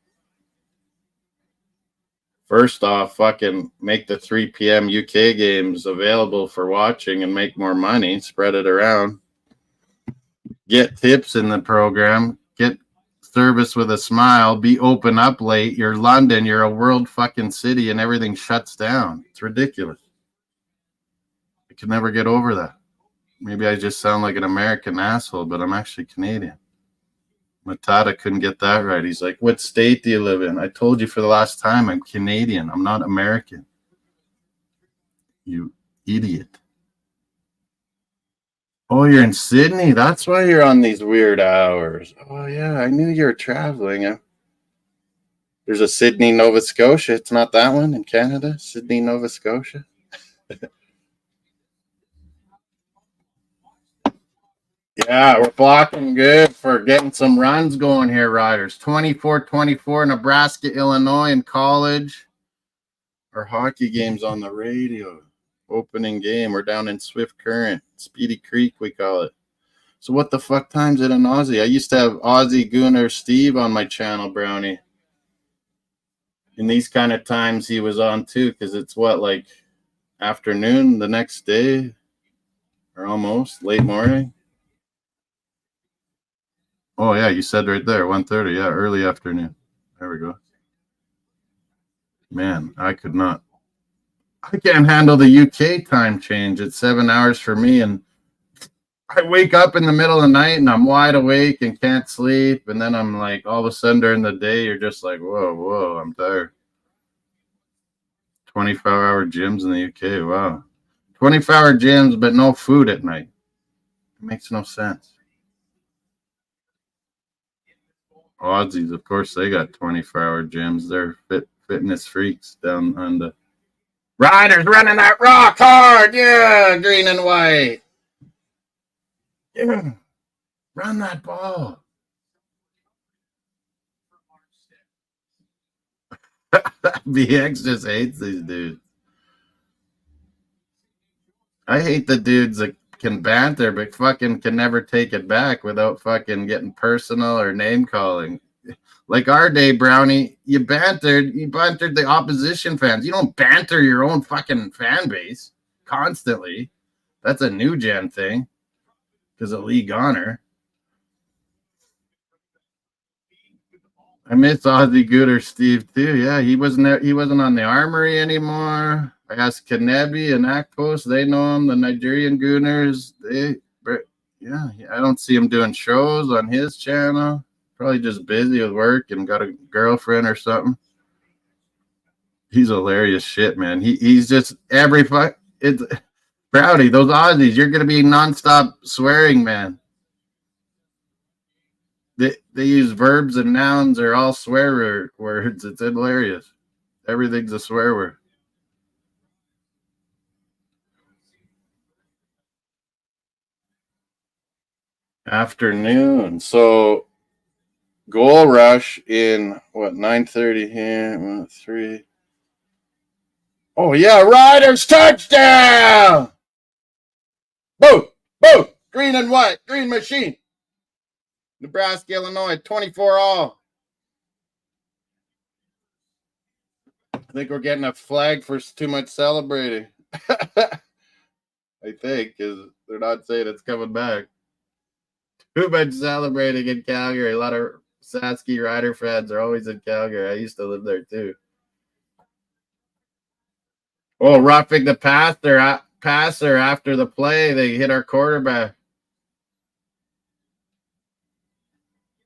First off, fucking make the 3 p.m. UK games available for watching and make more money. Spread it around. Get tips in the program. Get service with a smile. Be open up late. You're London. You're a world fucking city and everything shuts down. It's ridiculous. I can never get over that. Maybe I just sound like an American asshole, but I'm actually Canadian. Matata couldn't get that right. He's like, what state do you live in? I told you for the last time, I'm Canadian. I'm not American. You idiot. Oh, you're in Sydney. That's why you're on these weird hours. Oh, yeah. I knew you were traveling. There's a Sydney, Nova Scotia. It's not that one in Canada. Sydney, Nova Scotia. Yeah, we're blocking good for getting some runs going here, Riders. 24-24, Nebraska, Illinois in college. Our hockey game's on the radio. Opening game. We're down in Swift Current. Speedy Creek, we call it. So what the fuck time's it in Aussie? I used to have Aussie Gooner Steve on my channel, Brownie. In these kind of times he was on too, because it's what, like afternoon the next day? Or almost late morning? Oh yeah, you said right there, 1:30. Yeah, early afternoon. There we go. Man, I could not. I can't handle the UK time change. It's 7 hours for me, and I wake up in the middle of the night and I'm wide awake and can't sleep. And then I'm like, all of a sudden during the day, you're just like, whoa, I'm tired. 24-hour gyms in the UK. Wow. 24-hour gyms, but no food at night. It makes no sense. Aussies, of course, they got 24-hour gyms. They're fitness freaks down on the Riders running that rock hard. Yeah, green and white. Yeah, run that ball. BX just hates these dudes. I hate the dudes that can banter, but fucking can never take it back without fucking getting personal or name calling. Like our day, Brownie, you bantered the opposition fans. You don't banter your own fucking fan base constantly. That's a new gen thing because of League Honor. I miss Ozzy Gooder Steve too. Yeah, he wasn't there. He wasn't on the Armory anymore. I asked Kanebi and Akpos. They know him. The Nigerian Gooners. Yeah, I don't see him doing shows on his channel. Probably just busy with work and got a girlfriend or something. He's hilarious shit, man. He's just every fuck. It's Brownie. Those Aussies, you're gonna be nonstop swearing, man. They use verbs and nouns are all swear words. It's hilarious. Everything's a swear word. Afternoon. So goal rush in what 9:30 here, 3. Oh yeah, Riders touchdown! Boom, boom, green and white, green machine. Nebraska, Illinois, 24 all. I think we're getting a flag for too much celebrating. I think, because they're not saying it's coming back. Too much celebrating in Calgary. A lot of Sasky Rider fans are always in Calgary. I used to live there too. Oh, roughing the passer after the play. They hit our quarterback.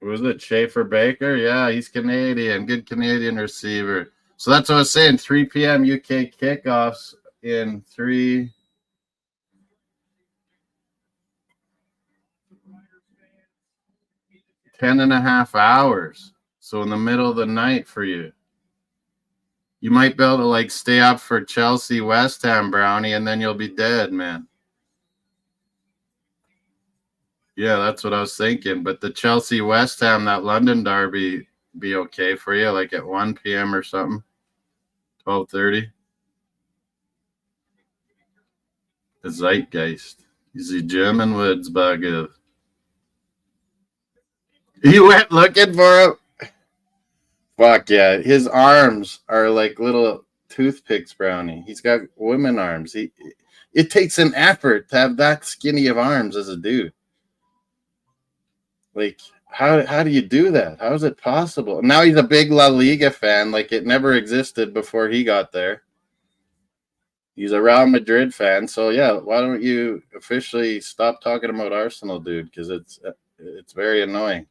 Was it Schaefer Baker? Yeah, he's Canadian. Good Canadian receiver. So that's what I was saying. 3 p.m. UK kickoffs in 10.5 hours. So in the middle of the night for you. You might be able to like stay up for Chelsea West Ham, Brownie, and then you'll be dead, man. Yeah, that's what I was thinking. But the Chelsea West Ham, that London derby, be okay for you, like at 1 p.m. or something, 12:30. The Zeitgeist. He's the German Woods bugger. He went looking for him. Fuck yeah, his arms are like little toothpicks, Brownie. He's got women arms. It takes an effort to have that skinny of arms as a dude. Like, how do you do that? How is it possible? Now he's a big La Liga fan, like it never existed before he got there. He's a Real Madrid fan, so yeah. Why don't you officially stop talking about Arsenal, dude? Because it's very annoying.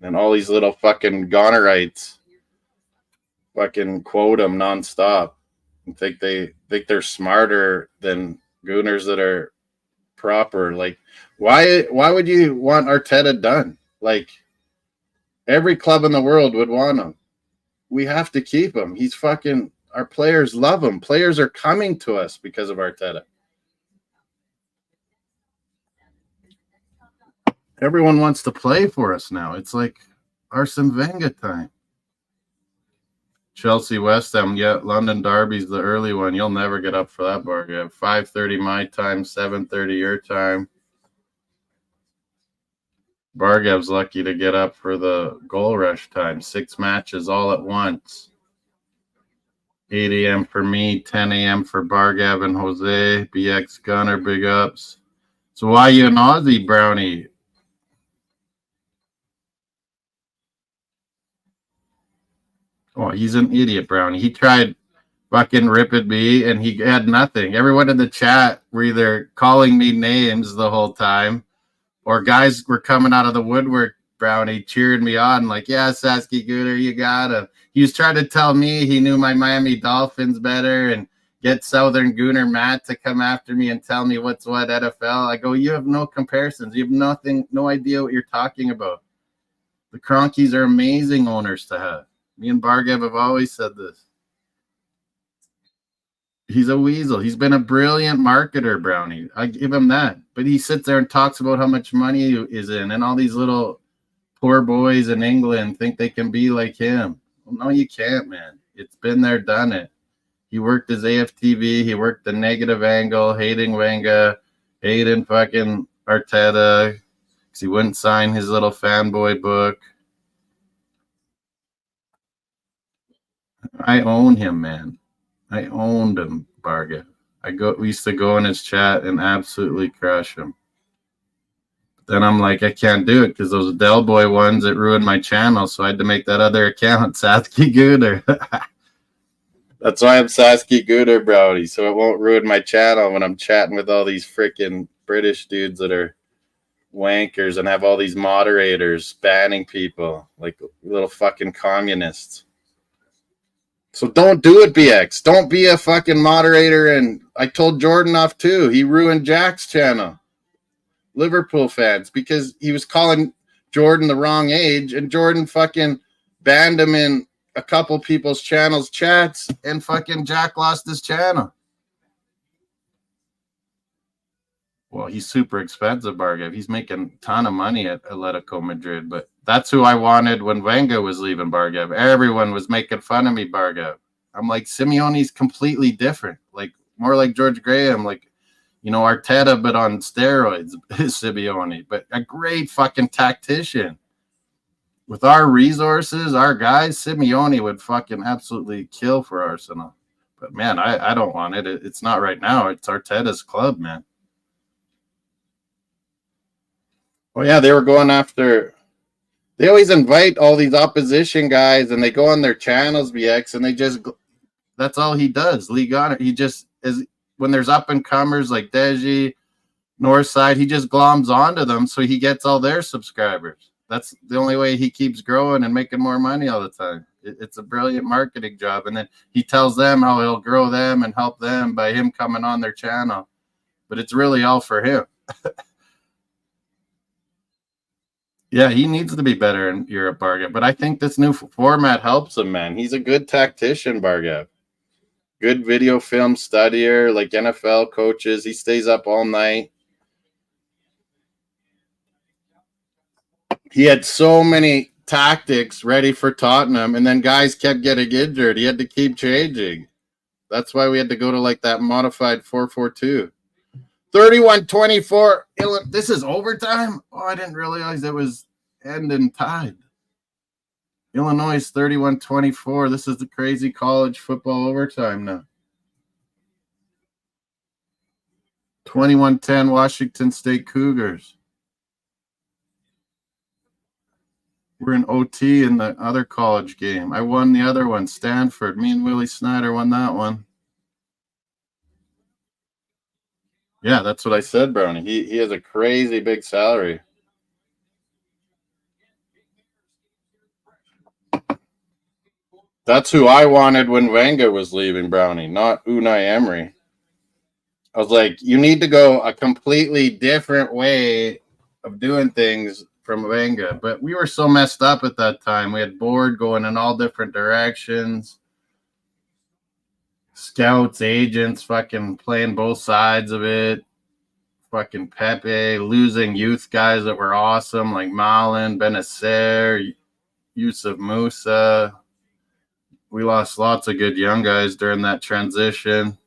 And all these little fucking Gonerites fucking quote them nonstop and think they're smarter than Gooners that are proper. Like, why would you want Arteta done? Like, every club in the world would want him. We have to keep him. He's fucking, our players love him. Players are coming to us because of Arteta. Everyone wants to play for us now. It's like Arsene Wenger time. Chelsea West Ham, yeah, London Derby's the early one. You'll never get up for that, Bargav. 5:30 my time, 7:30 your time. Bargav's lucky to get up for the goal rush time. 6 matches all at once. 8 a.m. for me, 10 a.m. for Bargav and Jose. BX Gunner, big ups. So why you an Aussie, Brownie? Oh, he's an idiot, Brownie. He tried fucking ripping me, and he had nothing. Everyone in the chat were either calling me names the whole time, or guys were coming out of the woodwork, Brownie, cheering me on, like, yeah, Sasky Gooder, you got him. He was trying to tell me he knew my Miami Dolphins better and get Southern Gooner Matt to come after me and tell me what's what NFL. I go, you have no comparisons. You have nothing, no idea what you're talking about. The Cronkies are amazing owners to have. Me and Bargav have always said this. He's a weasel. He's been a brilliant marketer, Brownie. I give him that. But he sits there and talks about how much money he is in, and all these little poor boys in England think they can be like him. Well, no, you can't, man. It's been there, done it. He worked his AFTV. He worked the negative angle, hating Wenger, hating fucking Arteta because he wouldn't sign his little fanboy book. I own him, man. I owned him, Barga. We used to go in his chat and absolutely crush him. Then I'm like, I can't do it because those Del Boy ones, it ruined my channel. So I had to make that other account, Sasky Gooder. That's why I'm Sasky Gooder, Brody. So it won't ruin my channel when I'm chatting with all these freaking British dudes that are wankers and have all these moderators banning people like little fucking communists. So don't do it, BX. Don't be a fucking moderator. And I told Jordan off too. He ruined Jack's channel. Liverpool fans, because he was calling Jordan the wrong age, and Jordan fucking banned him in a couple people's channels chats, and fucking Jack lost his channel. Well, he's super expensive, Bargav. He's making a ton of money at Atletico Madrid, but that's who I wanted when Wenger was leaving, Bargav. Everyone was making fun of me, Bargav. I'm like, Simeone's completely different, like more like George Graham, like, you know, Arteta, but on steroids, Simeone, but a great fucking tactician. With our resources, our guys, Simeone would fucking absolutely kill for Arsenal. But, man, I don't want it. It's not right now. It's Arteta's club, man. Oh, yeah, they were going after – they always invite all these opposition guys, and they go on their channels, BX, and they just – that's all he does, League Honor. He just is – when there's up-and-comers like Deji, Northside, he just gloms onto them so he gets all their subscribers. That's the only way he keeps growing and making more money all the time. It's a brilliant marketing job. And then he tells them how he'll grow them and help them by him coming on their channel. But it's really all for him. Yeah, he needs to be better in Europe, Bargav. But I think this new format helps him, man. He's a good tactician, Bargav. Good video film studier, like NFL coaches. He stays up all night. He had so many tactics ready for Tottenham, and then guys kept getting injured. He had to keep changing. That's why we had to go to like that modified 4-4-2. 31-24. This is overtime? Oh, I didn't realize it was end and tied. Illinois 31-24. This is the crazy college football overtime now. 21-10 Washington State Cougars. We're in OT in the other college game. I won the other one, Stanford. Me and Willie Snyder won that one. Yeah, that's what I said, Brownie. He has a crazy big salary. That's who I wanted when Wenger was leaving, Brownie, not Unai Emery. I was like, you need to go a completely different way of doing things from Wenger. But we were so messed up at that time. We had board going in all different directions. Scouts, agents, fucking playing both sides of it. Fucking Pepe, losing youth guys that were awesome, like Malin, Benacer, Yusuf Musa. We lost lots of good young guys during that transition.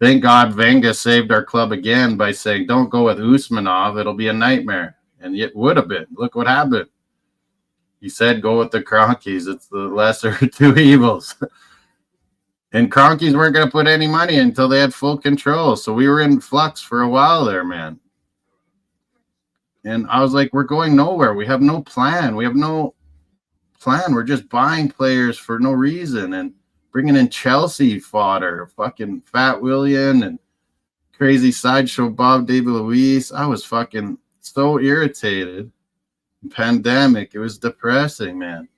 Thank God Wenger saved our club again by saying, don't go with Usmanov. It'll be a nightmare. And it would have been. Look what happened. He said, go with the Cronkies. It's the lesser two evils. And Cronkies weren't going to put any money until they had full control. So we were in flux for a while there, man. And I was like, we're going nowhere. We have no plan. We're just buying players for no reason and bringing in Chelsea fodder, fucking Fat William and crazy sideshow Bob David Luiz. I was fucking so irritated. Pandemic. It was depressing, man.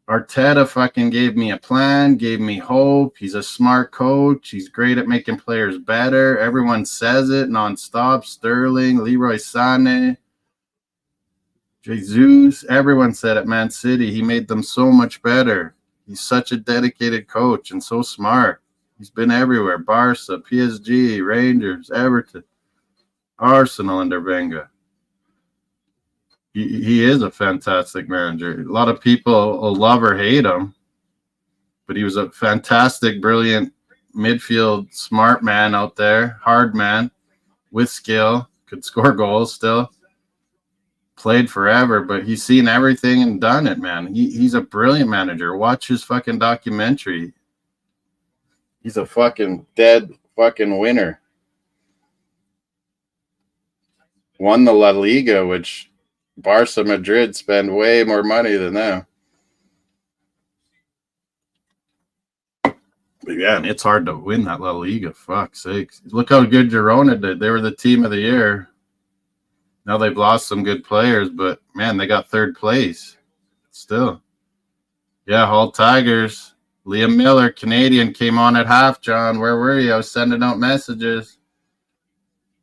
Arteta fucking gave me a plan, gave me hope. He's a smart coach. He's great at making players better. Everyone says it nonstop. Sterling, Leroy Sané, Jesus. Everyone said at Man City. He made them so much better. He's such a dedicated coach and so smart. He's been everywhere. Barca, PSG, Rangers, Everton, Arsenal under Wenger. He is a fantastic manager. A lot of people will love or hate him, but he was a fantastic, brilliant midfield, smart man out there, hard man with skill, could score goals still. Played forever, but he's seen everything and done it, man. He's a brilliant manager. Watch his fucking documentary. He's a fucking dead fucking winner. Won the La Liga, which Barca Madrid spend way more money than them. But yeah, and it's hard to win that La Liga. Fuck's sakes. Look how good Girona did. They were the team of the year. Now they've lost some good players, but man, they got third place. Still. Yeah, Hull Tigers. Liam Miller, Canadian, came on at half, John. Where were you? I was sending out messages.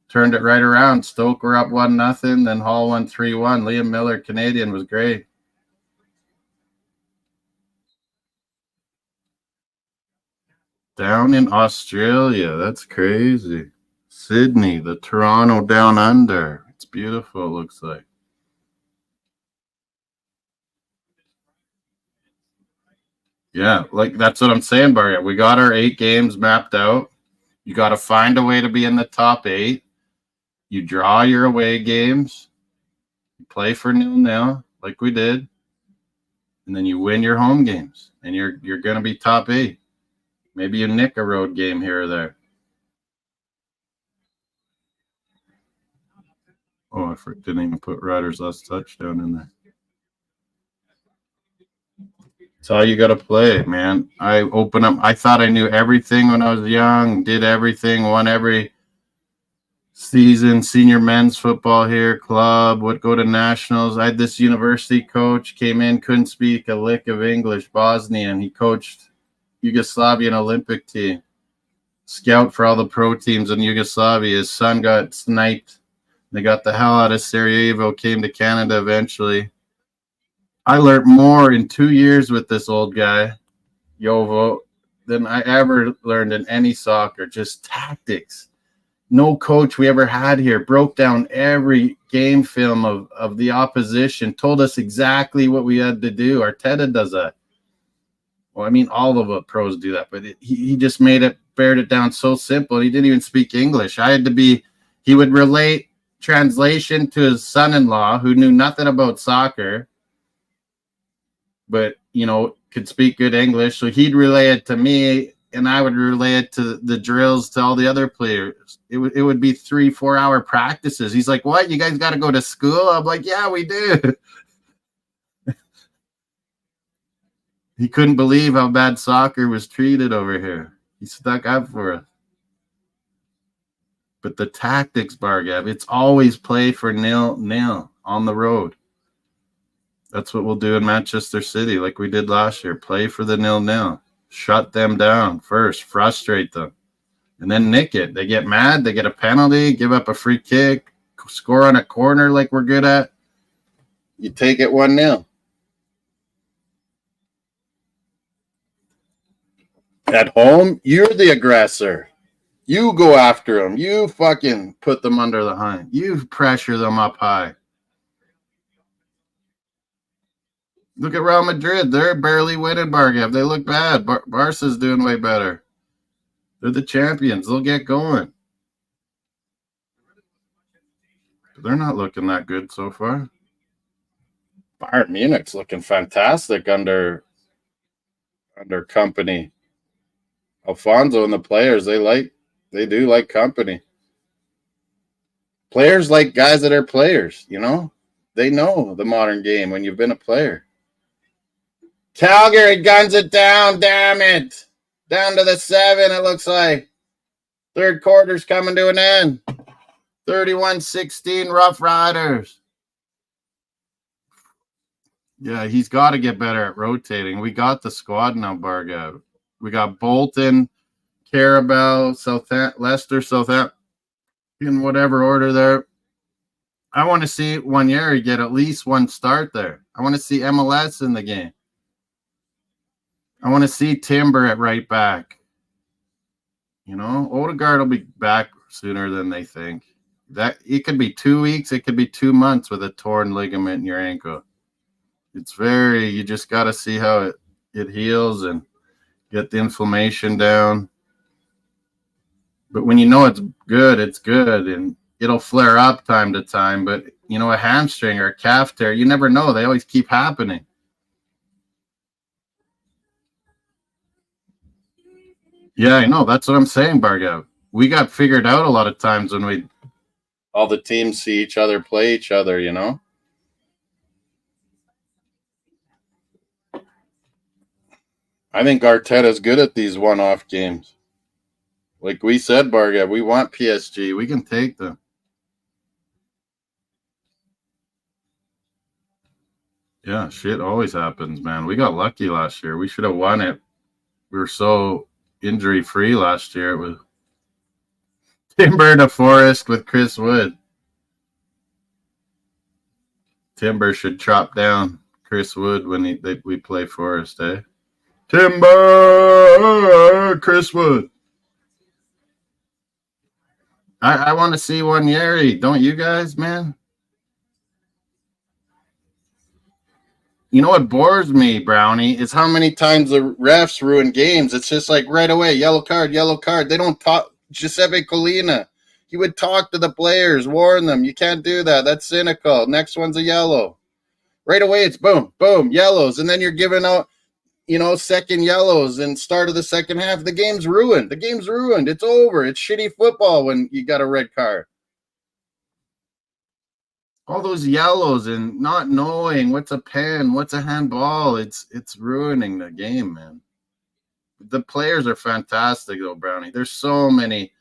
Turned it right around. Stoke were up 1-0. Then Hull won 3-1. Liam Miller, Canadian, was great. Down in Australia. That's crazy. Sydney, the Toronto Down Under. It's beautiful, it looks like. Yeah, like that's what I'm saying, Barry. We got our 8 games mapped out. You got to find a way to be in the top 8. You draw your away games, you play for 0-0 like we did, and then you win your home games, and you're going to be top 8. Maybe you nick a road game here or there. Oh, I didn't even put Ryder's last touchdown in there. It's how you got to play, man. I thought I knew everything when I was young, did everything, won every season, senior men's football here, club, would go to nationals. I had this university coach, came in, couldn't speak a lick of English, Bosnian. He coached Yugoslavian Olympic team, scout for all the pro teams in Yugoslavia. His son got sniped. They got the hell out of Sarajevo, came to Canada eventually. I learned more in 2 years with this old guy, Jovo, than I ever learned in any soccer, just tactics. No coach we ever had here broke down every game film of the opposition, told us exactly what we had to do. Arteta does that. Well, I mean, all of the pros do that, but he just bared it down so simple. He didn't even speak English. He would relate translation to his son-in-law who knew nothing about soccer, but, could speak good English. So he'd relay it to me, and I would relay it to the drills to all the other players. It would be 3-4 hour practices. He's like, what? You guys got to go to school? I'm like, yeah, we do. He couldn't believe how bad soccer was treated over here. He stuck up for us. But the tactics, Bargav, it's always play for 0-0 on the road. That's what we'll do in Manchester City, like we did last year. Play for the 0-0. Shut them down first, frustrate them, and then nick it. They get mad, they get a penalty, give up a free kick, score on a corner like we're good at. You take it 1-0. At home, you're the aggressor. You go after them. You fucking put them under the hind. You pressure them up high. Look at Real Madrid. They're barely winning, Bargav. They look bad. Barca's doing way better. They're the champions. They'll get going. But they're not looking that good so far. Bayern Munich's looking fantastic under company. Alfonso and the players, they do like company. Players like guys that are players, you know? They know the modern game when you've been a player. Calgary guns it down, damn it. Down to the 7, it looks like. Third quarter's coming to an end. 31-16 Rough Riders. Yeah, he's got to get better at rotating. We got the squad now, Bargav. We got Bolton, Carabao, Leicester, Southampton, in whatever order there. I want to see Wanyeri get at least one start there. I want to see MLS in the game. I want to see Timber at right back. You know, Odegaard will be back sooner than they think. That it could be 2 weeks, it could be 2 months with a torn ligament in your ankle. It's you just got to see how it heals and get the inflammation down. But when you know it's good, and it'll flare up time to time. But, you know, a hamstring or a calf tear, you never know. They always keep happening. Yeah, I know. That's what I'm saying, Bargav. We got figured out a lot of times when all the teams see each other play each other, you know? I think Arteta's good at these one-off games. Like we said, Bargav, we want PSG. We can take them. Yeah, shit always happens, man. We got lucky last year. We should have won it. We were so injury-free last year. It was Timber to Forest with Chris Wood. Timber should chop down Chris Wood when we play Forest, eh? Timber, Chris Wood. I want to see Wanyeri. Don't you guys, man? You know what bores me, Brownie, is how many times the refs ruin games. It's just like right away, yellow card, yellow card. They don't talk. Giuseppe Colina, he would talk to the players, warn them. You can't do that. That's cynical. Next one's a yellow. Right away, it's boom, boom, yellows. And then you're giving out, you know, second yellows and start of the second half. The game's ruined. It's over. It's shitty football when you got a red card. All those yellows and not knowing what's a pen, what's a handball, it's ruining the game, man. The players are fantastic, though, Brownie. There's so many.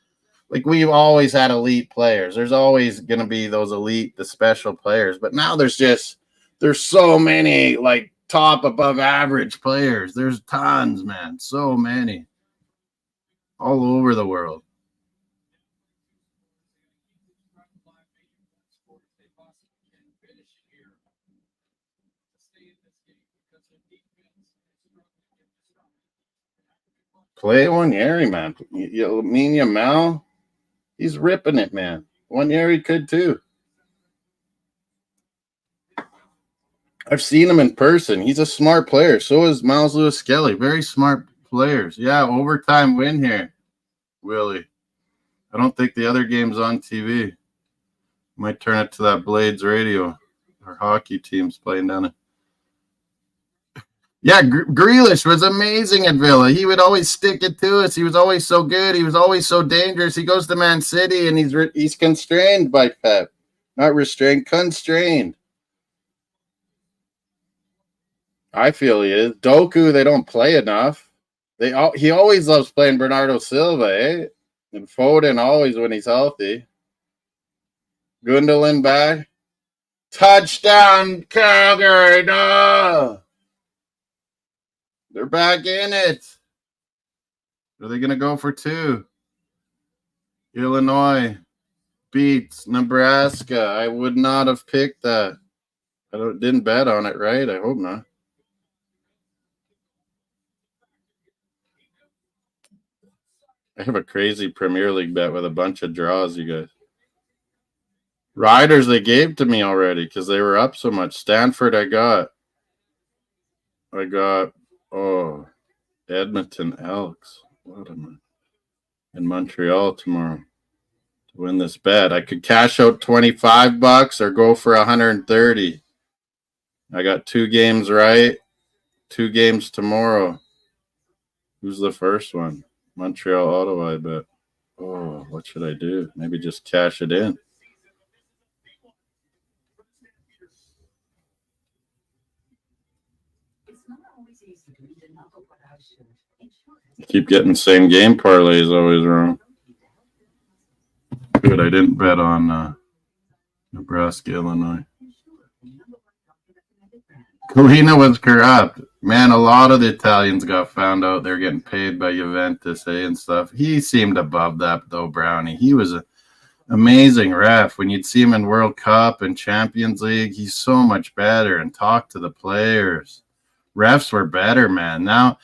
Like, we've always had elite players. There's always going to be those elite, the special players. But now there's so many, like, top above average players. There's tons, man. So many. All over the world. Play Wanyeri, man. Yamal, he's ripping it, man. Wanyeri could too. I've seen him in person. He's a smart player. So is Miles Lewis Skelly. Very smart players. Yeah, overtime win here, Willie. I don't think the other game's on TV. Might turn it to that Blades radio. Our hockey team's playing down it. Yeah, Grealish was amazing at Villa. He would always stick it to us. He was always so good. He was always so dangerous. He goes to Man City, and he's constrained by Pep. Not restrained, constrained. I feel he is. Doku, they don't play enough. He always loves playing Bernardo Silva, eh? And Foden always when he's healthy. Gundogan back. Touchdown, Calgary. No. They're back in it. Are they going to go for 2? Illinois beats Nebraska. I would not have picked that. Didn't bet on it, right? I hope not. I have a crazy Premier League bet with a bunch of draws, you guys. Riders they gave to me already because they were up so much. Stanford I got Edmonton Elks. What am I? In Montreal tomorrow to win this bet. I could cash out $25 or go for 130. I got 2 games right. 2 games tomorrow. Who's the first one? Montreal, Ottawa, I bet. Oh, what should I do? Maybe just cash it in. Keep getting same game parlays always wrong. Good, I didn't bet on Nebraska, Illinois. Kalina was corrupt. Man, a lot of the Italians got found out they're getting paid by Juventus, and stuff. He seemed above that, though, Brownie. He was an amazing ref. When you'd see him in World Cup and Champions League, he's so much better and talk to the players. Refs were better, man. Now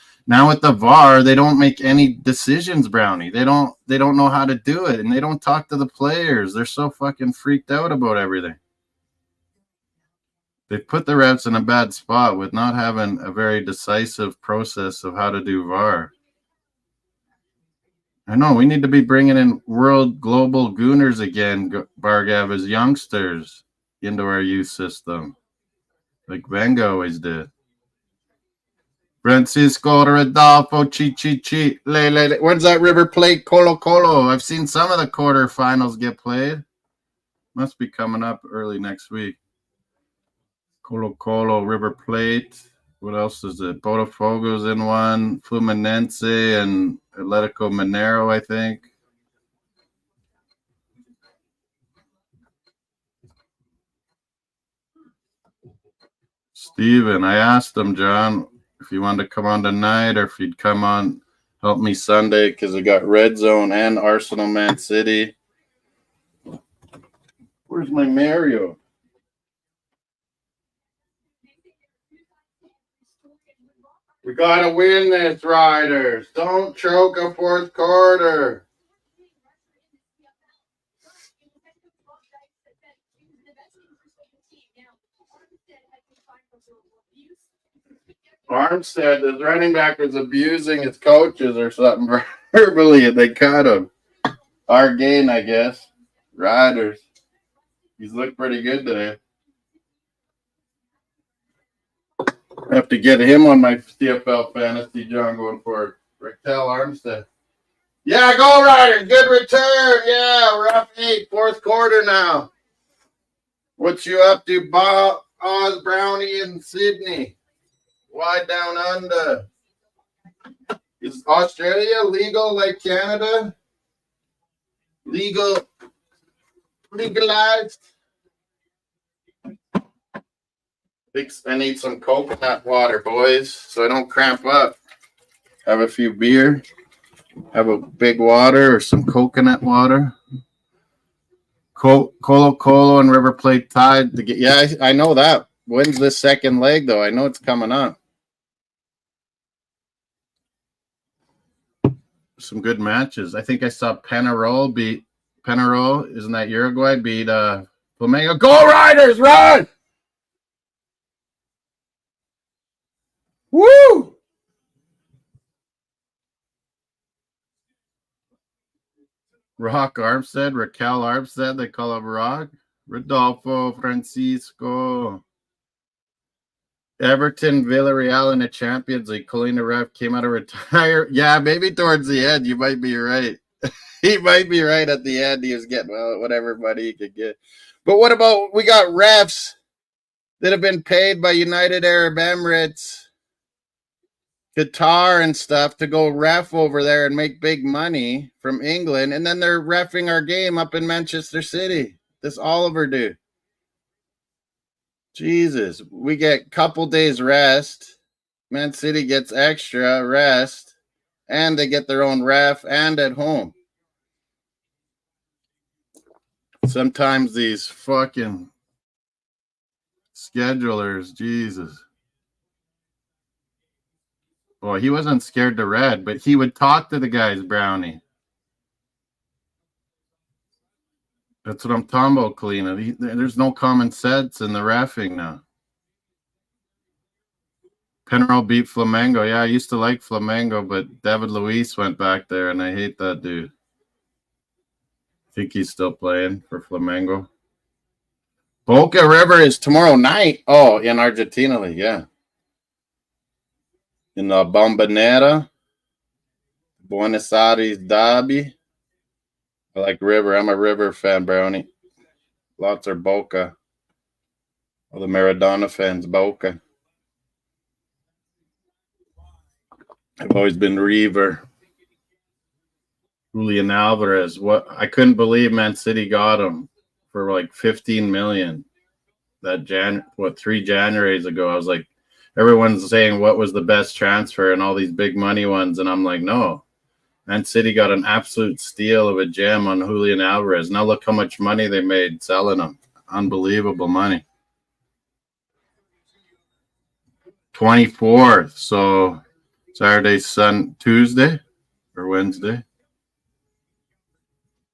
with the VAR, they don't make any decisions, Brownie. They don't know how to do it, and they don't talk to the players. They're so fucking freaked out about everything. They've put the refs in a bad spot with not having a very decisive process of how to do VAR. I know, we need to be bringing in world global gooners again, Bargav, as youngsters into our youth system, like Venga always did. Francisco Rodolfo Chi. When's that River Plate Colo Colo? I've seen some of the quarterfinals get played. Must be coming up early next week. Colo Colo, River Plate. What else is it? Botafogo's in one. Fluminense and Atletico Mineiro, I think. Steven, I asked him, John, if you wanted to come on tonight or if you'd come on, help me Sunday, because I got Red Zone and Arsenal Man City. Where's my Mario? We got to win this, Riders. Don't choke a fourth quarter. Armstead, his running back, was abusing his coaches or something verbally, and they cut him. Our gain, I guess. Riders. He's looked pretty good today. I have to get him on my CFL fantasy, John, going forward. Raquel Armstead. Yeah, go Riders. Good return. Yeah, we're up 8, fourth quarter now. What you up to, Bob, Oz, Brownie, and Sydney? Why down under? Is Australia legal like Canada? Legalized? I need some coconut water, boys, so I don't cramp up. Have a few beer. Have a big water or some coconut water. Colo Colo and River Plate tied. Yeah, I know that. When's the second leg, though? I know it's coming up. Some good matches. I think I saw Penarol beat Penarol. Isn't that Uruguay? Beat Flamengo. Go Riders, run! Woo! Rock Armstead, Raquel Armstead, they call him Rock. Rodolfo Francisco. Everton, Villarreal in the Champions League. Colina Ref came out of retire. Yeah, maybe towards the end, you might be right. He might be right at the end. He was getting whatever money he could get. But what about, we got refs that have been paid by United Arab Emirates, Qatar and stuff to go ref over there and make big money from England, and then they're reffing our game up in Manchester City. This Oliver dude. Jesus, we get couple days rest. Man City gets extra rest, and they get their own ref and at home. Sometimes these fucking schedulers, Jesus. Well, he wasn't scared to red, but he would talk to the guys, Brownie. That's what I'm talking about, Kalina. There's no common sense in the reffing now. Penarol beat Flamengo. Yeah, I used to like Flamengo, but David Luiz went back there, and I hate that dude. I think he's still playing for Flamengo. Boca River is tomorrow night. Oh, in Argentina League, yeah. In the Bombonera, Buenos Aires Derby. I like River. I'm a River fan, Brownie. Lots are Boca. All the Maradona fans, Boca. I've always been River. Julian Alvarez. What? I couldn't believe Man City got him for like 15 million. That 3 Januaries ago. I was like, everyone's saying what was the best transfer and all these big money ones, and I'm like, no. Man City got an absolute steal of a gem on Julian Alvarez. Now look how much money they made selling him. Unbelievable money. 24th. So Saturday, Tuesday or Wednesday?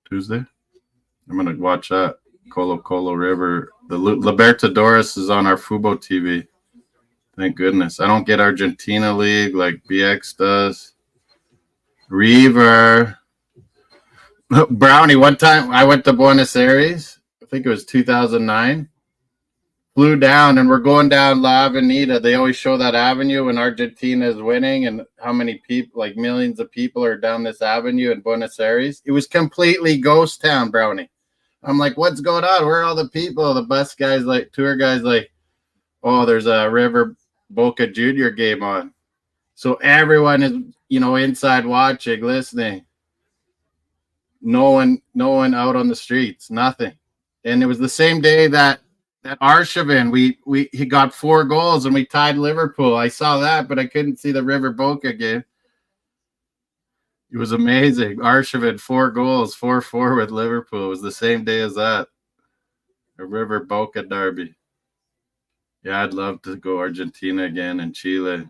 Tuesday. I'm going to watch that. Colo Colo River. The Libertadores is on our Fubo TV. Thank goodness. I don't get Argentina League like BX does. River. Brownie, one time I went to Buenos Aires. I think it was 2009. Flew down, and we're going down La Avenida. They always show that avenue when Argentina is winning and how many people, like millions of people, are down this avenue in Buenos Aires. It was completely ghost town, Brownie. I'm like, what's going on? Where are all the people? The bus guys, like tour guys, like, oh, there's a River Boca Junior game on. So everyone is, inside watching, listening. No one out on the streets, nothing. And it was the same day that Arshavin, he got 4 goals and we tied Liverpool. I saw that, but I couldn't see the River Boca game. It was amazing. Arshavin, 4 goals, 4-4 with Liverpool. It was the same day as that. A River Boca derby. Yeah, I'd love to go Argentina again and Chile.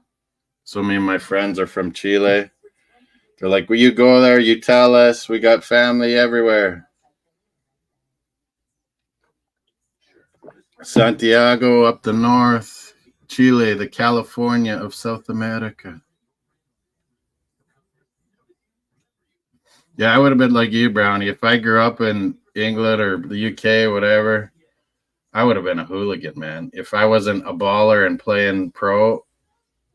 So many of my friends are from Chile. They're like, will you go there? You tell us. We got family everywhere. Santiago up the north. Chile, the California of South America. Yeah, I would have been like you, Brownie. If I grew up in England or the UK, whatever, I would have been a hooligan, man. If I wasn't a baller and playing pro,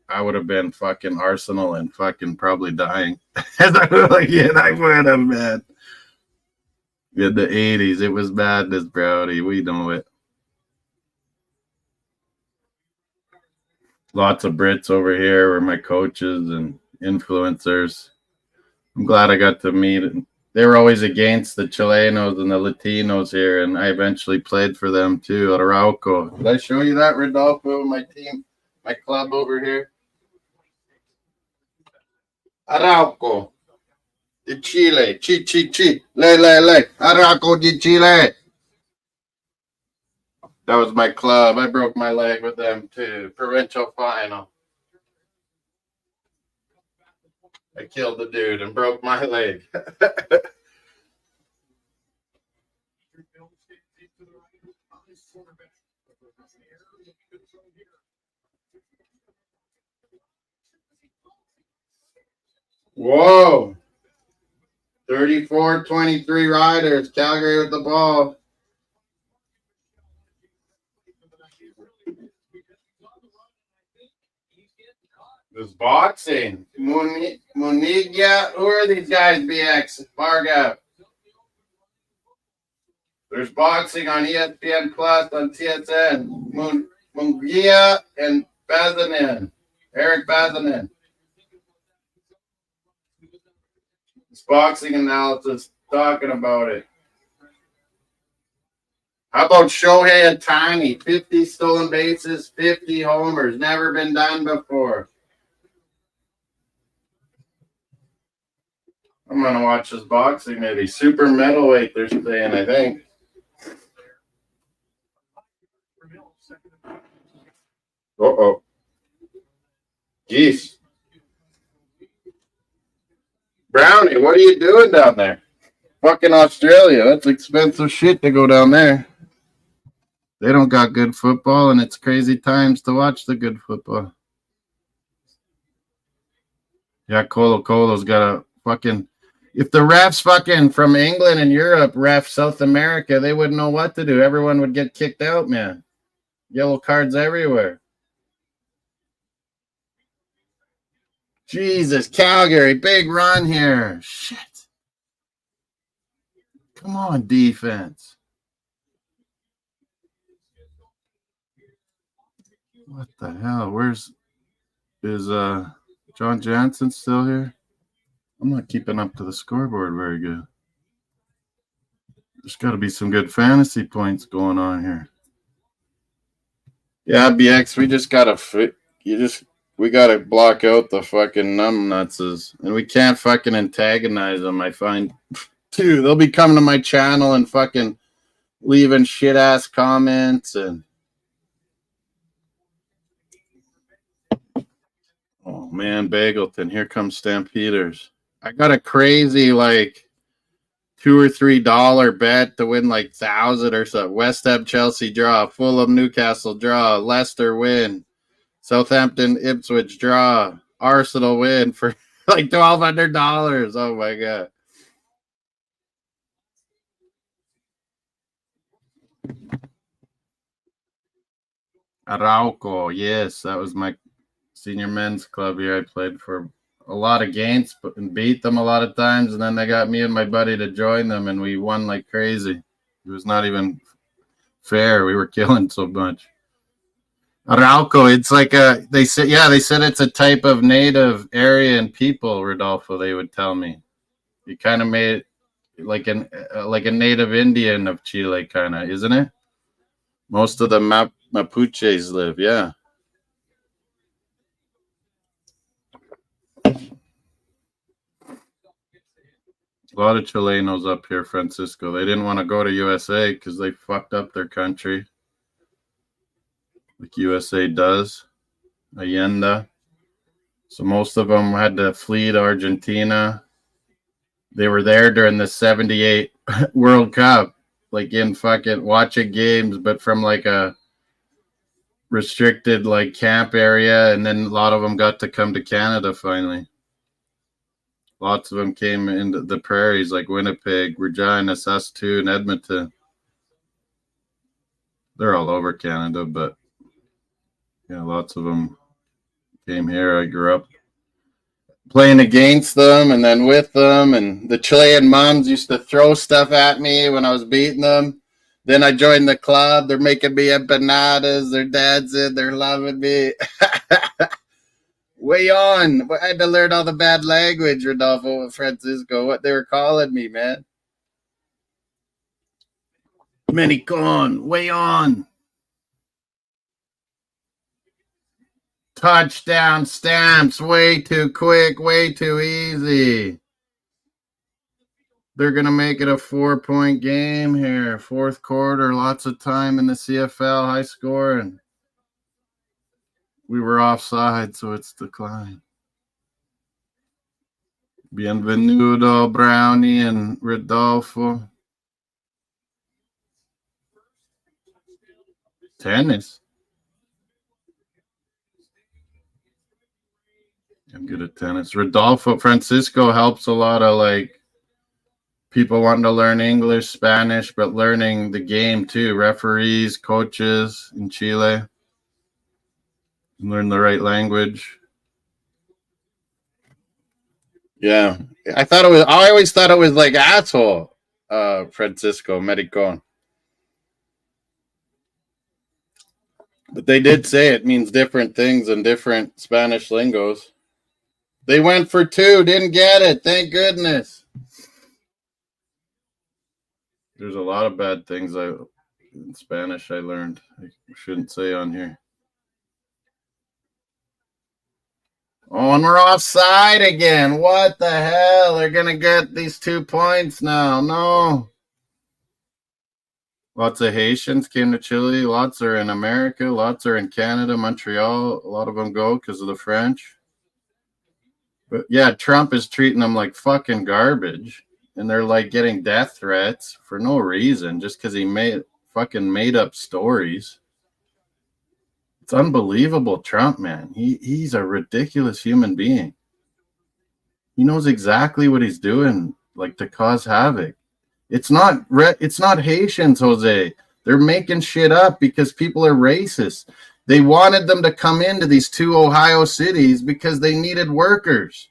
I would have been fucking Arsenal and fucking probably dying. As a hooligan, I would have, man. In the 80s, it was madness, Brownie. We know it. Lots of Brits over here were my coaches and influencers. I'm glad I got to meet them. They were always against the Chilenos and the Latinos here, and I eventually played for them too. Arauco. Did I show you that, Rodolfo? My team, my club over here. Arauco de Chile. Chi. Le. Arauco de Chile. That was my club. I broke my leg with them too. Provincial final. I killed the dude and broke my leg. Whoa. 34-23 Riders. Calgary with the ball. There's boxing. Munigia. Who are these guys, BX? Barga. There's boxing on ESPN Plus on TSN. Mungia and Bazanin. Eric Bazanin. It's boxing analysis talking about it. How about Shohei Ohtani? 50 stolen bases, 50 homers. Never been done before. I'm going to watch this boxing maybe. Super middleweight, they're saying, I think. Uh-oh. Jeez. Brownie, what are you doing down there? Fucking Australia. That's expensive shit to go down there. They don't got good football, and it's crazy times to watch the good football. Yeah, Colo Colo's got a fucking... If the refs fucking from England and Europe ref South America, they wouldn't know what to do. Everyone would get kicked out, man. Yellow cards everywhere. Jesus, Calgary, big run here. Shit. Come on, defense. What the hell? Is John Jansen still here? I'm not keeping up to the scoreboard very good. There's got to be some good fantasy points going on here. Yeah, BX, we gotta block out the fucking numbnutses, and we can't fucking antagonize them. I find too, they'll be coming to my channel and fucking leaving shit ass comments and. Oh man, Bagleton, here comes Stampeders. I got a crazy like $2 or $3 bet to win like 1,000 or so. West Ham Chelsea draw, Fulham Newcastle draw, Leicester win, Southampton Ipswich draw, Arsenal win for like $1,200. Oh my god. Arauco, yes, that was my senior men's club here. I played for a lot of games and beat them a lot of times, and then they got me and my buddy to join them, and we won like crazy. It was not even fair. We were killing so much. Arauco, it's like they said it's a type of native Aryan people, Rodolfo, they would tell me. You kind of made like a native Indian of Chile, kind of, isn't it? Most of the Mapuches live, yeah. A lot of Chilenos up here, Francisco. They didn't want to go to USA because they fucked up their country. Like USA does. Allende. So most of them had to flee to Argentina. They were there during the 78 World Cup, like in fucking watching games, but from like a restricted like camp area. And then a lot of them got to come to Canada finally. Lots of them came into the prairies like Winnipeg, Regina, Saskatoon, Edmonton. They're all over Canada, but yeah, lots of them came here. I grew up playing against them and then with them, and the Chilean moms used to throw stuff at me when I was beating them. Then I joined the club. They're making me empanadas. Their dad's in. They're loving me. Way on. I had to learn all the bad language, Rodolfo and Francisco, what they were calling me, man. Menicon, way on. Touchdown stamps, way too quick, way too easy. They're going to make it a 4-point game here. Fourth quarter, lots of time in the CFL, high score, and we were offside, so it's declined. Bienvenido, Brownie and Rodolfo. Tennis. I'm good at tennis. Rodolfo Francisco helps a lot of like people wanting to learn English, Spanish, but learning the game too. Referees, coaches in Chile. Learn the right language. Yeah. I always thought it was like asshole, Francisco Medicon. But they did say it means different things in different Spanish lingos. They went for 2, didn't get it. Thank goodness. There's a lot of bad things in Spanish I learned. I shouldn't say on here. Oh, and we're offside again. What the hell? They're going to get these 2 points now. No. Lots of Haitians came to Chile. Lots are in America. Lots are in Canada, Montreal. A lot of them go because of the French. But yeah, Trump is treating them like fucking garbage. And they're like getting death threats for no reason, just because he made up stories. It's unbelievable, Trump, man. He's a ridiculous human being. He knows exactly what he's doing, like to cause havoc. It's not Haitians, Jose. They're making shit up because people are racist. They wanted them to come into these 2 Ohio cities because they needed workers.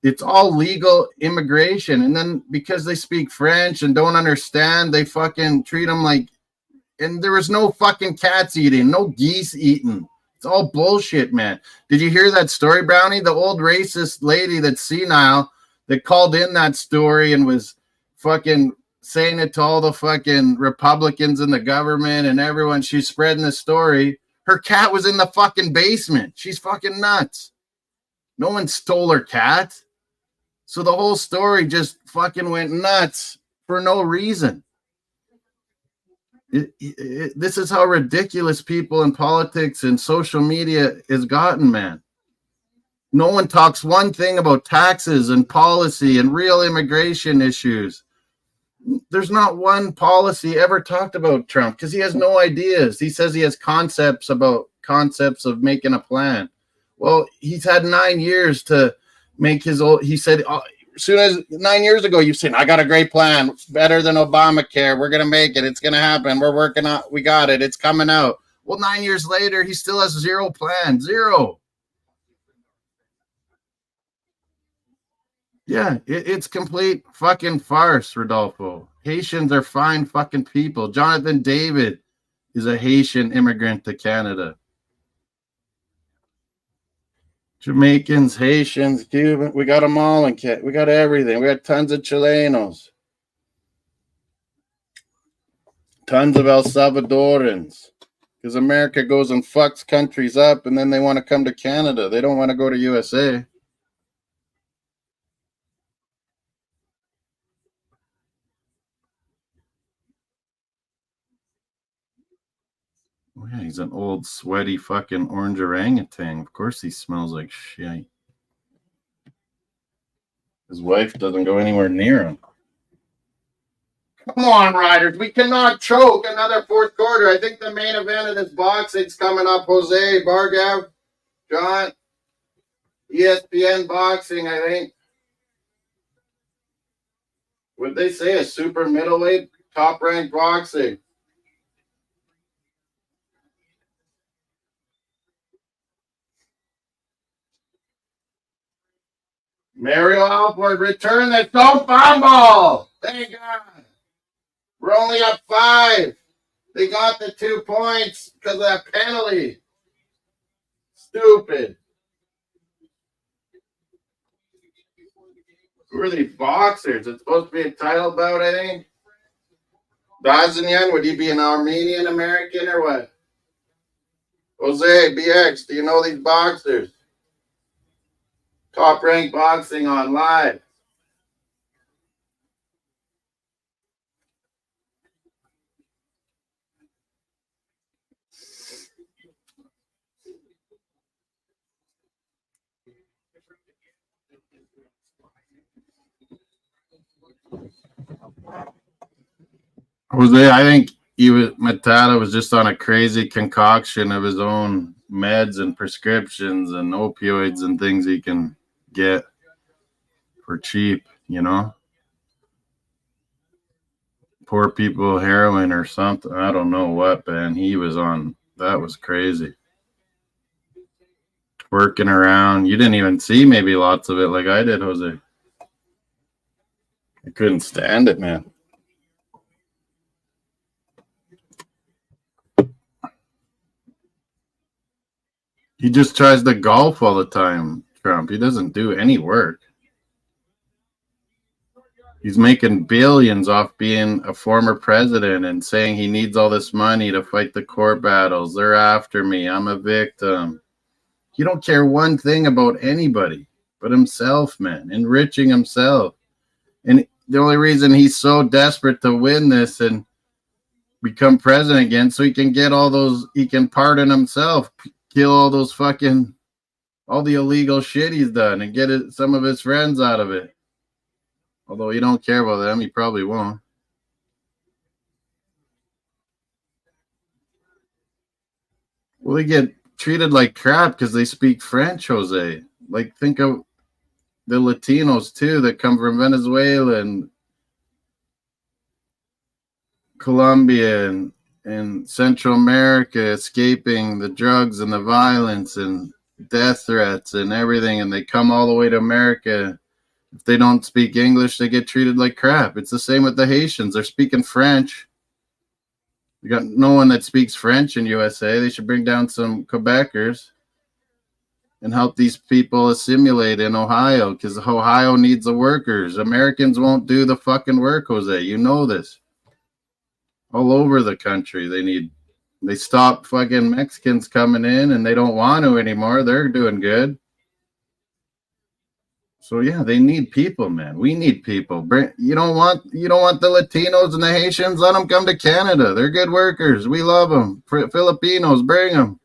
It's all legal immigration. And then because they speak French and don't understand, they fucking treat them like, and there was no fucking cats eating, no geese eating. It's all bullshit, man. Did you hear that story, Brownie? The old racist lady that's senile that called in that story and was fucking saying it to all the fucking Republicans in the government and everyone. She's spreading the story. Her cat was in the fucking basement. She's fucking nuts. No one stole her cat. So the whole story just fucking went nuts for no reason. This is how ridiculous people in politics and social media has gotten, man. No one talks one thing about taxes and policy and real immigration issues. There's not one policy ever talked about Trump because he has no ideas. He says he has concepts of making a plan. Well, he's had 9 years to make his old. He said, as soon as 9 years ago, you've seen, I got a great plan. It's better than Obamacare. We're going to make it. It's going to happen. We're working on, we got it. It's coming out. Well, 9 years later, he still has zero plan. Zero. Yeah, it's complete fucking farce, Rodolfo. Haitians are fine fucking people. Jonathan David is a Haitian immigrant to Canada. Jamaicans, Haitians, Cuban, we got them all in Canada. We got everything. We got tons of Chilenos. Tons of El Salvadorans. Because America goes and fucks countries up and then they want to come to Canada. They don't want to go to USA. Oh, yeah, he's an old, sweaty fucking orange orangutan. Of course he smells like shit. His wife doesn't go anywhere near him. Come on, Riders. We cannot choke another fourth quarter. I think the main event of this boxing's coming up. Jose, Bargav, John, ESPN boxing, I think. Would they say a super middleweight top-ranked boxing? Mario Alford, return the don't fumble. Thank God. We're only up 5. They got the 2 points because of that penalty. Stupid. Who are these boxers? It's supposed to be a title bout, I think. Dazanyan, would he be an Armenian American or what? Jose, BX, do you know these boxers? Top ranked boxing on live. Jose, I think Matata was just on a crazy concoction of his own meds and prescriptions and opioids and things he can get for cheap, you know? Poor people heroin or something. I don't know what, man. He was on. That was crazy. Working around. You didn't even see maybe lots of it like I did, Jose. I couldn't stand it, man. He just tries to golf all the time, Trump. He doesn't do any work. He's making billions off being a former president and saying he needs all this money to fight the court battles. They're after me. I'm a victim. He don't care one thing about anybody but himself, man, enriching himself. And the only reason he's so desperate to win this and become president again, so he can get all those, he can pardon himself, kill all those fucking, all the illegal shit he's done and get some of his friends out of it. Although he don't care about them, he probably won't. Well, they get treated like crap because they speak French, Jose. Like, think of the Latinos, too, that come from Venezuela and Colombia and Central America, escaping the drugs and the violence and death threats and everything, and they come all the way to America. If they don't speak English, they get treated like crap. It's the same with the Haitians. They're speaking French. We got no one that speaks French in USA. They should bring down some Quebecers and help these people assimilate in Ohio, because Ohio needs the workers. Americans won't do the fucking work, Jose. You know this. All over the country, they stop fucking Mexicans coming in, and they don't want to anymore. They're doing good. So yeah, they need people, man. We need people. You don't want the Latinos and the Haitians? Let them come to Canada. They're good workers. We love them. Filipinos, bring them.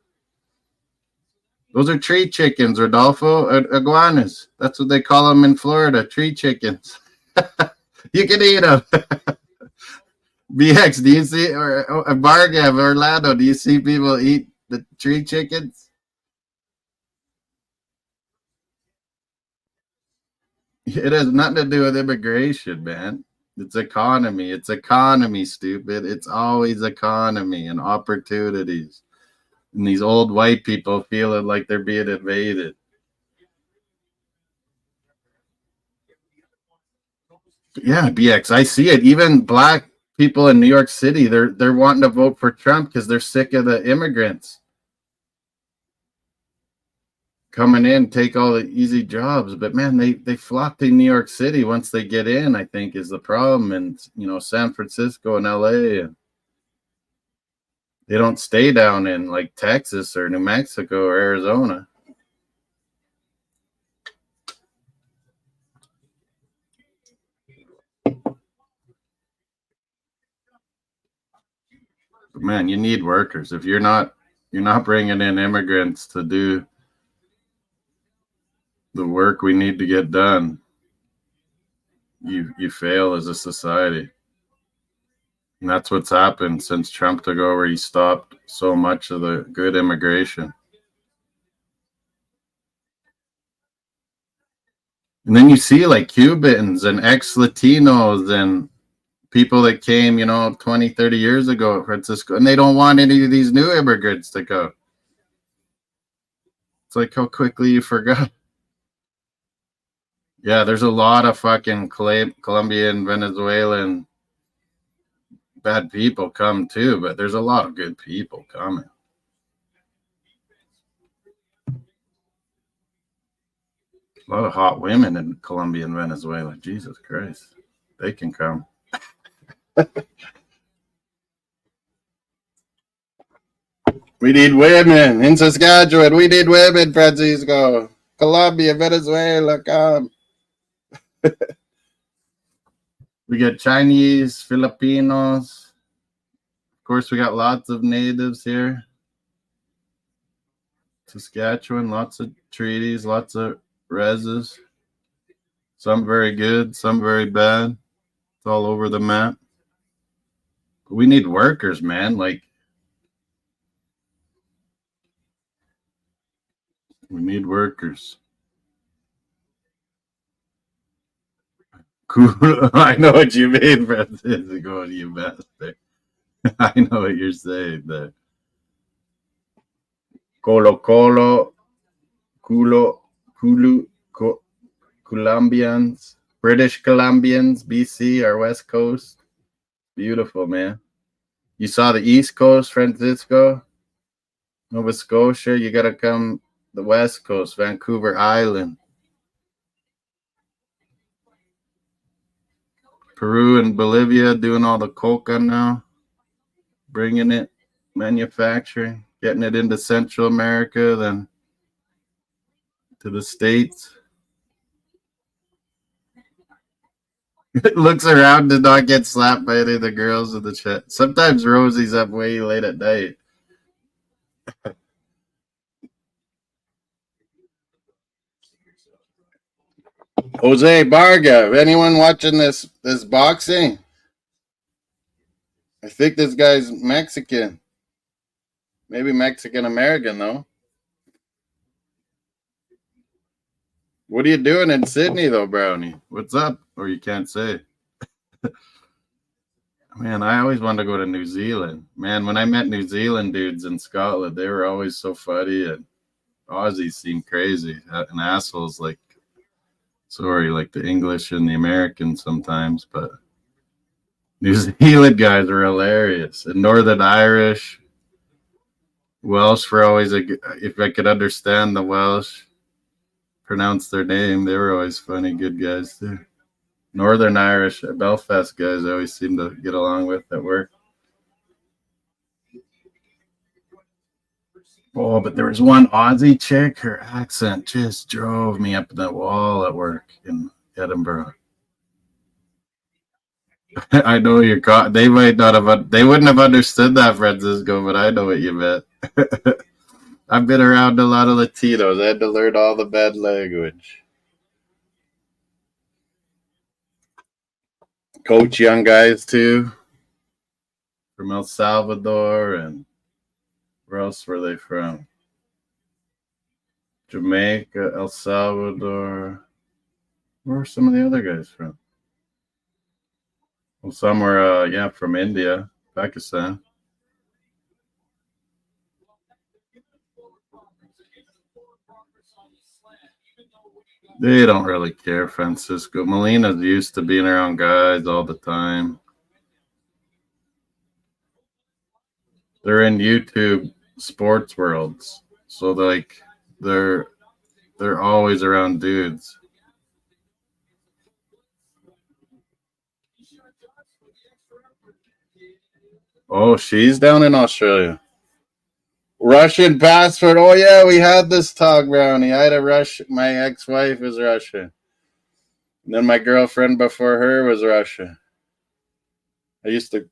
Those are tree chickens, Rodolfo. Iguanas. That's what they call them in Florida. Tree chickens. You can eat them. BX, do you see, or Bargav, Orlando, do you see people eat the tree chickens? It has nothing to do with immigration, man. It's economy. It's economy, stupid. It's always economy and opportunities. And these old white people feeling like they're being invaded. Yeah, BX, I see it. Even black people in New York City, they're wanting to vote for Trump because they're sick of the immigrants coming in, take all the easy jobs. But man, they flock to New York City once they get in, I think, is the problem. And San Francisco and LA, and they don't stay down in like Texas or New Mexico or Arizona. But man, you need workers. If you're not bringing in immigrants to do the work we need to get done, you fail as a society. And that's what's happened since Trump took over. He stopped so much of the good immigration. And then you see like Cubans and ex-Latinos and people that came, 20, 30 years ago at Francisco, and they don't want any of these new immigrants to go. It's like how quickly you forgot. Yeah, there's a lot of fucking Colombian, Venezuelan bad people come too, but there's a lot of good people coming. A lot of hot women in Colombia and Venezuela. Jesus Christ. They can come. We need women in Saskatchewan. We need women, Francisco. Colombia, Venezuela, come. We got Chinese, Filipinos. Of course, we got lots of natives here. Saskatchewan, lots of treaties, lots of reses. Some very good, some very bad. It's all over the map. But we need workers, man. Like, we need workers. Cool. I know what you mean, Francisco, you bastard. I know what you're saying there. Colo Colo, Culo, Culu, Colombians, British Columbians, BC, our West Coast. Beautiful, man. You saw the East Coast, Francisco, Nova Scotia. You got to come the West Coast, Vancouver Island. Peru and Bolivia doing all the coca now, bringing it, manufacturing, getting it into Central America, then to the States. Looks around to not get slapped by any of the girls in the chat. Sometimes Rosie's up way late at night. Jose Barga, anyone watching this boxing? I think this guy's Mexican. Maybe Mexican American though. What are you doing in Sydney though, Brownie? What's up? Or you can't say. Man, I always wanted to go to New Zealand. Man, when I met New Zealand dudes in Scotland, they were always so funny, and Aussies seem crazy and assholes. Like the English and the Americans sometimes, but New Zealand guys are hilarious. And Northern Irish, Welsh were always if I could understand the Welsh, pronounce their name, they were always funny, good guys too. Northern Irish, Belfast guys, I always seem to get along with at work. Oh, but there was one Aussie chick, her accent just drove me up the wall at work in Edinburgh. I know you're caught. They might not have, they wouldn't have understood that, Francisco, but I know what you meant. I've been around a lot of Latinos. I had to learn all the bad language. Coach young guys too, from El Salvador, and where else were they from? Jamaica, El Salvador. Where were some of the other guys from? Well, some were, from India, Pakistan. They don't really care, Francisco. Molina's used to being around guys all the time. They're in YouTube sports worlds, so they're always around dudes. Oh, she's down in Australia. Russian passport. Oh yeah, we had this talk, Brownie. I had a my ex-wife is Russian. And then my girlfriend before her was Russian. I used to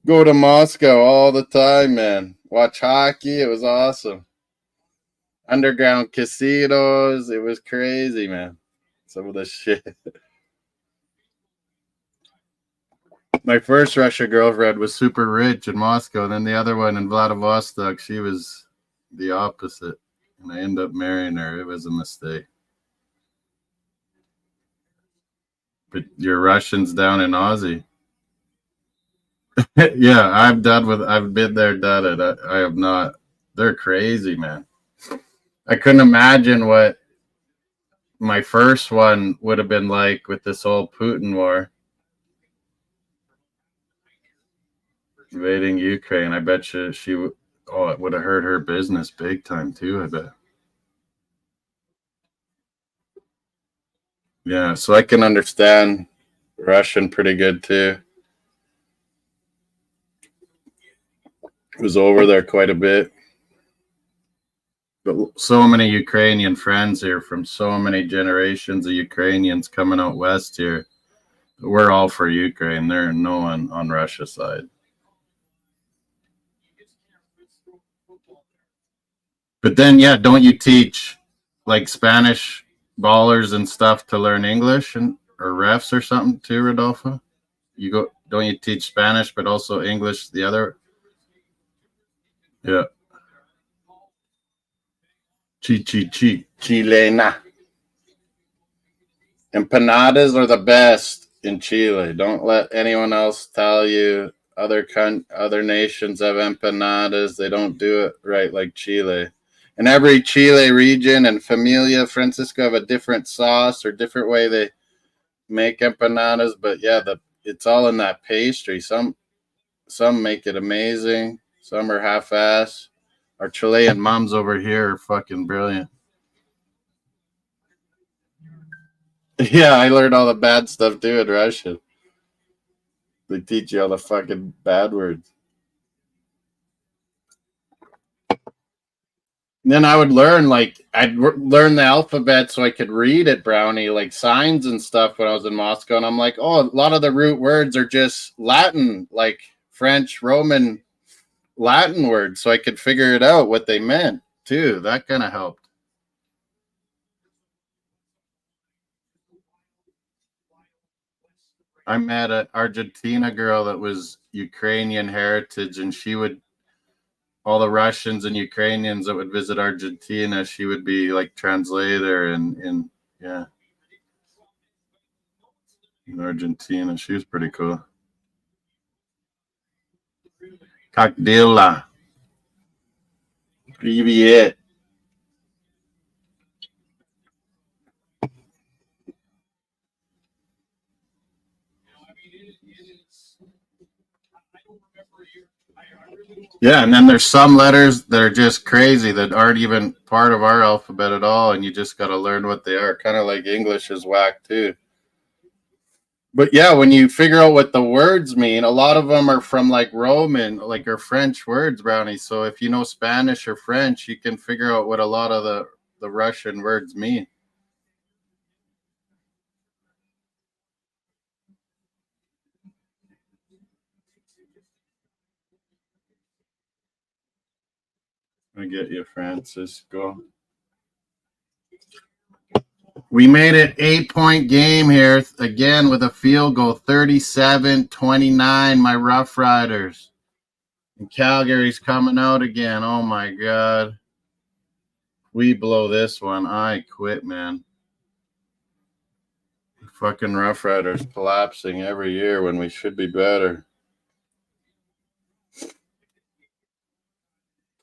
go to Moscow all the time, man. Watch hockey. It was awesome. Underground casinos. It was crazy, man. Some of the shit. My first Russian girlfriend was super rich in Moscow. And then the other one in Vladivostok, she was the opposite. And I ended up marrying her. It was a mistake. But you're Russians down in Aussie. Yeah, I've been there, done it. I have not. They're crazy, man. I couldn't imagine what my first one would have been like with this whole Putin war. Invading Ukraine. I bet you it would have hurt her business big time too, I bet. Yeah, so I can understand Russian pretty good too. Was over there quite a bit. But so many Ukrainian friends here from so many generations of Ukrainians coming out west here. We're all for Ukraine. There's no one on Russia's side. But then, yeah, don't you teach like Spanish ballers and stuff to learn English or refs or something too, Rodolfo? Don't you teach Spanish but also English the other? Yeah. Chilena. Empanadas are the best in Chile. Don't let anyone else tell you other nations have empanadas. They don't do it right like Chile. And every Chile region and familia, Francisco, have a different sauce or different way they make empanadas. But yeah, it's all in that pastry. Some make it amazing. Some are half-ass. Our Chilean moms over here are fucking brilliant. Yeah, I learned all the bad stuff too in Russian. They teach you all the fucking bad words. And then I would learn, like, I'd learn the alphabet so I could read it, Brownie, like signs and stuff when I was in Moscow. And I'm like, oh, a lot of the root words are just Latin, like French, Roman, Latin words. So I could figure it out what they meant, too. That kind of helped. I met an Argentina girl that was Ukrainian heritage, and she would, all the Russians and Ukrainians that would visit Argentina, she would be like translator and yeah, in Argentina. She was pretty cool. Cockdilla. Привет. Yeah, and then there's some letters that are just crazy that aren't even part of our alphabet at all, and you just got to learn what they are. Kind of like English is whack too. But yeah, when you figure out what the words mean, a lot of them are from like Roman, like or French words, Brownie. So if you know Spanish or French, you can figure out what a lot of the Russian words mean. I get you, Francisco. We made it 8-point game here again with a field goal, 37-29, my Rough Riders. And Calgary's coming out again. Oh my God. We blow this one. I quit, man. Fucking Rough Riders collapsing every year when we should be better.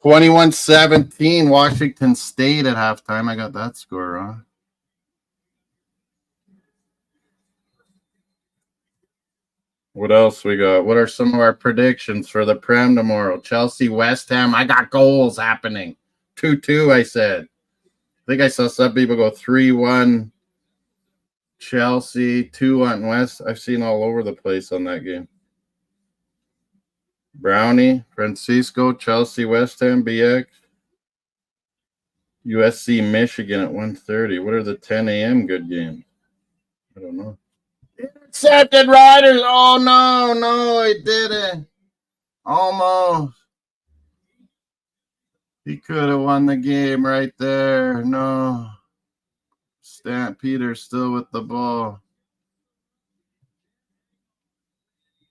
21-17, Washington State at halftime. I got that score wrong. What else we got? What are some of our predictions for the Prem tomorrow? Chelsea, West Ham. I got goals happening. 2-2, I said. I think I saw some people go 3-1 Chelsea, 2-1 West. I've seen all over the place on that game. Brownie, Francisco, Chelsea, West Ham, BX. USC, Michigan at 1:30. What are the 10 a.m. good games? I don't know. Intercepted Riders. Oh, no, it didn't. Almost. He could have won the game right there. No. Stan Peters still with the ball.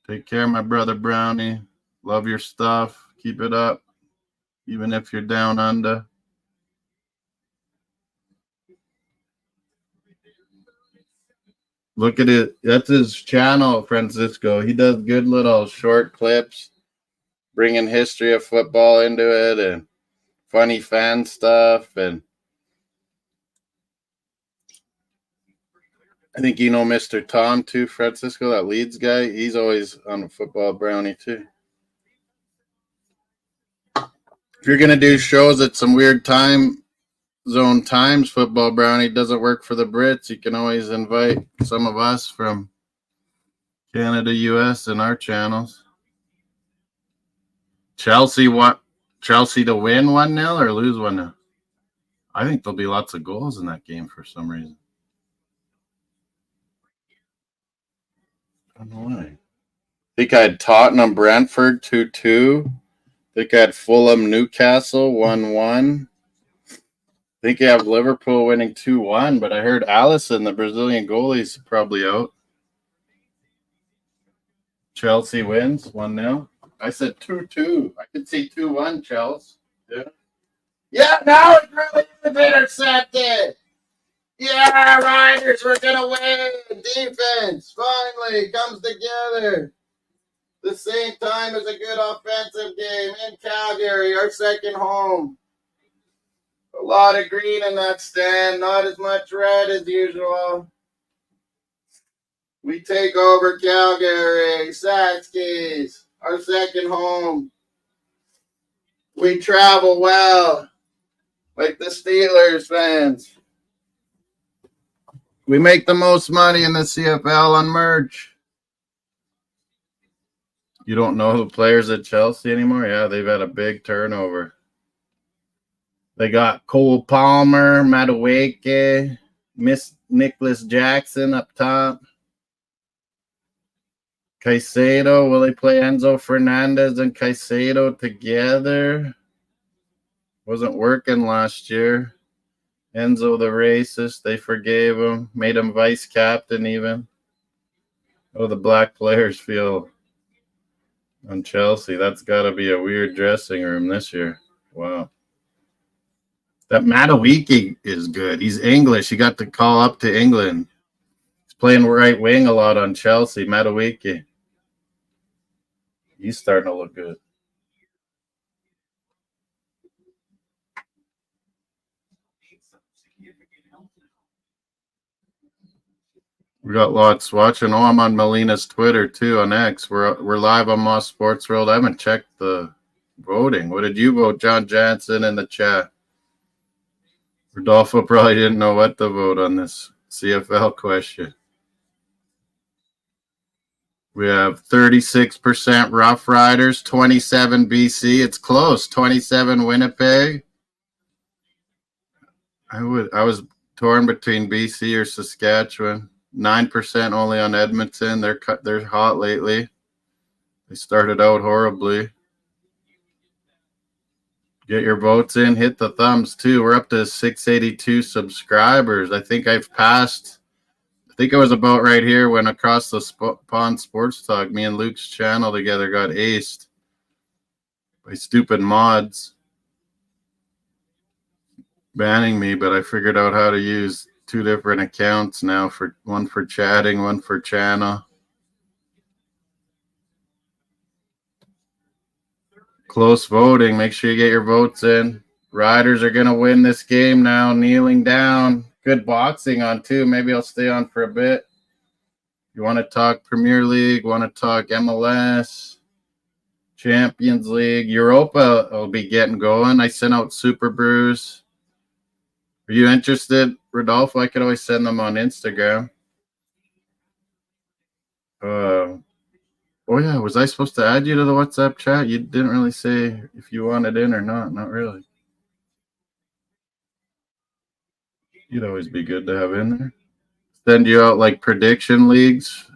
Take care, my brother Brownie. Love your stuff. Keep it up, even if you're down under. Look at it. That's his channel, Francisco. He does good little short clips, bringing history of football into it and funny fan stuff. And I think you know Mr. Tom too, Francisco, that Leeds guy. He's always on Football Brownie too. If you're gonna do shows at some weird time zone times, Football Brownie doesn't work for the Brits. You can always invite some of us from Canada, US, and our channels. Chelsea, what? Chelsea to win 1-0 or lose 1-0? I think there'll be lots of goals in that game for some reason. I don't know why. I think I had Tottenham, Brentford 2-2. I think I had Fulham, Newcastle 1-1. I think I have Liverpool winning 2-1, but I heard Alisson, the Brazilian goalie's probably out. Chelsea wins 1-0. I said 2-2. I could see 2-1, Chelsea. Yeah. Yeah, now it really is intercepted. Yeah, Riders, we're going to win. Defense finally comes together. The same time as a good offensive game in Calgary, our second home. A lot of green in that stand, not as much red as usual. We take over Calgary, Satskis, our second home. We travel well, like the Steelers fans. We make the most money in the CFL on merch. You don't know the players at Chelsea anymore? Yeah, they've had a big turnover. They got Cole Palmer, Madueke, Miss Nicholas Jackson up top. Caicedo, will they play Enzo Fernandez and Caicedo together? Wasn't working last year. Enzo the racist, they forgave him, made him vice captain even. Oh, the black players feel on Chelsea. That's got to be a weird dressing room this year. Wow. That Madueke is good. He's English. He got to call up to England. He's playing right wing a lot on Chelsea. Madueke. He's starting to look good. We got lots watching. Oh, I'm on Melina's Twitter too on X. We're live on MOSS SportsWorld. I haven't checked the voting. What did you vote, John Jansen, in the chat? Rodolfo probably didn't know what to vote on this CFL question. We have 36% Rough Riders, 27 BC. It's close. 27 Winnipeg. I was torn between BC or Saskatchewan. 9% only on Edmonton. They're hot lately. They started out horribly. Get your votes in. Hit the thumbs too. We're up to 682 subscribers. I think I was about right here when Across the Pond Sports Talk, me and Luke's channel together got aced by stupid mods banning me, but I figured out how to use two different accounts now, for one for chatting, one for channel. Close voting. Make sure you get your votes in. Riders are going to win this game now, kneeling down. Good boxing on too. Maybe I'll stay on for a bit. You want to talk Premier League, want to talk MLS, Champions League, Europa will be getting going. I sent out Superbrus. Are you interested, Rodolfo? I could always send them on Instagram. Oh yeah, was I supposed to add you to the WhatsApp chat? You didn't really say if you wanted in or not. Not really. You'd always be good to have in there. Send you out like prediction leagues.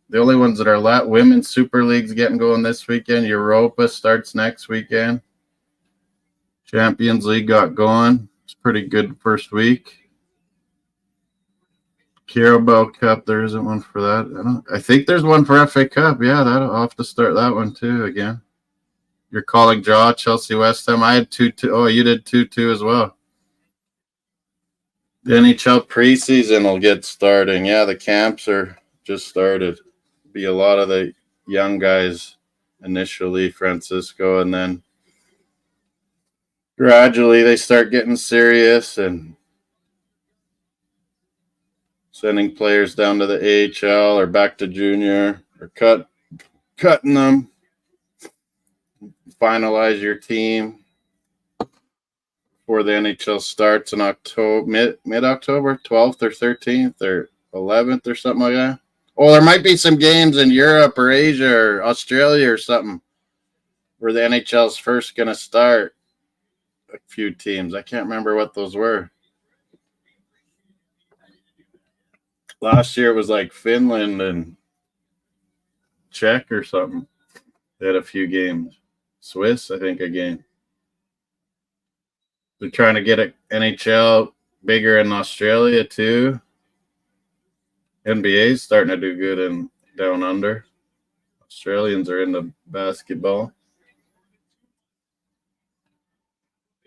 The only ones that are Women's Super League's getting going this weekend. Europa starts next weekend. Champions League got going. It's pretty good first week. Carabao Cup, there isn't one for that. I think there's one for FA Cup. Yeah, I'll have to start that one too again. You're calling draw Chelsea West Ham. I had 2-2. Oh, you did 2-2 as well. The NHL preseason will get starting. Yeah, the camps are just started. Be a lot of the young guys initially, Francisco, and then gradually they start getting serious and sending players down to the AHL or back to junior or cutting them. Finalize your team before the NHL starts in October, mid-October, 12th or 13th or 11th or something like that. Oh, there might be some games in Europe or Asia or Australia or something where the NHL's first going to start a few teams. I can't remember what those were. Last year it was like Finland and Czech or something. They had a few games. Swiss, I think, a game. They're trying to get NHL bigger in Australia too. NBA's starting to do good in down under. Australians are into basketball.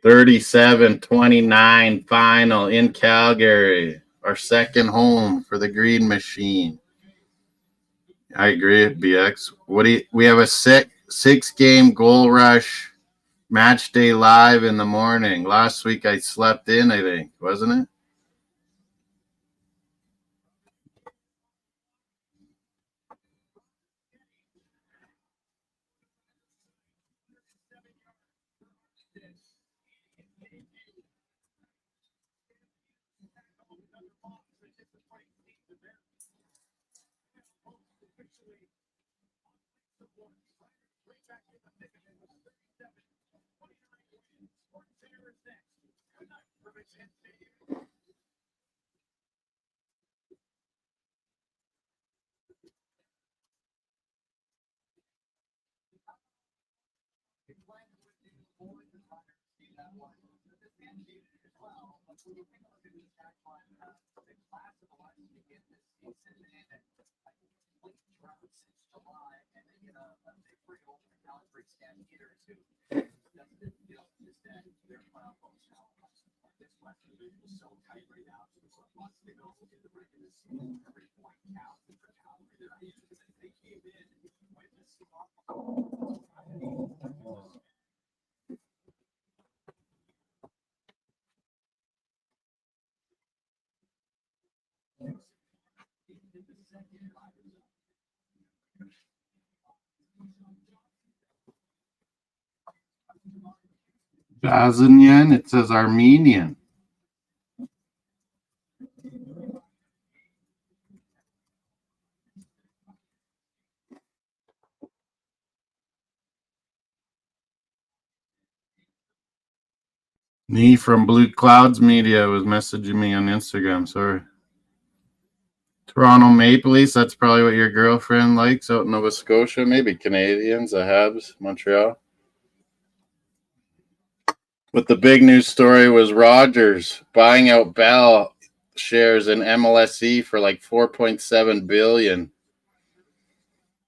37-29 final in Calgary. Our second home for the Green Machine. I agree, BX. We have a six-game goal rush match day live in the morning. Last week I slept in, I think, wasn't it? Bazanian, it says Armenian. Me from Blue Clouds Media was messaging me on Instagram. Sorry. Toronto Maple Leafs, that's probably what your girlfriend likes out in Nova Scotia. Maybe Canadians, the Habs, Montreal. But the big news story was Rogers buying out Bell shares in MLSE for like $4.7 billion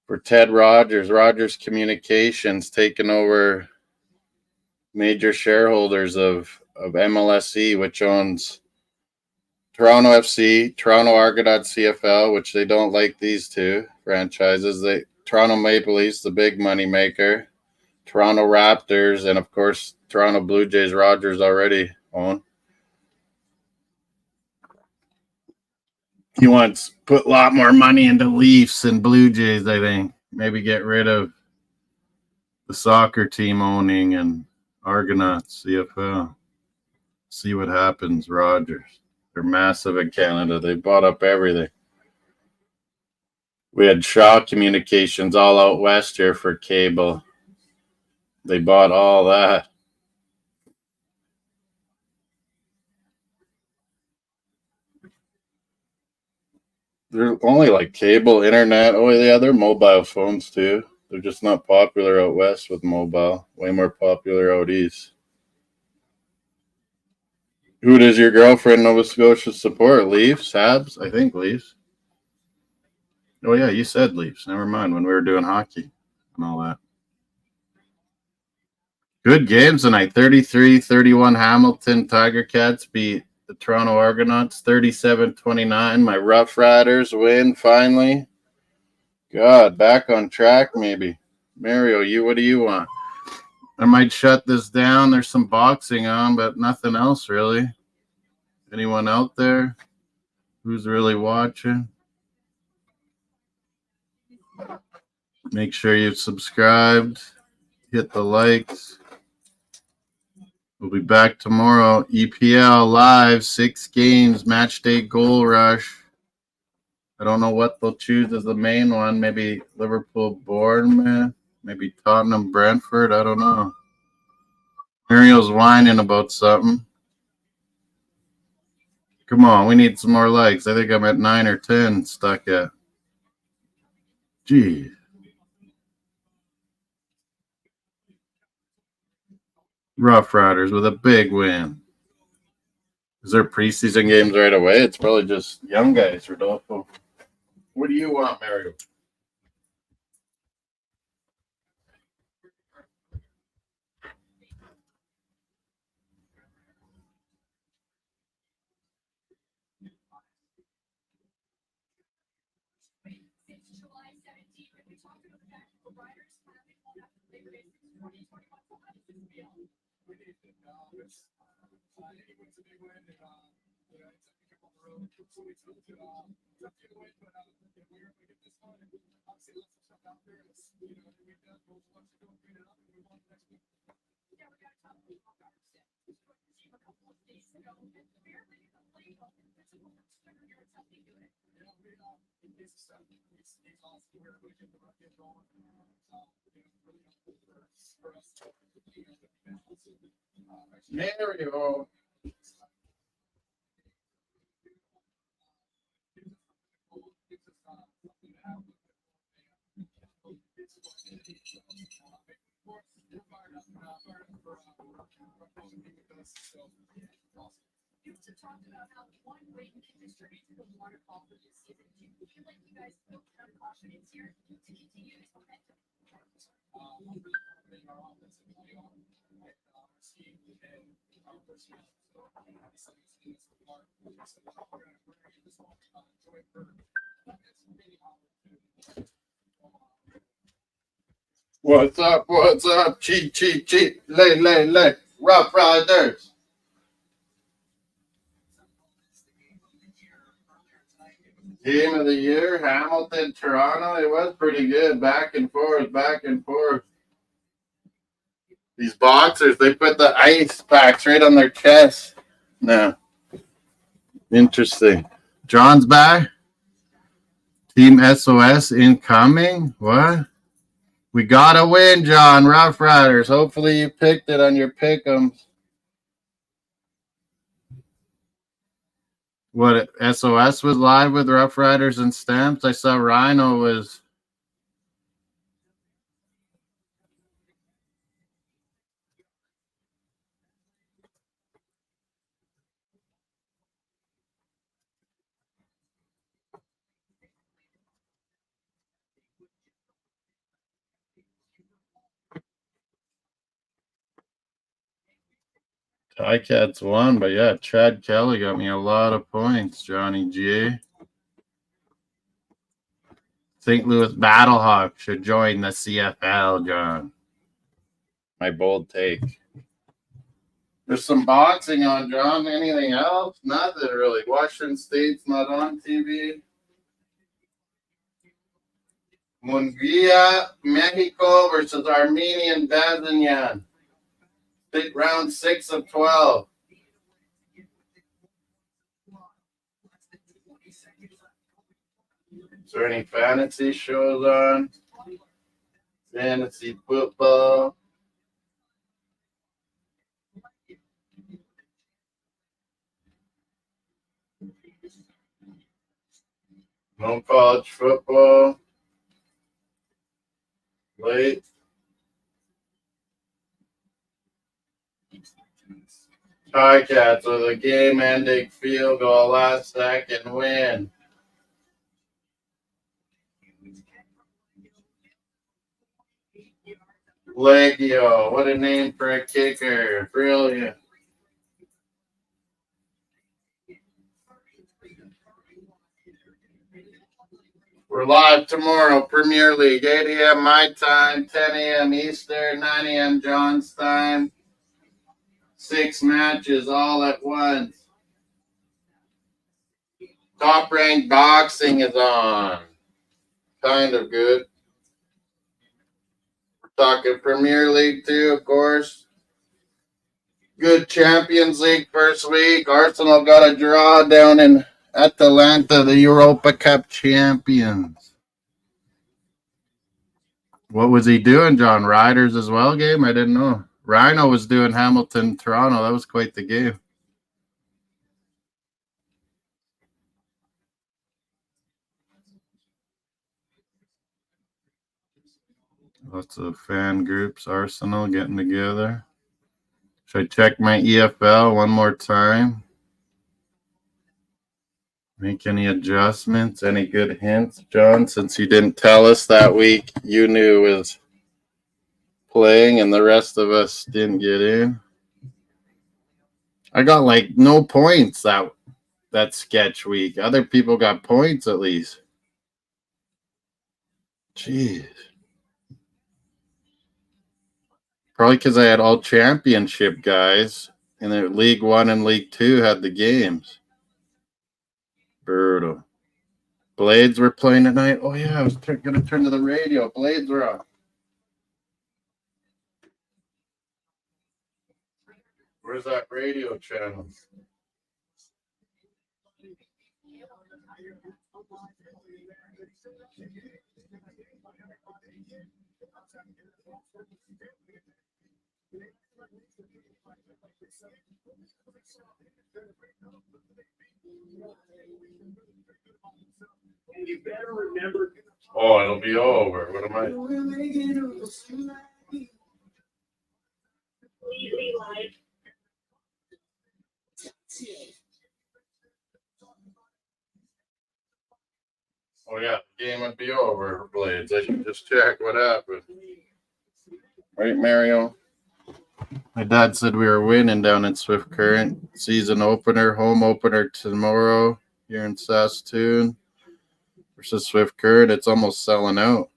for Ted Rogers. Rogers Communications taking over major shareholders of MLSE, which owns Toronto FC, Toronto Argonauts CFL, which they don't like these two franchises. Toronto Maple Leafs, the big money maker, Toronto Raptors, and of course Toronto Blue Jays. Rogers already own. He wants to put a lot more money into Leafs and Blue Jays, I think. Maybe get rid of the soccer team owning and Argonauts CFL. See what happens, Rogers. They're massive in Canada. They bought up everything. We had Shaw Communications all out west here for cable. They bought all that. They're only like cable, internet. Oh, yeah, they're mobile phones too. They're just not popular out west with mobile. Way more popular out east. Who does your girlfriend Nova Scotia support? Leafs? Habs? I think Leafs. Oh, yeah, you said Leafs. Never mind when we were doing hockey and all that. Good games tonight. 33-31 Hamilton Tiger Cats beat the Toronto Argonauts 37-29. My Rough Riders win finally. God, back on track maybe. Mario, what do you want? I might shut this down. There's some boxing on, but nothing else really. Anyone out there who's really watching? Make sure you've subscribed. Hit the likes. We'll be back tomorrow. EPL live, 6 games, match day goal rush. I don't know what they'll choose as the main one. Maybe Liverpool, Bournemouth. Maybe Tottenham, Brentford. I don't know. Mario's whining about something. Come on, we need some more likes. I think I'm at 9 or 10 stuck at. Gee. Rough Riders with a big win. Is there preseason games right away? It's probably just young guys, Rodolfo. What do you want, Mario? There we go. What's up? What's up? Cheat, cheat, cheat. Lay. Rough Riders. Game of the year, Hamilton, Toronto. It was pretty good. Back and forth, back and forth. These boxers, they put the ice packs right on their chest. No. Interesting. John's back. Team SOS incoming. What? We got to win, John. Rough Riders. Hopefully you picked it on your pick'ems. What, SOS was live with Rough Riders and Stamps? I saw Rhino was. Ticats won, but yeah, Chad Kelly got me a lot of points, Johnny G. St. Louis Battlehawks should join the CFL, John. My bold take. There's some boxing on, John. Anything else? Nothing really. Washington State's not on TV. Munguia, Mexico versus Armenian Bazanyan. Round 6 of 12. Is there any fantasy shows on? Fantasy football. No college football. Late. Ticats with a game-ending field goal, last second win. Legio, what a name for a kicker. Brilliant. We're live tomorrow, Premier League, 8 a.m. my time, 10 a.m. Eastern, 9 a.m. John's time. 6 matches all at once. Top Ranked Boxing is on. Kind of good. We're talking Premier League too, of course. Good Champions League first week. Arsenal got a draw down in Atalanta, the Europa Cup champions. What was he doing, John? Riders as well game? I didn't know. Rhino was doing Hamilton, Toronto. That was quite the game. Lots of fan groups, Arsenal getting together. Should I check my EFL one more time? Make any adjustments? Any good hints, John? Since you didn't tell us that week, you knew was playing and the rest of us didn't get in. I got like no points that sketch week. Other people got points at least. Jeez. Probably because I had all championship guys, and then League 1 and League 2 had the games. Brutal. Blades were playing tonight. Oh, yeah, I was going to turn to the radio. Blades were on. Where's that radio channel? Oh, it'll be over. What am I? Oh, yeah, the game would be over, Blades. I should just check what happened. Right, Mario? My dad said we were winning down in Swift Current. Season opener, home opener tomorrow here in Saskatoon versus Swift Current. It's almost selling out.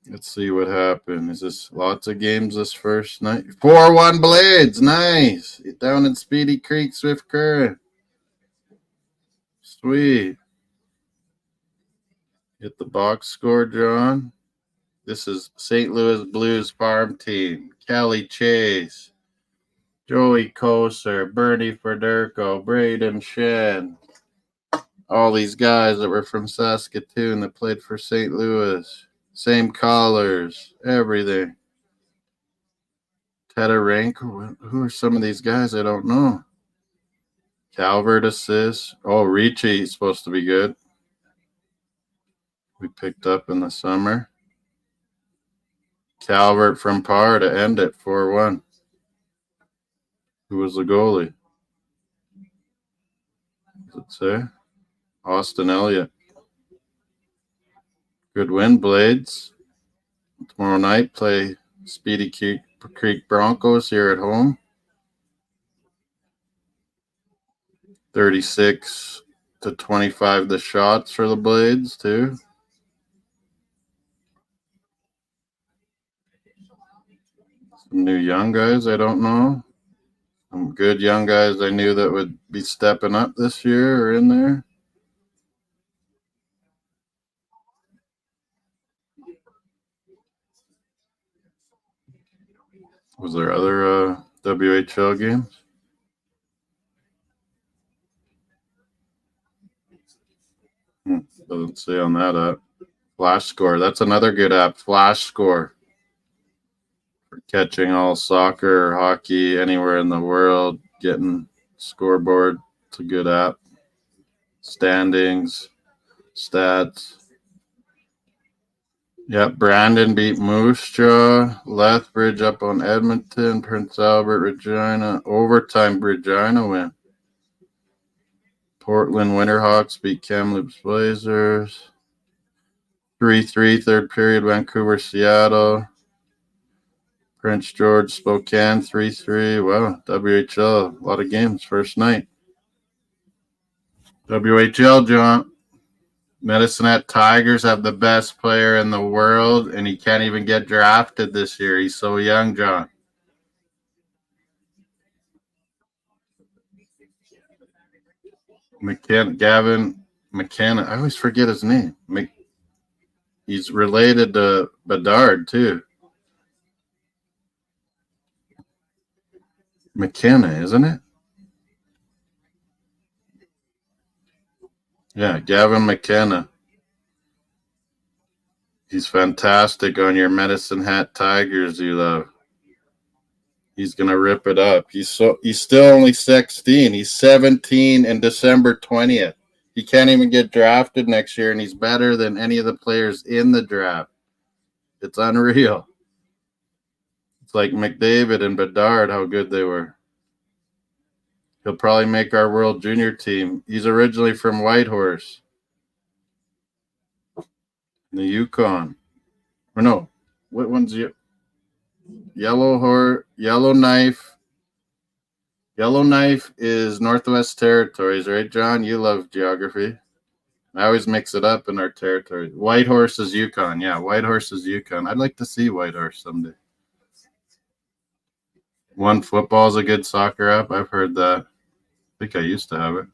Let's see what happened. Is this lots of games this first night? 4-1 Blades. Nice. Down in Speedy Creek, Swift Current. Sweet. Get the box score, John. This is St. Louis Blues farm team. Kelly Chase, Joey Koser, Bernie Federico, Braden Shen. All these guys that were from Saskatoon that played for St. Louis. Same colors, everything. Tedder who are some of these guys? I don't know. Calvert assist. Oh, Ricci is supposed to be good. We picked up in the summer. Calvert from par to end it 4-1. Who was the goalie? Does it say? Austin Elliott. Good win, Blades. Tomorrow night, play Speedy Creek Broncos here at home. 36-25 the shots for the Blades, too. Some new young guys I don't know. Some good young guys I knew that would be stepping up this year are in there. Was there other WHL games? Doesn't say on that app. Flash Score. That's another good app. Flash Score. For catching all soccer or hockey anywhere in the world. Getting scoreboard. It's a good app. Standings. Stats. Yep, Brandon beat Moose Jaw. Lethbridge up on Edmonton. Prince Albert, Regina. Overtime Regina win. Portland Winterhawks beat Kamloops Blazers. 3-3 third period, Vancouver, Seattle. Prince George, Spokane, 3-3. Wow, WHL, a lot of games first night. WHL, John. Medicine Hat Tigers have the best player in the world, and he can't even get drafted this year. He's so young, John. Gavin McKenna. I always forget his name. He's related to Bedard, too. McKenna, isn't it? Yeah, Gavin McKenna. He's fantastic on your Medicine Hat Tigers you love. He's gonna rip it up. He's still only 16. He's 17 and December 20th. He can't even get drafted next year, and he's better than any of the players in the draft. It's unreal. It's like McDavid and Bedard, how good they were. He'll probably make our World Junior team. He's originally from Whitehorse, in the Yukon. Or no, what one's Yellowknife? Yellowknife is Northwest Territories, right, John? You love geography. I always mix it up in our territory. Whitehorse is Yukon. Yeah, Whitehorse is Yukon. I'd like to see Whitehorse someday. One Football is a good soccer app. I've heard that. I think I used to have it.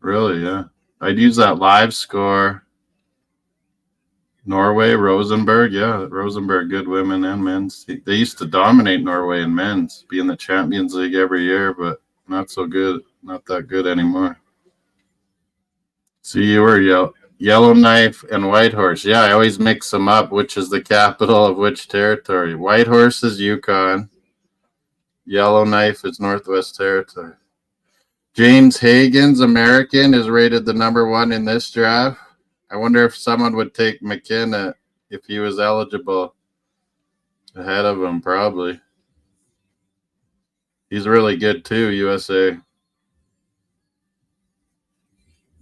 Really, yeah. I'd use that Live Score. Norway, Rosenborg. Yeah, Rosenborg, good women and men's. They used to dominate Norway in men's, be in the Champions League every year, but not so good. Not that good anymore. See, you were Yellowknife and Whitehorse. Yeah, I always mix them up. Which is the capital of which territory? Whitehorse is Yukon. Yellowknife is Northwest Territory. James Hagan's American is rated the #1 in this draft. I wonder if someone would take McKenna if he was eligible ahead of him, probably. He's really good too, USA.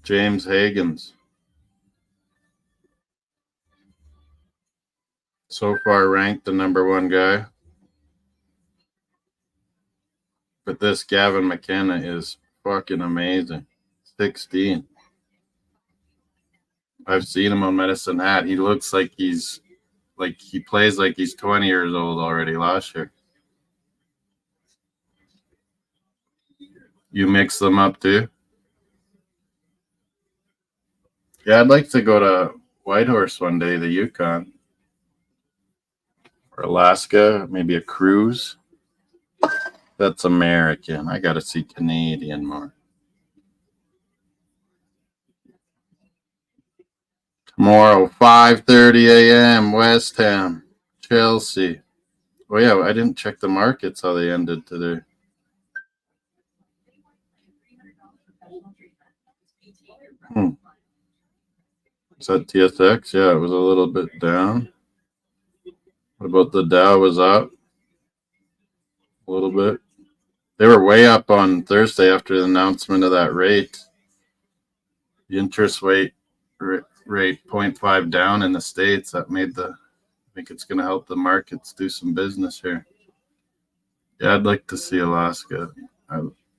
James Hagan's. So far ranked the #1 guy. But this Gavin McKenna is fucking amazing. 16. I've seen him on Medicine Hat. He looks like he plays like he's 20 years old already last year. You mix them up too? Yeah, I'd like to go to Whitehorse one day, the Yukon. Or Alaska, maybe a cruise. That's American. I got to see Canadian more. Tomorrow, 5:30 a.m., West Ham, Chelsea. Oh, yeah, I didn't check the markets, how they ended today. Is that TSX? Yeah, it was a little bit down. What about the Dow? Was up a little bit. They were way up on Thursday after the announcement of that rate. The interest rate 0.5 down in the States. That made I think it's going to help the markets do some business here. Yeah, I'd like to see Alaska.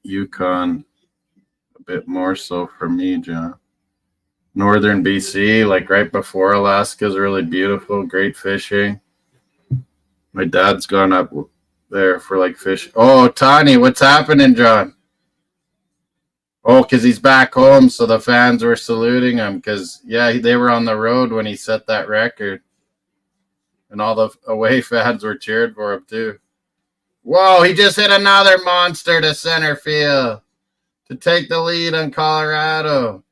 Yukon, a bit more so for me, John. Northern BC, like right before Alaska, is really beautiful. Great fishing. My dad's gone up there for like fish. Oh, Tani, what's happening, John? Oh, because he's back home, so the fans were saluting him. Because, yeah, they were on the road when he set that record. And all the away fans were cheered for him, too. Whoa, he just hit another monster to center field to take the lead on Colorado.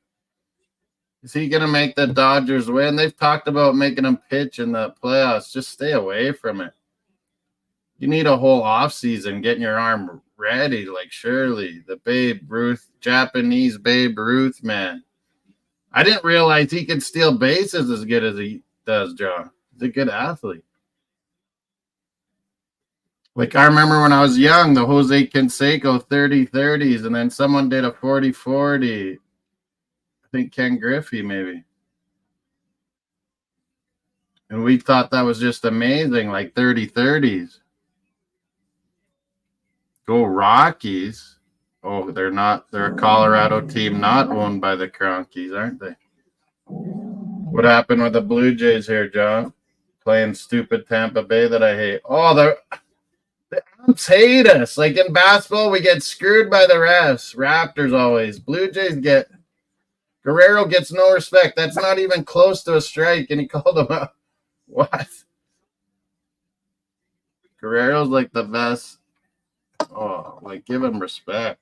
Is he going to make the Dodgers win? They've talked about making him pitch in the playoffs. Just stay away from it. You need a whole offseason getting your arm ready, like Shirley, the Babe Ruth, Japanese Babe Ruth, man. I didn't realize he could steal bases as good as he does, John. He's a good athlete. Like, I remember when I was young, the Jose Canseco 30-30s, and then someone did a 40-40. I think Ken Griffey, maybe. And we thought that was just amazing, like 30-30s. Go Rockies. Oh, they're not. They're a Colorado team not owned by the Cronkies, aren't they? What happened with the Blue Jays here, John? Playing stupid Tampa Bay that I hate. Oh, the umps hate us. Like in basketball, we get screwed by the refs. Raptors always. Blue Jays get... Guerrero gets no respect. That's not even close to a strike, and he called him out. What? Guerrero's like the best. Oh, like give him respect.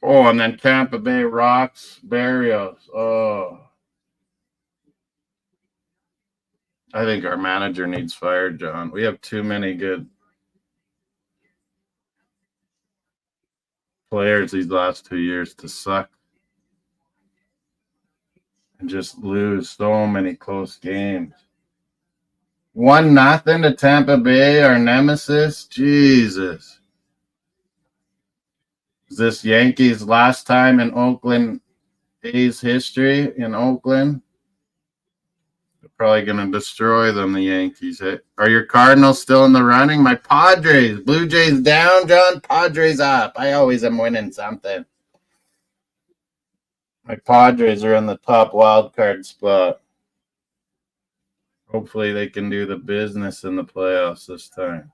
Oh, and then Tampa Bay rocks Barrios. Oh. I think our manager needs fired, John. We have too many good players these last 2 years to suck and just lose so many close games. 1-0 to Tampa Bay, our nemesis. Jesus. Is this Yankees' last time in Oakland A's history in Oakland? They're probably going to destroy them, the Yankees. Are your Cardinals still in the running? My Padres. Blue Jays down, John. Padres up. I always am winning something. My Padres are in the top wild card spot. Hopefully they can do the business in the playoffs this time.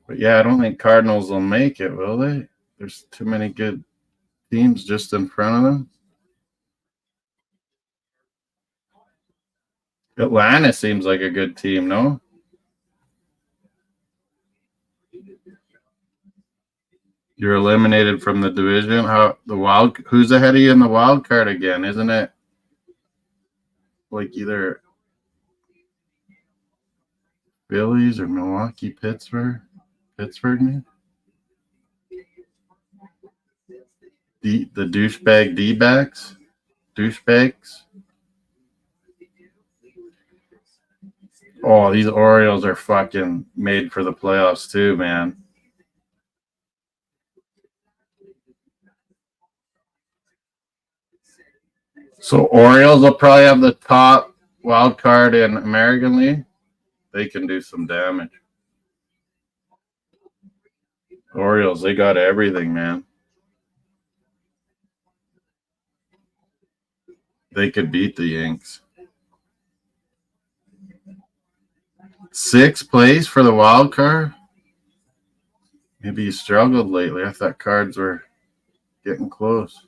But yeah, I don't think Cardinals will make it, will they? There's too many good teams just in front of them. Atlanta seems like a good team, no? You're eliminated from the division. Who's ahead of you in the wild card again? Isn't it like either Phillies or Milwaukee, Pittsburgh? Pittsburgh, man? The douchebag D-backs? Douchebags? Oh, these Orioles are fucking made for the playoffs too, man. So Orioles will probably have the top wild card in American League. They can do some damage. Orioles, they got everything, man. They could beat the Yanks. 6th place for the wild card? Maybe you struggled lately. I thought cards were getting close.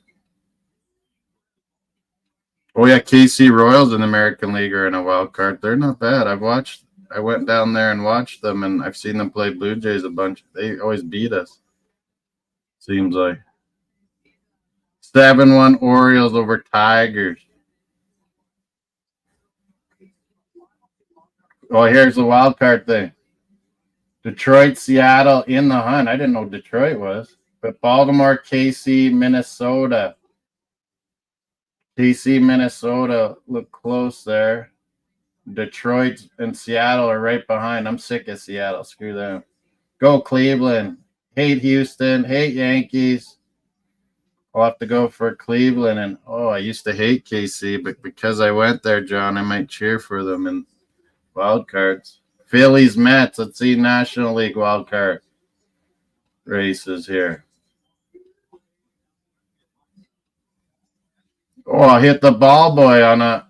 Oh, yeah, KC Royals in the American League are in a wild card. They're not bad. I went down there and watched them, and I've seen them play Blue Jays a bunch. They always beat us. Seems like. 7-1 Orioles over Tigers. Oh, here's the wild card thing. Detroit, Seattle in the hunt. I didn't know Detroit was. But Baltimore, KC, Minnesota. KC, Minnesota look close there. Detroit and Seattle are right behind. I'm sick of Seattle. Screw them. Go Cleveland. Hate Houston. Hate Yankees. I'll have to go for Cleveland. And, I used to hate KC, but because I went there, John, I might cheer for them in wild cards. Phillies, Mets. Let's see National League wild card races here. Oh, I hit the ball boy on a...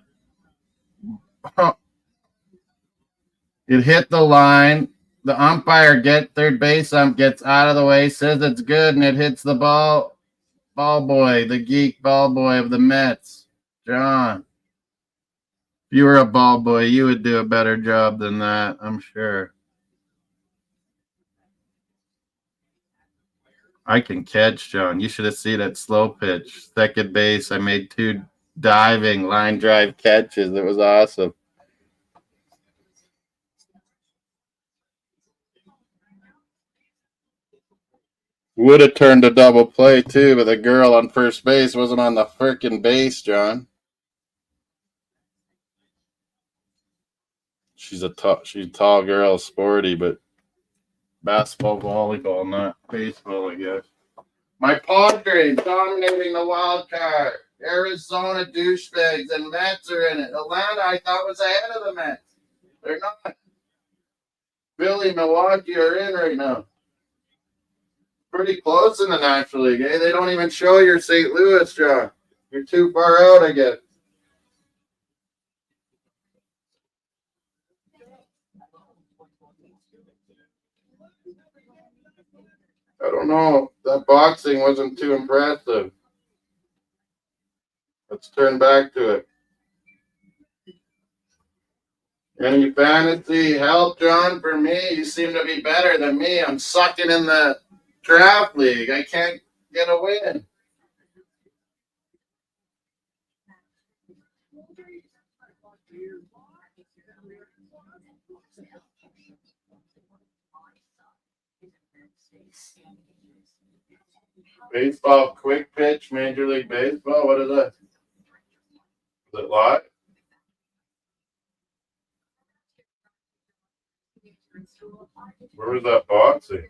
It hit the line. The umpire third base gets out of the way, says it's good, and it hits the ball boy, the geek ball boy of the Mets. John, if you were a ball boy, you would do a better job than that, I'm sure. I can catch, John. You should have seen that slow pitch. Second base, I made 2 diving line drive catches. It was awesome. Would have turned a double play, too, but the girl on first base wasn't on the frickin' base, John. She's a tall girl, sporty, but basketball, volleyball, not baseball, I guess. My Padres dominating the wild card. Arizona douchebags and Mets are in it. Atlanta, I thought, was ahead of the Mets. They're not. Philly, Milwaukee are in right now. Pretty close in the National League, eh? They don't even show your St. Louis, John. You're too far out, I guess. I don't know. That boxing wasn't too impressive. Let's turn back to it. Any fantasy help, John, for me? You seem to be better than me. I'm sucking in the draft league. I can't get a win. Baseball quick pitch, Major League Baseball. What is that? Is it live? Where was that boxing?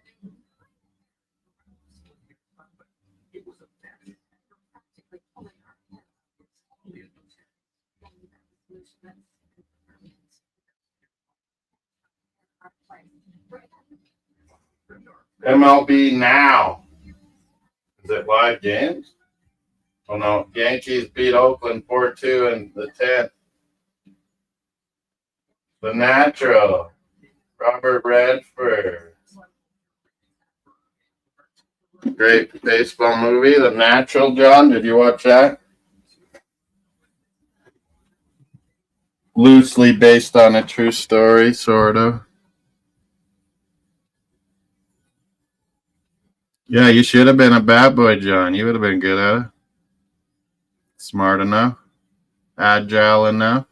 MLB Now. Is it live games? Oh no, Yankees beat Oakland 4-2 in the 10th. The Natural. Robert Redford. Great baseball movie, The Natural, John. Did you watch that? loosely based on a true story, sort of. Yeah, you should have been a bad boy, John. You would have been good at it. Smart enough, agile enough.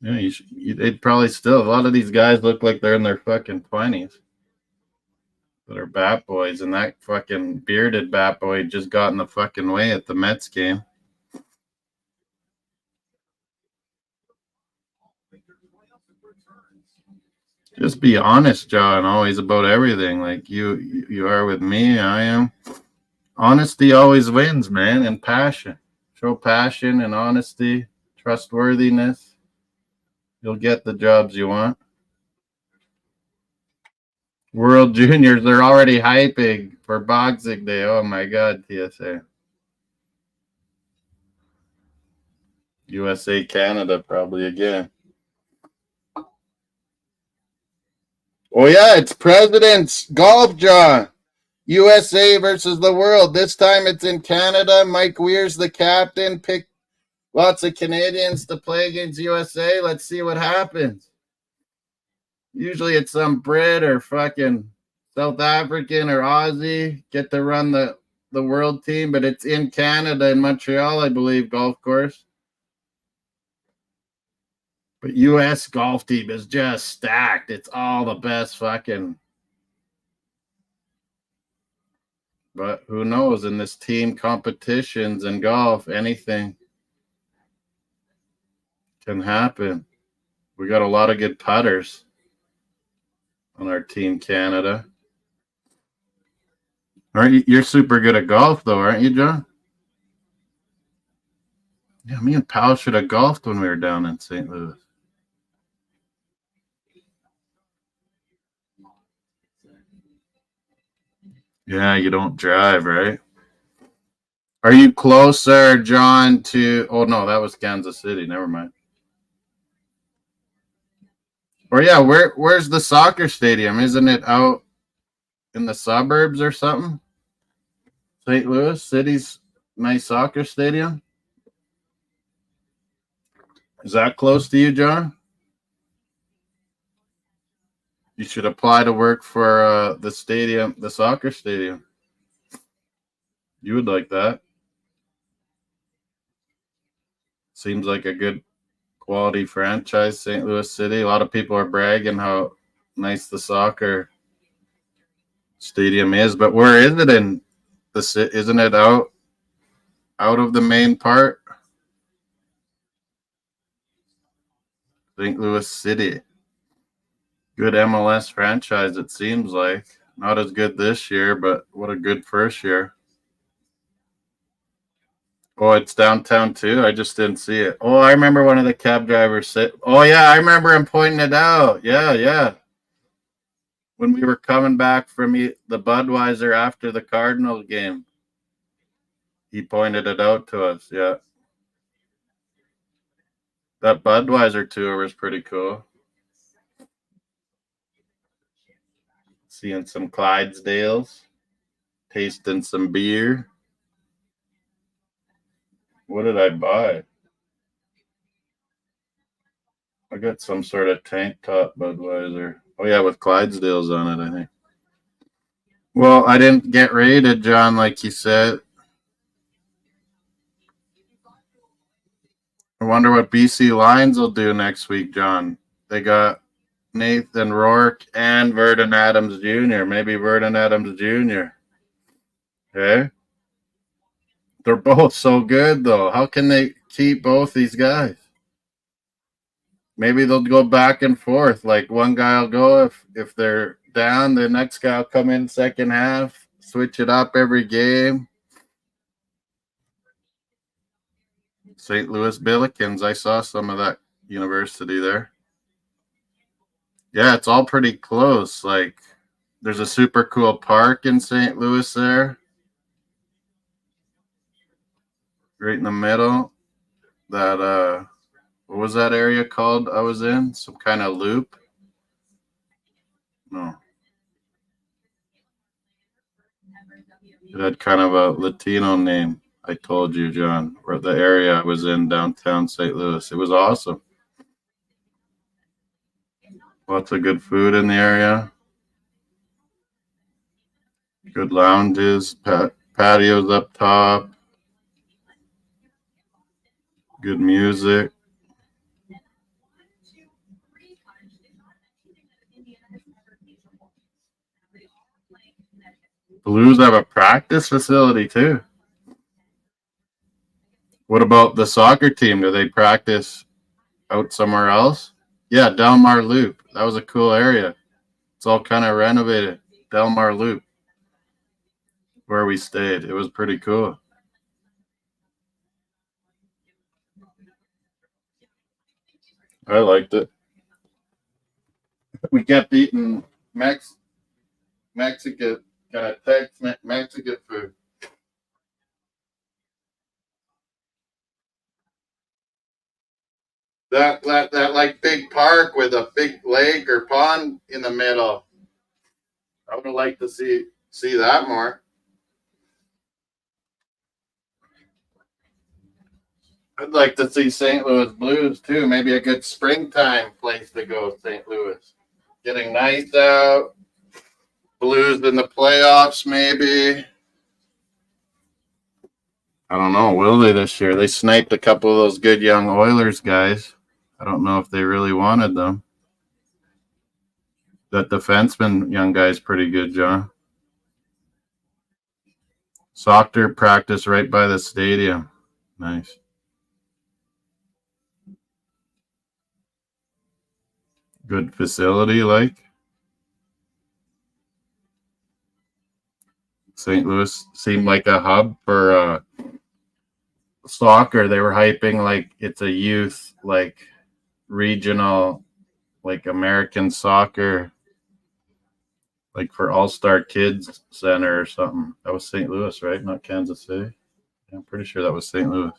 Yeah, they'd probably still. A lot of these guys look like they're in their fucking 20s that are bat boys, and that fucking bearded bat boy just got in the fucking way at the Mets game. Just be honest, John, always about everything. Like you are with me, I am. Honesty always wins, man, and passion. Show passion and honesty, trustworthiness. You'll get the jobs you want. World Juniors, they're already hyping for Boxing Day. Oh my God, TSA. USA, Canada, probably again. Oh, yeah, it's President's Golf, John. USA versus the world. This time it's in Canada. Mike Weir's the captain. Pick lots of Canadians to play against USA. Let's see what happens. Usually it's some Brit or fucking South African or Aussie get to run the world team, but it's in Canada, in Montreal, I believe, golf course. But U.S. golf team is just stacked. It's all the best fucking. But who knows? In this team competitions in golf, anything can happen. We got a lot of good putters on our team, Canada. Aren't you? You're super good at golf, though, aren't you, John? Yeah, me and Pal should have golfed when we were down in St. Louis. Yeah, you don't drive, right? Are you closer, John, to. Oh, no, that was Kansas City. Never mind. Or, yeah, where's the soccer stadium? Isn't it out in the suburbs or something? St. Louis City's nice soccer stadium. Is that close to you, John? You should apply to work for the stadium, the soccer stadium. You would like that. Seems like a good quality franchise, St. Louis City. A lot of people are bragging how nice the soccer stadium is, but where is it in the city? Isn't it out of the main part? St. Louis City. Good MLS franchise, it seems like. Not as good this year, but what a good first year. Oh, it's downtown too. I just didn't see it. Oh, I remember one of the cab drivers said, "Oh yeah, I remember him pointing it out." Yeah, yeah. When we were coming back from the Budweiser after the Cardinal game, he pointed it out to us. Yeah, that Budweiser tour was pretty cool. Seeing some Clydesdales, tasting some beer. What did I buy? I got some sort of tank top Budweiser. Oh yeah, with Clydesdales on it, I think. Well, I didn't get rated, John, like you said. I wonder what BC Lions will do next week, John. They got Nathan Rourke and Verdon Adams Jr. Maybe Verdon Adams Jr. Okay. They're both so good, though. How can they keep both these guys? Maybe they'll go back and forth. Like one guy will go if they're down, the next guy will come in second half, switch it up every game. St. Louis Billikens. I saw some of that university there. Yeah, it's all pretty close. Like there's a super cool park in St. Louis there, right in the middle. That what was that area called I was in? Some kind of loop? No. It had kind of a Latino name. I told you, John, where the area I was in downtown St. Louis. It was awesome. Lots of good food in the area. Good lounges, patios up top. Good music. Blues have a practice facility too. What about the soccer team? Do they practice out somewhere else? Yeah, Delmar Loop. That was a cool area. It's all kind of renovated. Delmar Loop, where we stayed. It was pretty cool. I liked it. We kept eating Mexican kind of Mexican food. That like big park with a big lake or pond in the middle. I would have liked to see that more. I'd like to see St. Louis Blues too. Maybe a good springtime place to go, St. Louis. Getting nice out. Blues in the playoffs, maybe. I don't know. Will they this year? They sniped a couple of those good young Oilers guys. I don't know if they really wanted them. That defenseman young guy's pretty good, John. Soccer practice right by the stadium. Nice. Good facility, like. St. Louis seemed like a hub for soccer. They were hyping like it's a youth, like regional, like American soccer, like for All-Star Kids Center or something. That was St. Louis, right? Not Kansas City. Yeah, I'm pretty sure that was St. Louis.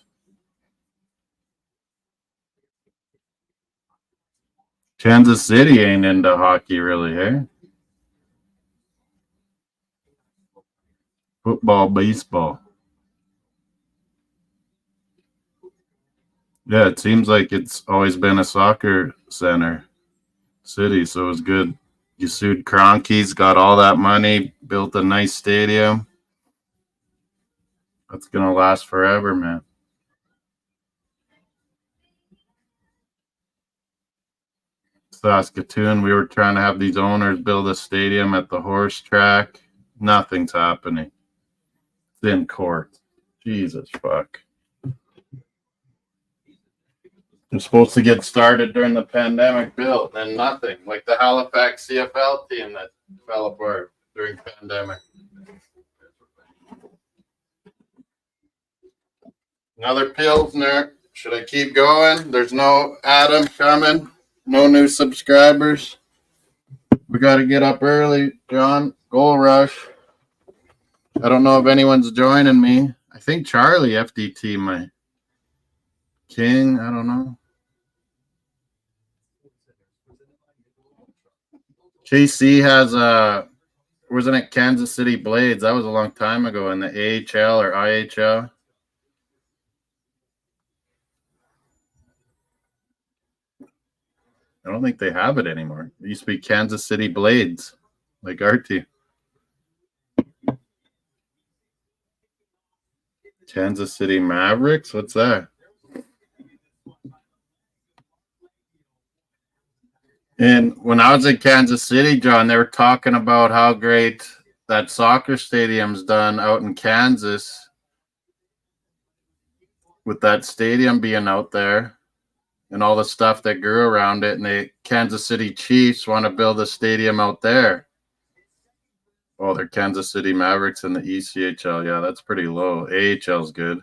Kansas City ain't into hockey really, hey? Football, baseball. Yeah, it seems like it's always been a soccer center city, so it was good. You sued Kroenke's, got all that money, built a nice stadium. That's gonna last forever, man. Saskatoon, we were trying to have these owners build a stadium at the horse track. Nothing's happening. It's in court. Jesus fuck. It was supposed to get started during the pandemic bill, then nothing. Like the Halifax CFL team that fell apart during pandemic. Another Pilsner. Should I keep going? There's no Adam coming. No new subscribers. We got to get up early, John. Goal rush. I don't know if anyone's joining me. I think Charlie FDT my King. I don't know. KC has wasn't it Kansas City Blades? That was a long time ago in the AHL or IHL. I don't think they have it anymore. It used to be Kansas City Blades, like our team. Kansas City Mavericks? What's that? And when I was in Kansas City, John, they were talking about how great that soccer stadium's done out in Kansas with that stadium being out there and all the stuff that grew around it. And the Kansas City Chiefs want to build a stadium out there. Oh, they're Kansas City Mavericks in the ECHL. Yeah, that's pretty low. AHL's good.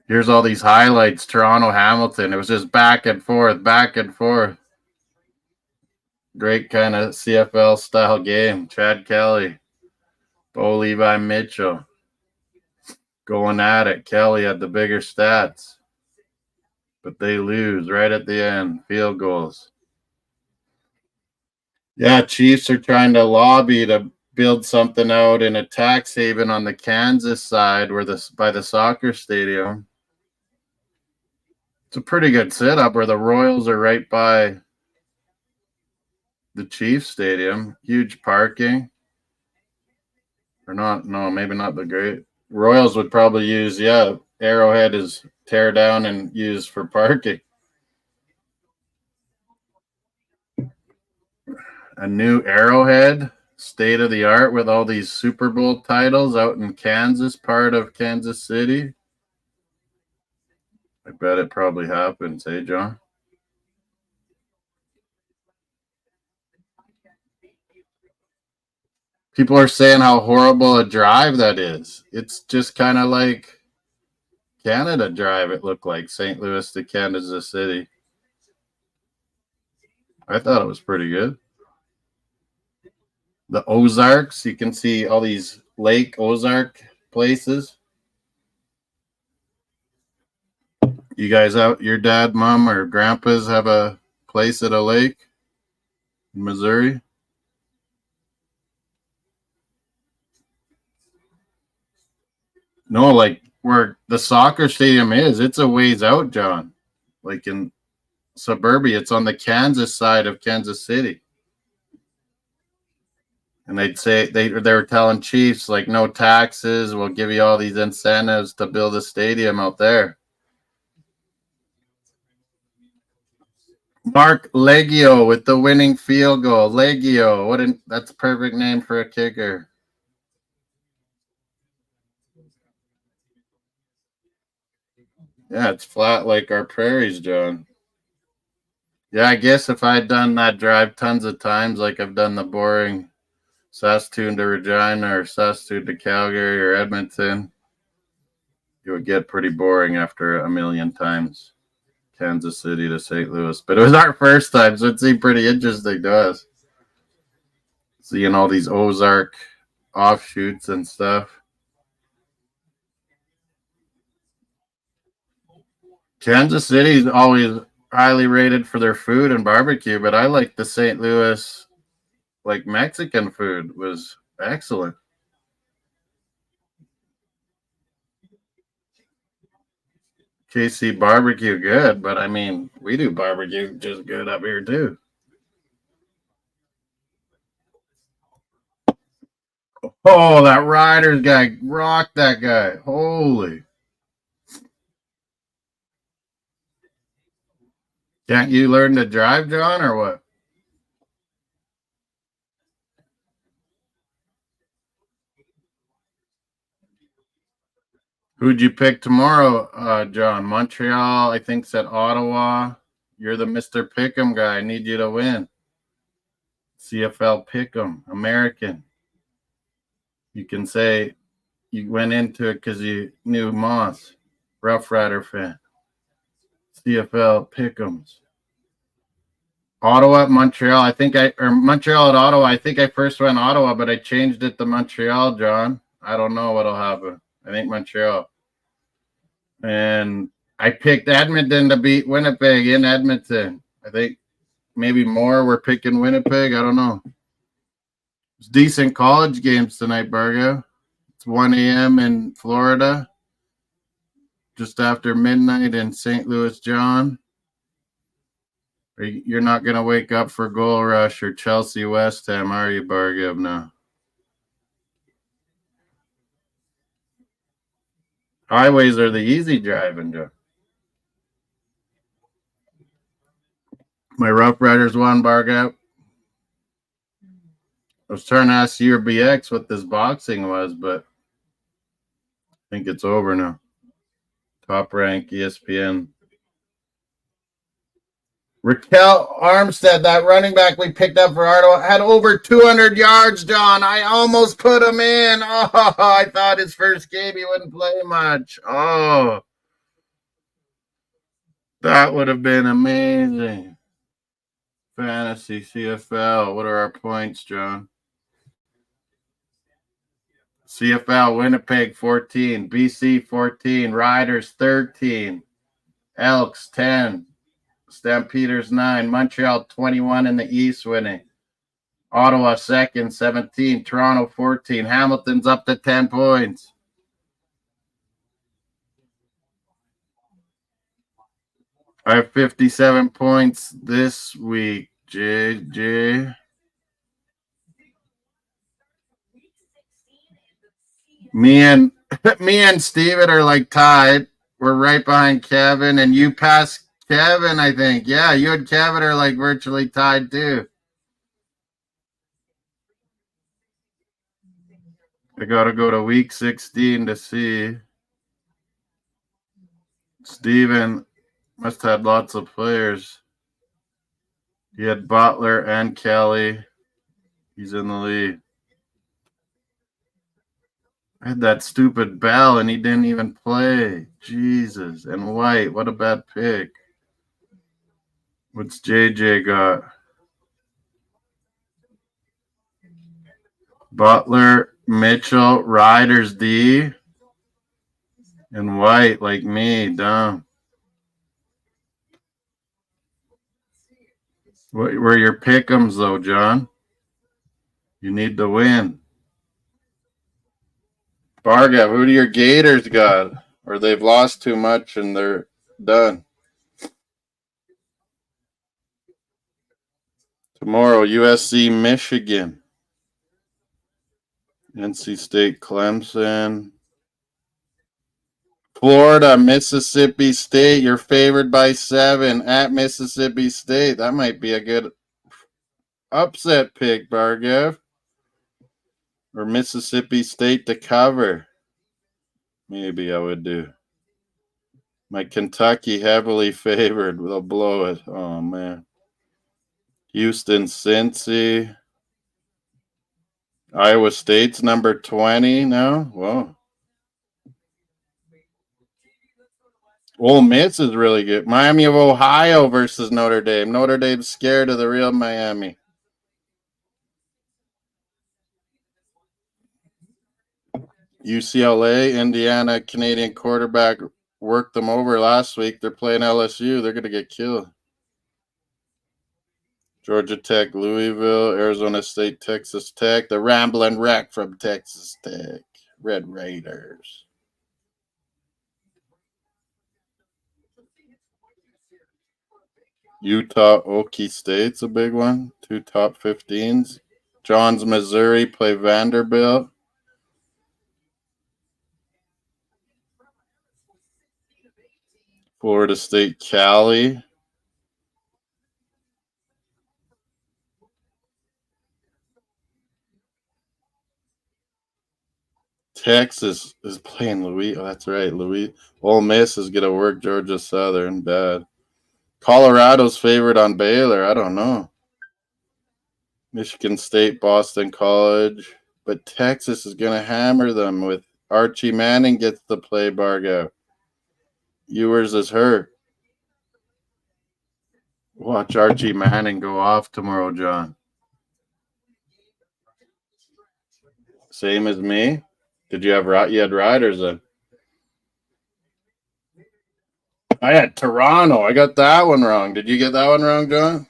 Here's all these highlights. Toronto, Hamilton. It was just back and forth, back and forth. Great kind of CFL style game. Chad Kelly, Bo Levi Mitchell going at it. Kelly had the bigger stats, but they lose right at the end. Field goals. Yeah, Chiefs are trying to lobby to build something out in a tax haven on the Kansas side by the soccer stadium. It's a pretty good setup where the Royals are right by the Chiefs stadium. Huge parking. Or not, no, maybe not the great. Royals would probably use, Arrowhead is tear down and use for parking. A new Arrowhead, state of the art, with all these Super Bowl titles out in Kansas, part of Kansas City. I bet it probably happens, hey, John? People are saying how horrible a drive that is. It's just kind of like Canada Drive, it looked like, St. Louis to Kansas City. I thought it was pretty good. The Ozarks, you can see all these Lake Ozark places. You guys out, your dad, mom, or grandpas have a place at a lake in Missouri? No, like where the soccer stadium is, it's a ways out, John. Like in suburbia, it's on the Kansas side of Kansas City. And they'd say they were telling Chiefs, like, no taxes, we'll give you all these incentives to build a stadium out there. Mark Leggio with the winning field goal. Leggio, that's a perfect name for a kicker. Yeah, it's flat like our prairies, John. Yeah, I guess if I had done that drive tons of times, like I've done the boring Saskatoon to Regina or Saskatoon to Calgary or Edmonton, it would get pretty boring after a million times. Kansas City to St. Louis. But it was our first time, so it seemed pretty interesting to us. Seeing all these Ozark offshoots and stuff. Kansas City is always highly rated for their food and barbecue, but I like the St. Louis, like Mexican food was excellent. KC barbecue good, but I mean, we do barbecue just good up here too. Oh, that Riders guy rocked that guy. Holy. Can't you learn to drive, John, or what? Who'd you pick tomorrow, John? Montreal, I think, said Ottawa. You're the Mr. Pick'em guy. I need you to win. CFL Pick'em, American. You can say you went into it because you knew Moss, Rough Rider fan. CFL Pick'ems. Ottawa, Montreal. Montreal at Ottawa. I think I first went Ottawa, but I changed it to Montreal, John. I don't know what'll happen. I think Montreal. And I picked Edmonton to beat Winnipeg in Edmonton. I think maybe more were picking Winnipeg. I don't know. It's decent college games tonight, Bargo. It's 1 a.m. in Florida, just after midnight in St. Louis, John. You're not going to wake up for Goal Rush or Chelsea West Ham, are you, Bargo? No. Highways are the easy driving, Joe. My Rough Riders won, Bargo. I was trying to ask you or BX what this boxing was, but I think it's over now. Top Rank, ESPN. Raquel Armstead, that running back we picked up for Ottawa, had over 200 yards, John. I almost put him in. Oh, I thought his first game he wouldn't play much. Oh, that would have been amazing. Fantasy CFL. What are our points, John? CFL, Winnipeg 14, BC 14, Riders 13, Elks 10, Stampeders 9, Montreal 21 in the East winning. Ottawa second, 17. Toronto 14. Hamilton's up to 10 points. I have 57 points this week, JJ. Me and Steven are like tied. We're right behind Kevin, and you passed Kevin, I think. Yeah, you and Kevin are like virtually tied too. I gotta go to week 16 to see. Steven must have had lots of players. He had Butler and Kelly. He's in the lead. I had that stupid Bell, and he didn't even play. Jesus. And White, what a bad pick. What's JJ got? Butler, Mitchell, Riders D, and White, like me, dumb. What were your pick'ems, though, John? You need to win. Barga, who do your Gators got? Or they've lost too much and they're done. Tomorrow, USC, Michigan. NC State, Clemson. Florida, Mississippi State. You're favored by 7 at Mississippi State. That might be a good upset pick, Bargev. Or Mississippi State to cover. Maybe I would do. My Kentucky heavily favored. They'll blow it. Oh, man. Houston, Cincy. Iowa State's number 20 now. Whoa. Ole Miss is really good. Miami of Ohio versus Notre Dame. Notre Dame's scared of the real Miami. UCLA, Indiana, Canadian quarterback worked them over last week. They're playing LSU. They're going to get killed. Georgia Tech, Louisville, Arizona State, Texas Tech. The Ramblin' Wreck from Texas Tech. Red Raiders. Utah, Okie State's a big one. 2 top 15s. Johns, Missouri play Vanderbilt. Florida State, Cali. Texas is playing Louis. Oh, that's right. Louis. Ole Miss is going to work Georgia Southern. Bad. Colorado's favored on Baylor. I don't know. Michigan State, Boston College. But Texas is going to hammer them with Archie Manning gets to play Bargo. Ewers is hurt. Watch Archie Manning go off tomorrow, John. Same as me. Did you have you had Riders then? I had Toronto. I got that one wrong. Did you get that one wrong, John?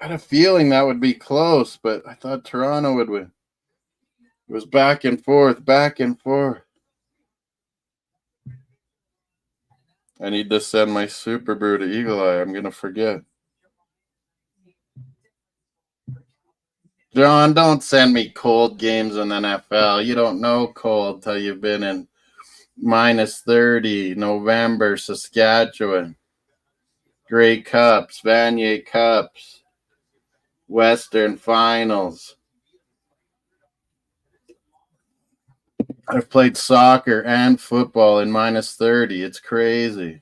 I had a feeling that would be close, but I thought Toronto would win. It was back and forth, back and forth. I need to send my Superbru to Eagle Eye. I'm going to forget. John, don't send me cold games in NFL. You don't know cold till you've been in minus 30, November, Saskatchewan. Grey Cups, Vanier Cups, Western Finals. I've played soccer and football in minus 30. It's crazy.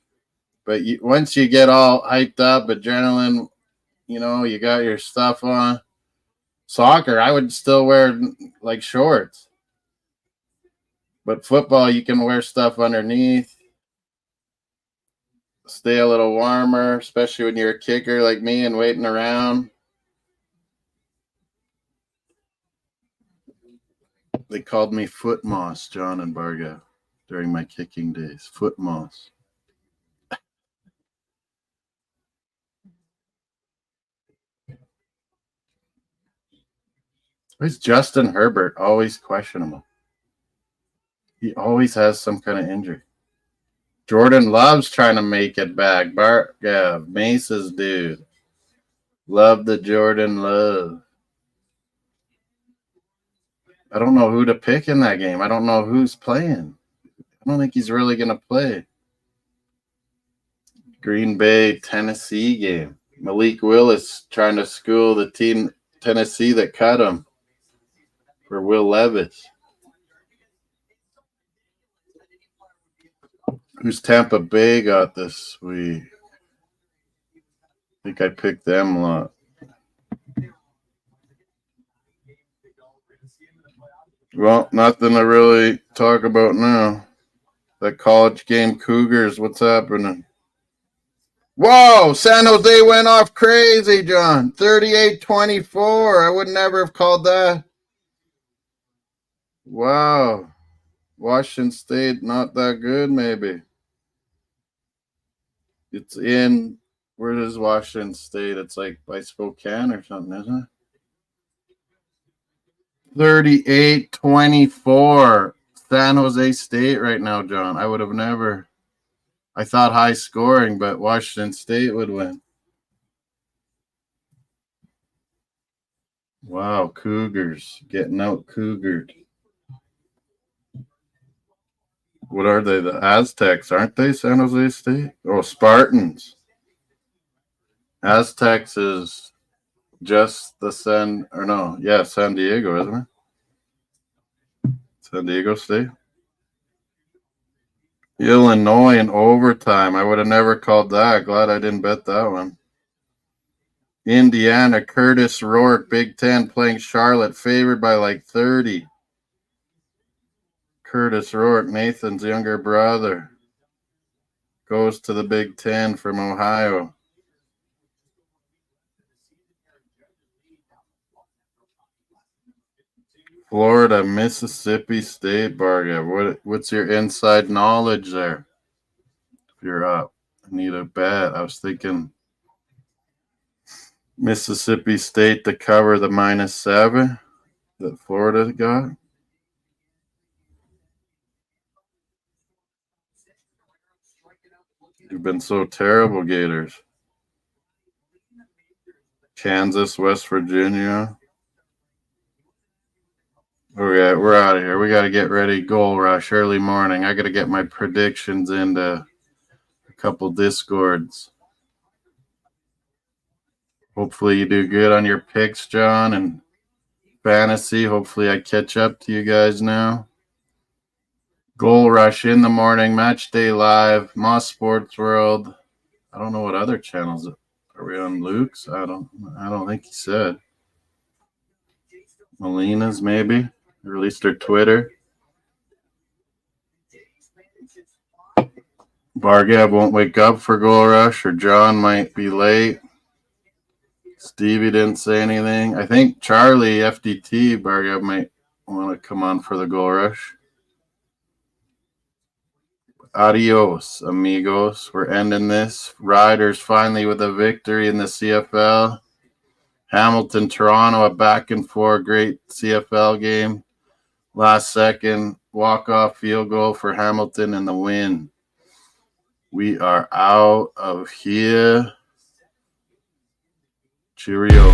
But once you get all hyped up, adrenaline, you got your stuff on. Soccer, I would still wear like shorts. But football, you can wear stuff underneath. Stay a little warmer, especially when you're a kicker like me and waiting around. They called me Foot Moss, John and Barga, during my kicking days. Foot Moss. Who's Justin Herbert? Always questionable. He always has some kind of injury. Jordan Love's trying to make it back. Yeah, Mace's dude. Love the Jordan Love. I don't know who to pick in that game. I don't know who's playing. I don't think he's really going to play. Green Bay, Tennessee game. Malik Willis trying to school the team Tennessee that cut him for Will Levis. Who's Tampa Bay got this week? I think I picked them a lot. Well, nothing to really talk about now. That college game, Cougars, what's happening? Whoa, San Jose went off crazy, John. 38-24. I would never have called that. Wow. Washington State, not that good, maybe. It's in, where is Washington State? It's like by Spokane or something, isn't it? 38-24. San Jose State right now, John. I would have never. I thought high scoring, but Washington State would win. Wow, Cougars getting out Cougared. What are they? The Aztecs, aren't they? San Jose State? Oh, Spartans. Aztecs is just the San Diego, isn't it? San Diego State. Illinois in overtime. I would have never called that. Glad I didn't bet that one. Indiana, Curtis Rourke, Big Ten, playing Charlotte, favored by like 30. Curtis Rourke, Nathan's younger brother, goes to the Big Ten from Ohio. Florida, Mississippi State, Barga. What's your inside knowledge there? If you're up, I need a bet. I was thinking Mississippi State to cover the -7 that Florida got. You've been so terrible, Gators. Kansas, West Virginia. Okay, we're out of here. We got to get ready. Goal rush early morning. I got to get my predictions into a couple Discords. Hopefully you do good on your picks, John, and fantasy. Hopefully I catch up to you guys now. Goal rush in the morning. Match day live. MOSS SportsWorld. I don't know what other channels. Are we on Luke's? I don't think he said. Molina's maybe. Or at least their Twitter. Bargab won't wake up for goal rush, or John might be late. Stevie didn't say anything. I think Charlie, FDT, Bargab might want to come on for the goal rush. Adios, amigos. We're ending this. Riders finally with a victory in the CFL. Hamilton, Toronto, a back and forth, great CFL game. Last second walk-off field goal for Hamilton and the win. We are out of here. Cheerio.